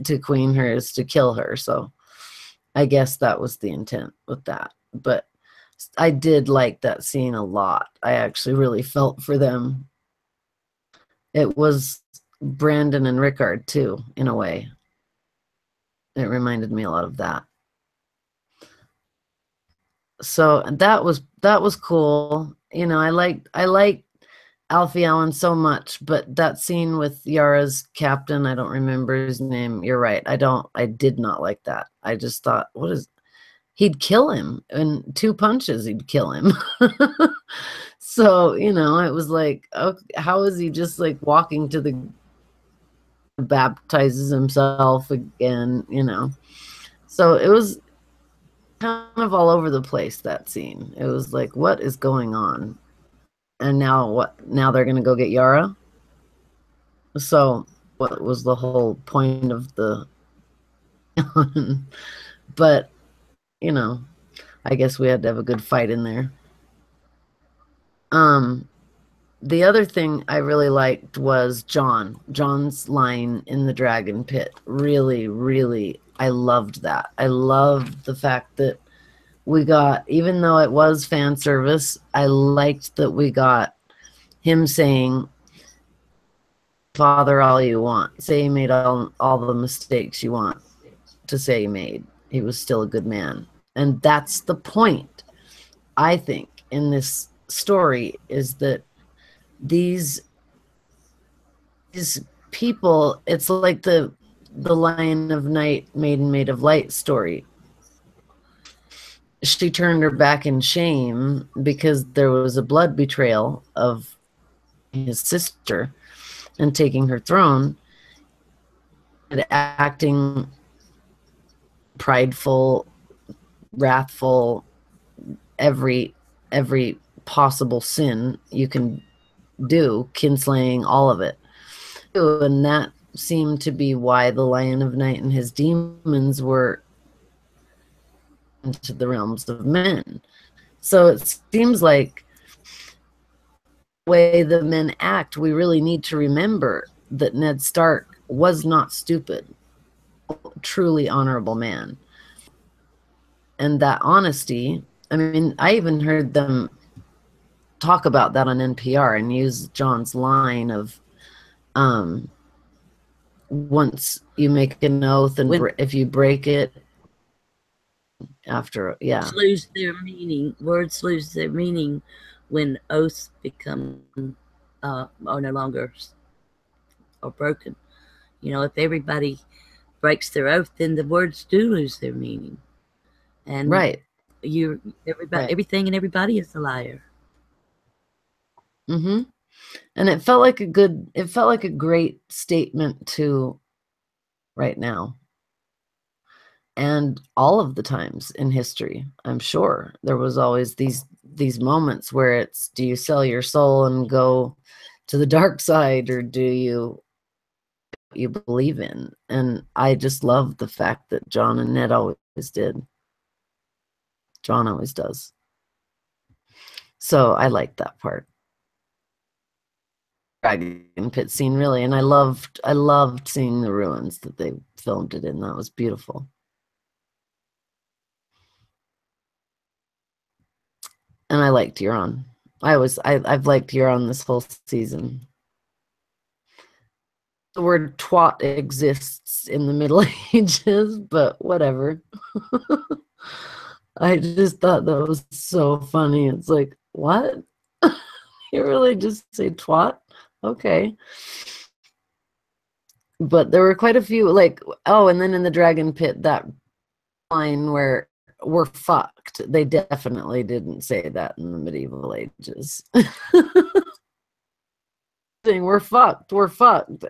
to queen her is to kill her. So I guess that was the intent with that. But I did like that scene a lot. I actually really felt for them. It was Brandon and Rickard too, in a way. It reminded me a lot of that. So that was cool. You know, I liked Alfie Allen so much, but that scene with Yara's captain, I don't remember his name. You're right. I did not like that. I just thought, he'd kill him in 2 punches. He'd kill him. So, you know, it was like, okay, how is he just like walking to the baptizes himself again, you know? So it was kind of all over the place, that scene. It was like, what is going on? And now what? Now they're going to go get Yara? So what was the whole point of the... But, you know, I guess we had to have a good fight in there. The other thing I really liked was John's line in the dragon pit. Really, really, I loved that. I loved the fact that we got, even though it was fan service, I liked that we got him saying, father all you want. Say he made all the mistakes you want to say he made. He was still a good man. And that's the point, I think, in this story, is that these people, it's like the Lion of Night, Maiden Made of Light story. She turned her back in shame because there was a blood betrayal of his sister and taking her throne, and acting prideful, wrathful, every possible sin you can do, kinslaying, all of it. And seemed to be why the Lion of Night and his demons were into the realms of men. So it seems like the way the men act, we really need to remember that Ned Stark was not stupid, truly honorable man. And that honesty, I mean, I even heard them talk about that on NPR and use John's line of, once you make an oath and if you break it after, yeah. Lose their meaning. Words lose their meaning when oaths become are no longer or broken. You know, if everybody breaks their oath, then the words do lose their meaning. And right. Everything and everybody is a liar. Mm-hmm. And it felt like a great statement to right now. And all of the times in history, I'm sure there was always these moments where it's, do you sell your soul and go to the dark side, or do you believe in? And I just love the fact that John and Ned always did. John always does. So I like that part. Dragon pit scene, really, and I loved seeing the ruins that they filmed it in. That was beautiful. And I liked Euron. I've liked Euron this whole season. The word twat exists in the Middle Ages, but whatever. I just thought that was so funny. It's like, what? You really just say twat? Okay. But there were quite a few, like, oh, and then in the dragon pit, that line where we're fucked. They definitely didn't say that in the medieval ages. We're fucked. We're fucked.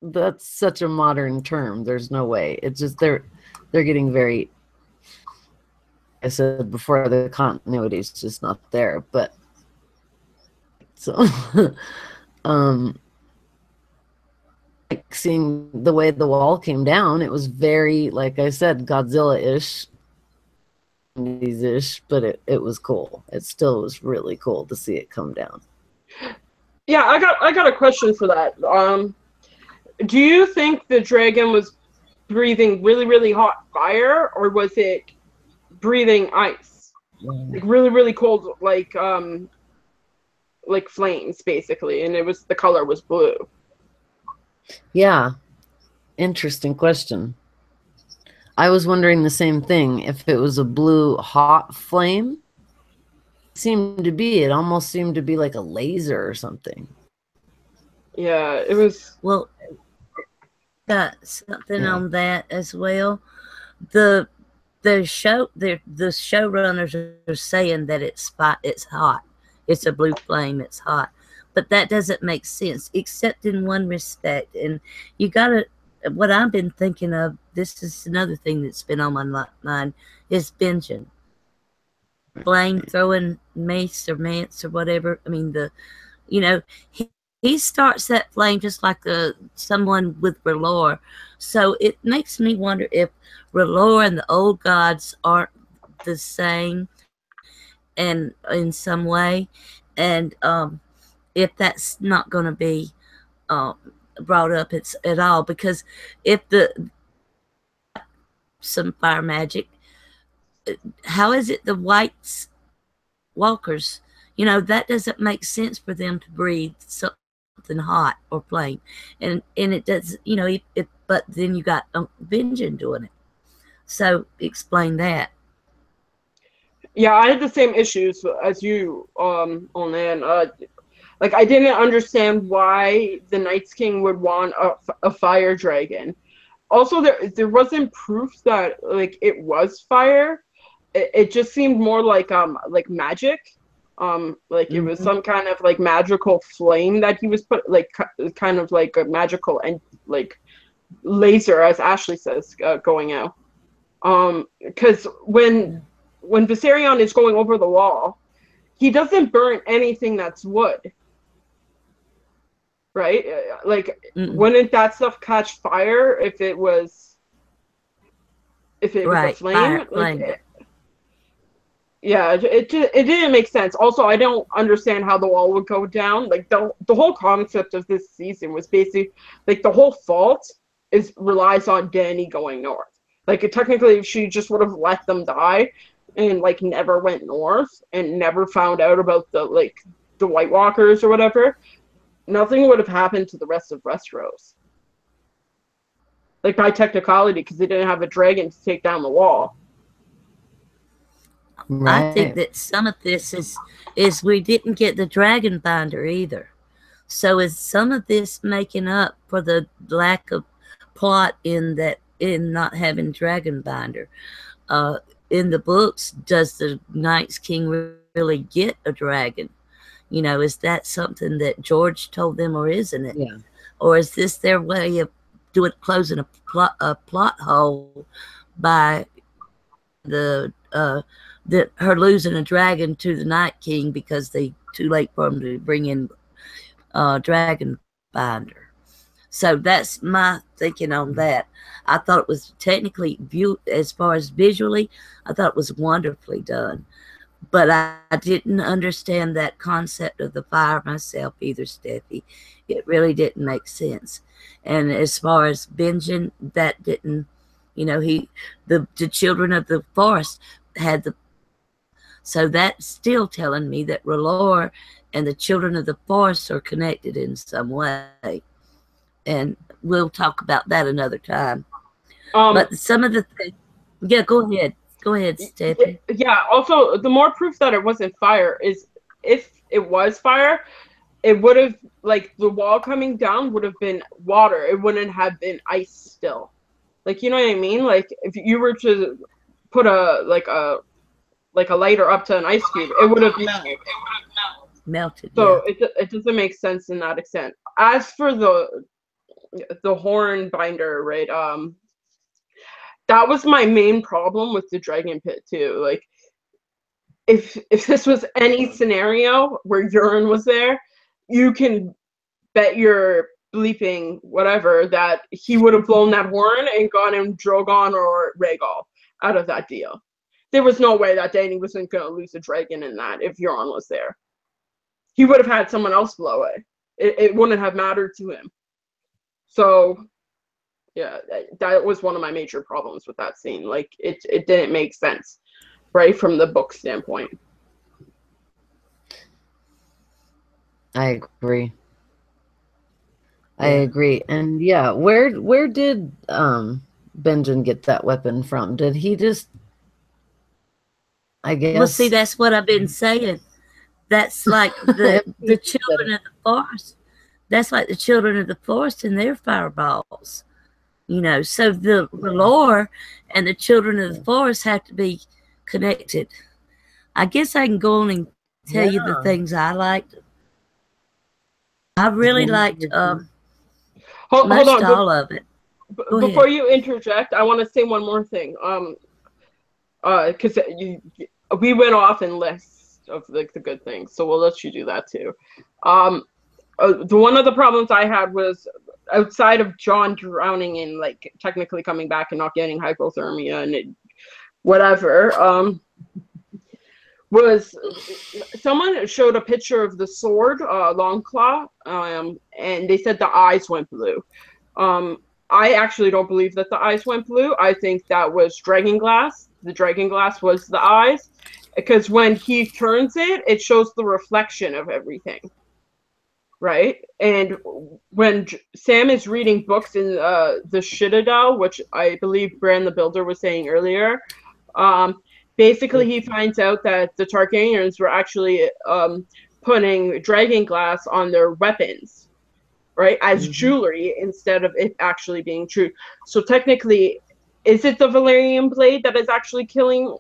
That's such a modern term. There's no way. It's just they're getting very, I said before, the continuity is just not there. But so like seeing the way the wall came down, it was very, like I said, Godzilla-ish, but it was cool. It still was really cool to see it come down. Yeah, I got a question for that. Do you think the dragon was breathing really, really hot fire, or was it breathing ice? Like really, really cold, like flames, basically, and the color was blue. Yeah, interesting question. I was wondering the same thing. If it was a blue hot flame, it almost seemed to be like a laser or something. Yeah, it was. Well, got something on that as well. The showrunners are saying that it's hot. It's a blue flame. It's hot, but that doesn't make sense, except in one respect. And you gotta. What I've been thinking of. This is another thing that's been on my mind is Benjen. Flame throwing mace or mance or whatever. I mean he starts that flame just like someone with R'hllor. So it makes me wonder if R'hllor and the old gods aren't the same, and in some way, and if that's not going to be brought up at all, because if some fire magic, how is it the whites walkers? That doesn't make sense for them to breathe something hot or flame, and it does. But then you got Benjen doing it. So explain that. Yeah, I had the same issues as you on that. Like I didn't understand why the Night's King would want a fire dragon. Also, there wasn't proof that like it was fire. It just seemed more like magic. Like it was some kind of like magical flame that he was kind of like a magical and like laser, as Ashley says, going out. Because when Viserion is going over the wall, he doesn't burn anything that's wood. right? Like, Mm-mm. wouldn't that stuff catch fire if it was a Right. flame? Flame. Like, yeah, it didn't make sense. Also, I don't understand how the wall would go down. Like, the whole concept of this season was basically like the whole fault relies on Dany going north. Like, technically, if she just would have let them die and like never went north and never found out about the White Walkers or whatever, nothing would have happened to the rest of Westeros. Like, by technicality, because they didn't have a dragon to take down the wall. I think Right. that some of this is we didn't get the dragon binder either. So is some of this making up for the lack of plot in not having dragon binder? Uh, in the books, does the Night's King really get a dragon? You know, is that something that George told them, or isn't it? Yeah. Or is this their way of closing a plot hole by the her losing a dragon to the Night King because they too late for him to bring in dragon binder? So that's my thinking on that. I thought it was technically as far as visually, I thought it was wonderfully done. But I didn't understand that concept of the fire myself either, Steffi. It really didn't make sense. And as far as Benjen, that didn't, the children of the forest had the. So that's still telling me that R'hllor and the children of the forest are connected in some way. And we'll talk about that another time. But some of the things, yeah, go ahead. Go ahead, Steffi. Yeah, also, the more proof that it wasn't fire is if it was fire, it would have, like, the wall coming down would have been water. It wouldn't have been ice still. Like, you know what I mean? Like, if you were to put a lighter up to an ice cube, it would have melted. So yeah. it doesn't make sense in that extent. As for the horn binder, right? That was my main problem with the dragon pit too. Like, if this was any scenario where Euron was there, you can bet your bleeping whatever that he would have blown that horn and gotten Drogon or Rhaegal out of that deal. There was no way that Dany wasn't going to lose a dragon in that if Euron was there. He would have had someone else blow it. It wouldn't have mattered to him. So, yeah, that was one of my major problems with that scene. Like, it didn't make sense, right, from the book standpoint. I agree. I agree. And yeah, where did Benjen get that weapon from? Did he just, I guess? Well, see, that's what I've been saying. That's like the children of the forest. That's like the children of the forest and their fireballs. So the lore and the children of the forest have to be connected. I guess I can go on and tell you the things I liked. I really liked hold on, all of it. Before you interject, I want to say one more thing. Because we went off in lists of like the good things, so we'll let you do that too. The one of the problems I had was outside of Jon drowning and like technically coming back and not getting hypothermia and whatever. Was someone showed a picture of the sword, Longclaw, and they said the eyes went blue. I actually don't believe that the eyes went blue. I think that was dragonglass. The dragonglass was the eyes, because when he turns it, it shows the reflection of everything, right? And when Sam is reading books in the Citadel, which I believe Bran the Builder was saying earlier, basically, he finds out that the Targaryens were actually putting dragonglass on their weapons, right, as jewelry instead of it actually being true. So technically, is it the Valyrian blade that is actually killing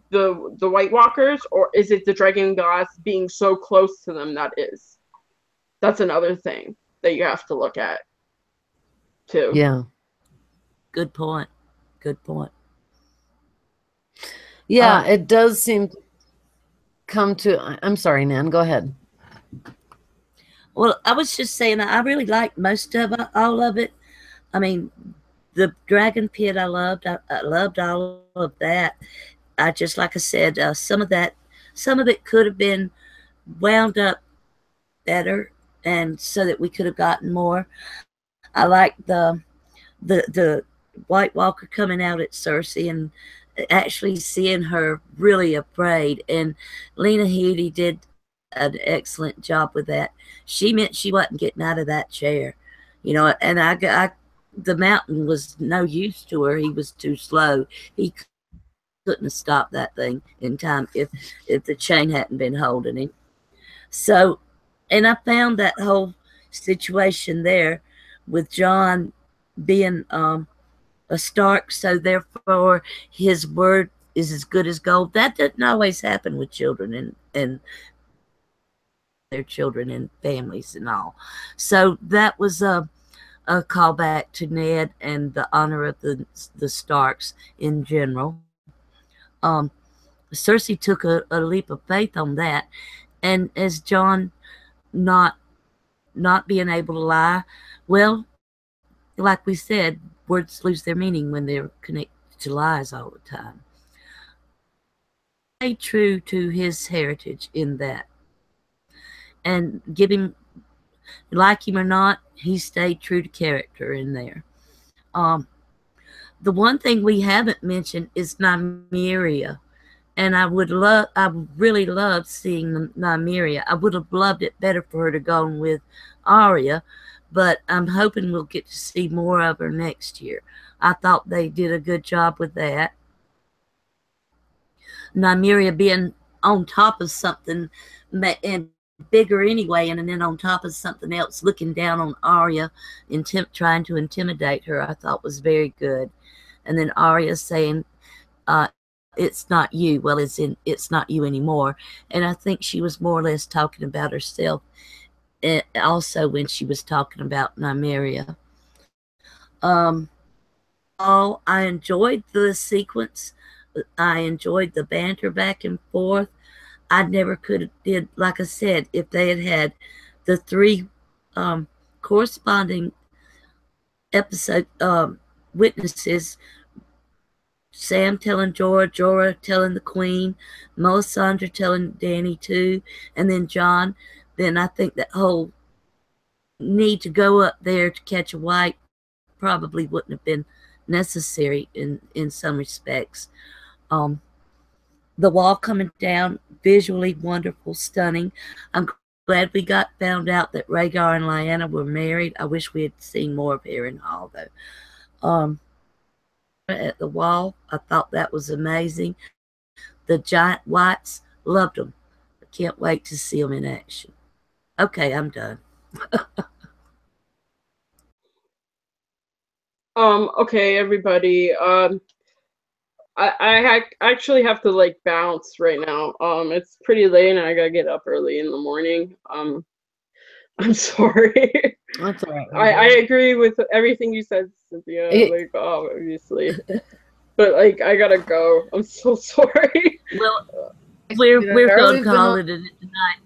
the White Walkers, or is it the dragonglass being so close to them that is? That's another thing that you have to look at, too. Yeah. Good point. Good point. Yeah, it does seem to come to. I'm sorry, Nan. Go ahead. Well, I was just saying I really liked most of it, all of it. I mean, the dragon pit I loved. I loved all of that. I just like I said, some of it could have been wound up better, and so that we could have gotten more. I like the White Walker coming out at Cersei and actually seeing her really afraid. And Lena Headey did an excellent job with that. She meant she wasn't getting out of that chair, And the mountain was no use to her. He was too slow. He couldn't have stopped that thing in time if the chain hadn't been holding him. So, and I found that whole situation there with John being a Stark, so therefore his word is as good as gold. That doesn't always happen with children and their children and families and all. So that was a callback to Ned and the honor of the Starks in general. Cersei took a leap of faith on that, and as John not not being able to lie, well, like we said, words lose their meaning when they're connected to lies all the time. Stay true to his heritage in that, and give him, like him or not, he stayed true to character in there. Um, the one thing we haven't mentioned is Nymeria, and I really loved seeing Nymeria. I would have loved it better for her to go on with Arya, but I'm hoping we'll get to see more of her next year. I thought they did a good job with that. Nymeria being on top of something and bigger anyway, and then on top of something else, looking down on Arya, trying to intimidate her, I thought was very good. And then Arya saying, "It's not you." Well, it's not you anymore. And I think she was more or less talking about herself. Also, when she was talking about Nymeria. Um, all I enjoyed the sequence. I enjoyed the banter back and forth. I never could have did, like I said, if they had the three corresponding episode witnesses, Sam telling Jorah, Jorah telling the Queen, Melisandre telling Dany too, and then John, then I think that whole need to go up there to catch a white probably wouldn't have been necessary in some respects. Um, the wall coming down, visually wonderful, stunning. I'm glad we found out that Rhaegar and Lyanna were married. I wish we had seen more of Harrenhal though. At the wall, I thought that was amazing. The giant whites, loved them. I can't wait to see them in action. Okay, I'm done. Okay, everybody. I actually have to like bounce right now. It's pretty late and I gotta get up early in the morning. I'm sorry. That's all right. I agree with everything you said, Cynthia. Like, obviously, but like, I gotta go. I'm so sorry. Well, we're gonna call it tonight.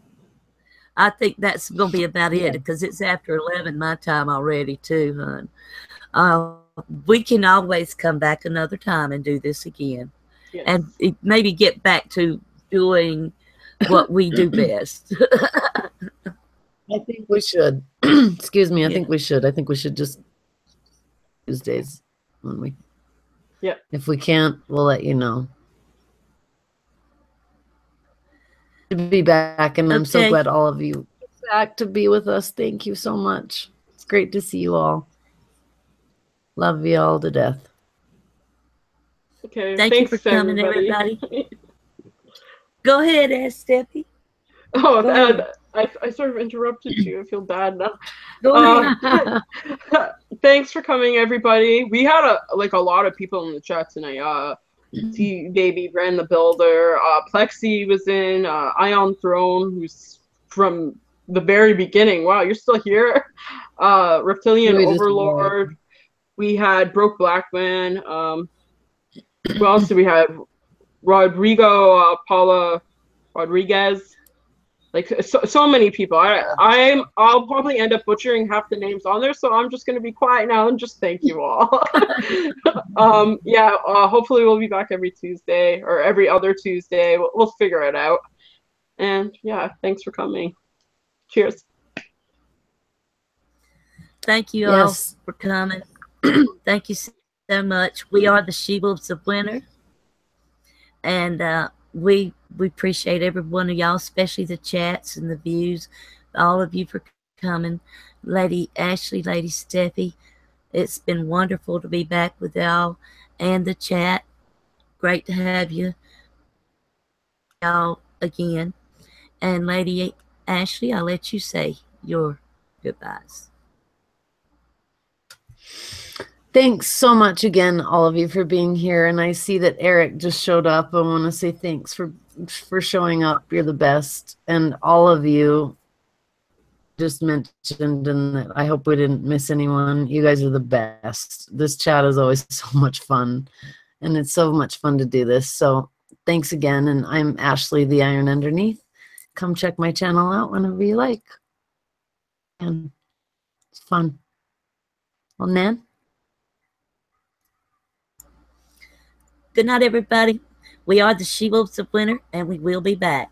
I think that's gonna be about it because it's after 11 my time already too, hon. We can always come back another time and do this again, and maybe get back to doing what we do best. I think we should. Excuse me. I think we should. I think we should just Tuesdays when we. Yeah. If we can't, we'll let you know. To be back, and I'm so glad all of you are back to be with us. Thank you so much. It's great to see you all. Love you all to death. Okay. Thank you for coming, everybody. Go ahead, Ask Steffi. Oh, I sort of interrupted you. I feel bad now. Thanks for coming, everybody. We had a lot of people in the chat tonight. See, Baby Bran the Builder, Plexi was in, Ion Throne, who's from the very beginning. Wow, you're still here. Reptilian Overlord. We had Broke Blackman. Who else do we have? Rodrigo Paula Rodriguez. Like so many people. I'll probably end up butchering half the names on there, so I'm just gonna be quiet now and just thank you all. Yeah, hopefully we'll be back every Tuesday or every other Tuesday. We'll figure it out. And yeah, thanks for coming. Cheers. Thank you all for coming. Thank you so much. We are the She-Wolves of Winter, and we appreciate every one of y'all, especially the chats and the views. All of you for coming. Lady Ashley, Lady Steffi, it's been wonderful to be back with y'all and the chat. Great to have you y'all again. And Lady Ashley, I'll let you say your goodbyes. Thanks so much again, all of you, for being here. And I see that Eric just showed up. I want to say thanks for showing up. You're the best. And all of you just mentioned, and I hope we didn't miss anyone. You guys are the best. This chat is always so much fun. And it's so much fun to do this. So thanks again. And I'm Ashley, the Iron Underneath. Come check my channel out whenever you like. And it's fun. Well, Nan? Good night, everybody. We are the She-Wolves of Winter, and we will be back.